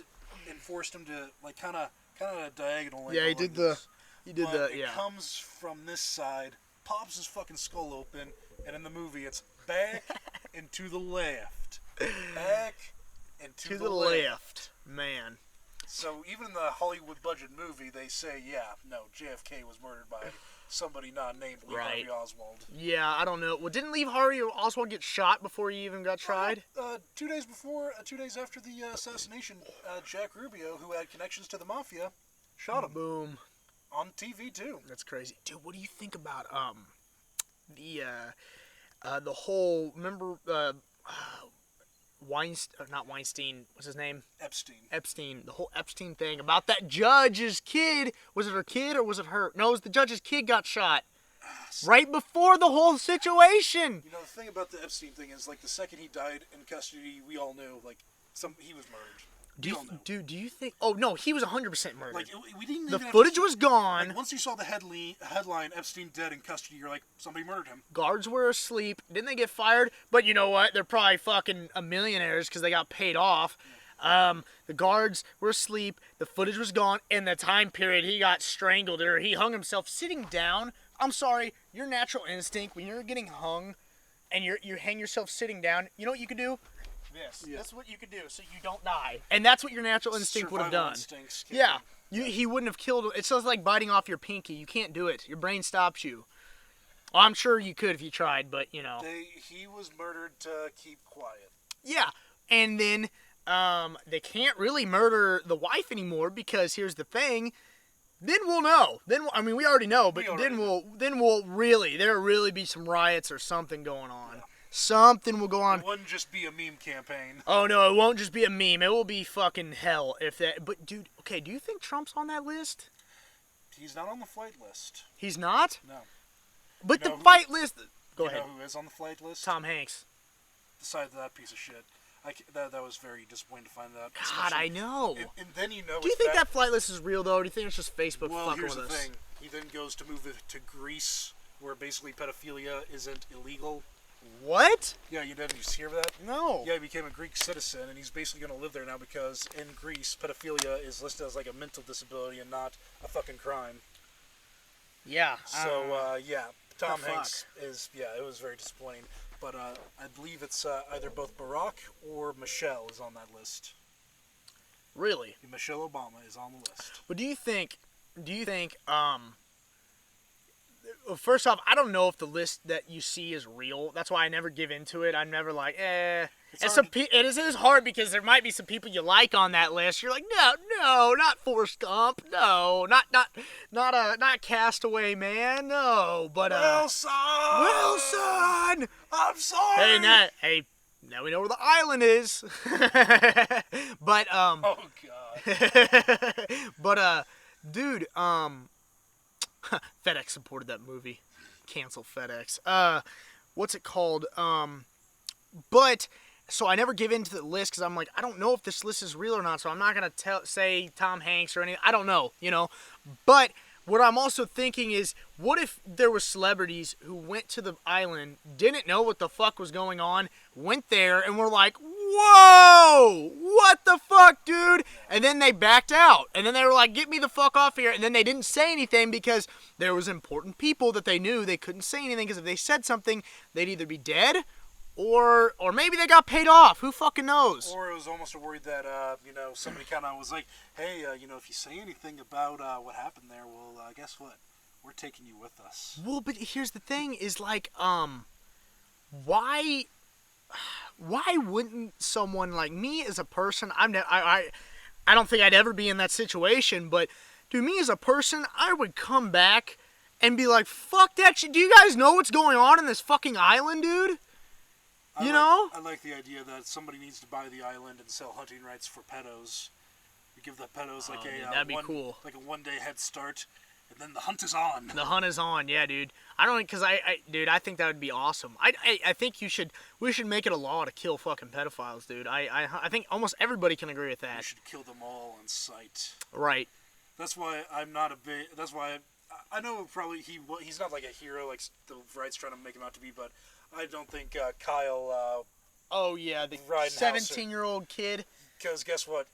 and forced him to kind of a diagonal. Yeah, he did the. It comes from this side, pops his fucking skull open, and in the movie it's back and to the left, back and to the left. Man. So even in the Hollywood budget movie, they say, JFK was murdered by somebody not named Lee Harvey Oswald. Yeah, I don't know. Well, didn't Lee Harvey Oswald get shot before he even got tried? 2 days after the assassination, Jack Rubio, who had connections to the mafia, shot him. Boom. On TV too. That's crazy, dude. What do you think about the whole? Remember not Weinstein, what's his name? Epstein. The whole Epstein thing about that judge's kid. Was it her kid or was it her? No, it was the judge's kid got shot. Right before the whole situation. The thing about the Epstein thing is, the second he died in custody, we all knew, he was murdered. Do you think... Oh, no, he was 100% murdered. We didn't the footage was gone. Once you saw the headline, Epstein dead in custody, you're like, somebody murdered him. Guards were asleep. Didn't they get fired? But you know what? They're probably fucking millionaires because they got paid off. The guards were asleep. The footage was gone. In the time period, he got strangled or he hung himself sitting down. I'm sorry, your natural instinct when you're getting hung and you hang yourself sitting down, you know what you could do? This. Yeah. That's what you could do so you don't die. And that's what your natural instinct would have done. Yeah. He wouldn't have killed him. It's just like biting off your pinky. You can't do it. Your brain stops you. Well, I'm sure you could if you tried, but, you know. He was murdered to keep quiet. Yeah. And then they can't really murder the wife anymore because here's the thing. Then we'll know. We already know, but there'll really be some riots or something going on. Yeah. Something will go on. It wouldn't just be a meme campaign. Oh, no, it won't just be a meme. It will be fucking hell if that... But, dude, okay, do you think Trump's on that list? He's not on the flight list. He's not? No. But the fight list... Go ahead. You know who is on the flight list? Tom Hanks. Besides that piece of shit. That was very disappointing to find that. God, I know. And then you know... Do you think that flight list is real, though? Or do you think it's just Facebook fucking with us? Well, here's the thing. He then goes to move it to Greece, where basically pedophilia isn't illegal. What? Yeah, you didn't hear that? No. Yeah, he became a Greek citizen, and he's basically going to live there now because in Greece, pedophilia is listed as like a mental disability and not a fucking crime. Yeah. So, Tom Hanks is, it was very disappointing. But I believe it's either both Barack or Michelle is on that list. Really? Michelle Obama is on the list. But do you think, first off, I don't know if the list that you see is real. That's why I never give into it. I'm never like, it is hard because there might be some people you like on that list. You're like, no, not Forrest Gump. No, not Castaway, man. No, but Wilson. I'm sorry. Hey, now we know where the island is. But oh god. But dude, FedEx supported that movie. Cancel FedEx. What's it called? But so I never give in to the list because I'm like, I don't know if this list is real or not. So I'm not gonna say Tom Hanks or anything. I don't know, But what I'm also thinking is, what if there were celebrities who went to the island, didn't know what the fuck was going on, went there, and were like, whoa, what the fuck, dude? And then they backed out. And then they were like, get me the fuck off here. And then they didn't say anything because there was important people that they knew they couldn't say anything because if they said something, they'd either be dead or maybe they got paid off. Who fucking knows? Or it was almost a worry that, somebody kind of was like, hey, if you say anything about what happened there, well, guess what? We're taking you with us. Well, but here's the thing is like, why wouldn't someone like me as a person, I don't think I'd ever be in that situation, but to me as a person, I would come back and be like, fuck that shit. Do you guys know what's going on in this fucking island, dude? I like the idea that somebody needs to buy the island and sell hunting rights for pedos. You give the pedos that'd be cool. Like a one-day head start, and then the hunt is on. The hunt is on, yeah, dude. I think that would be awesome. I think we should make it a law to kill fucking pedophiles, dude. I think almost everybody can agree with that. We should kill them all on sight. Right. That's why I'm not a big. That's why I know probably he's not like a hero like the right's trying to make him out to be, but I don't think Kyle. Oh yeah, the 17-year-old kid. Because guess what?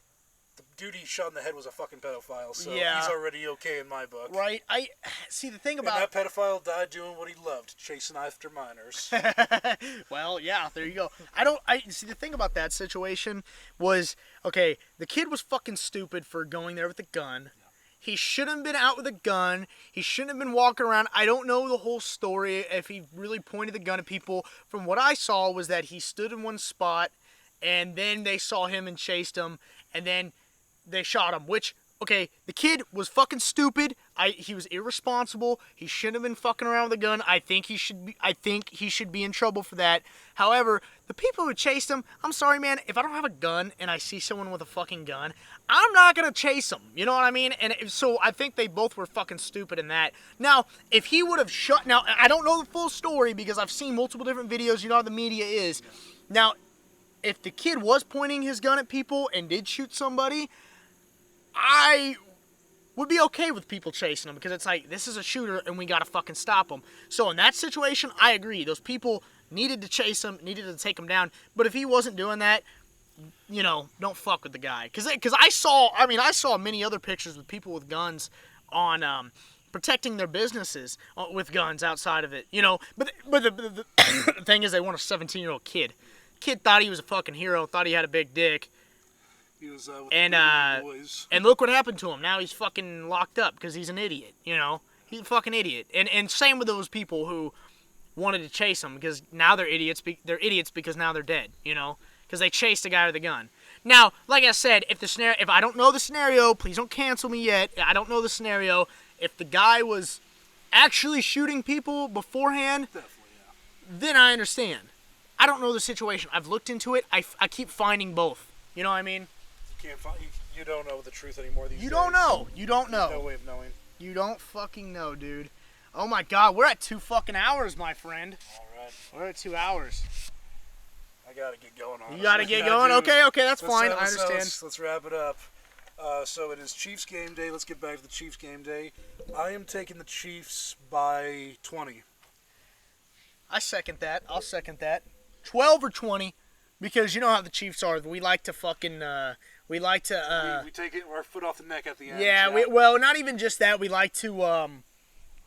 The dude he shot in the head was a fucking pedophile, so yeah. He's already okay in my book. Right. I see the thing about and that pedophile died doing what he loved, chasing after minors. Well, yeah, there you go. I see the thing about that situation was, okay, the kid was fucking stupid for going there with a gun. Yeah. He shouldn't have been out with a gun. He shouldn't have been walking around. I don't know the whole story if he really pointed the gun at people. From what I saw was that he stood in one spot and then they saw him and chased him and then they shot him, which, okay, the kid was fucking stupid. He was irresponsible. He shouldn't have been fucking around with a gun. I think he should be in trouble for that. However, the people who chased him, I'm sorry, man, if I don't have a gun and I see someone with a fucking gun, I'm not going to chase them. You know what I mean? And so I think they both were fucking stupid in that. Now, if he would have shot, now, I don't know the full story because I've seen multiple different videos. You know how the media is. Now, if the kid was pointing his gun at people and did shoot somebody, I would be okay with people chasing him because it's like, this is a shooter and we gotta fucking stop him. So in that situation, I agree. Those people needed to chase him, needed to take him down. But if he wasn't doing that, don't fuck with the guy. Because I saw many other pictures with people with guns on protecting their businesses with guns outside of it, But the thing is, they want a 17-year-old kid. Kid thought he was a fucking hero, thought he had a big dick. He was with and boys. And look what happened to him. Now he's fucking locked up because he's an idiot, He's a fucking idiot. And same with those people who wanted to chase him, because now they're idiots. They're idiots because now they're dead, because they chased a guy with a gun. Now, like I said, if I don't know the scenario, please don't cancel me yet. I don't know the scenario. If the guy was actually shooting people beforehand, then I understand. I don't know the situation. I've looked into it. I keep finding both. You know what I mean? You don't know the truth anymore these days. You don't know. You don't know. No way of knowing. You don't fucking know, dude. Oh my God, we're at 2 fucking hours, my friend. All right. We're at 2 hours. I gotta get going on it. You gotta get going? Okay, that's fine. I understand. Let's wrap it up. So it is Chiefs game day. Let's get back to the Chiefs game day. I am taking the Chiefs by 20. I second that. I'll second that. 12 or 20, because you know how the Chiefs are. We like to fucking, we take our foot off the neck at the end. Yeah, well, not even just that. We like to,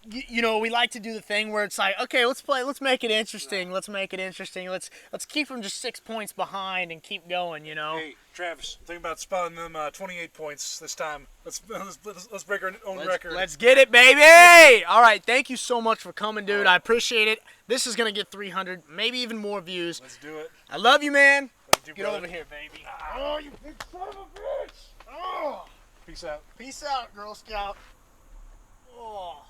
we like to do the thing where it's like, okay, let's make it interesting. Let's make it interesting. Let's keep them just 6 points behind and keep going, Hey, Travis, think about spotting them 28 points this time. Let's break our own record. Let's get it, baby! All right, thank you so much for coming, dude. Right. I appreciate it. This is going to get 300, maybe even more views. Let's do it. I love you, man. Get brother. over here, baby. Oh, you big son of a bitch! Oh. Peace out. Peace out, Girl Scout. Oh.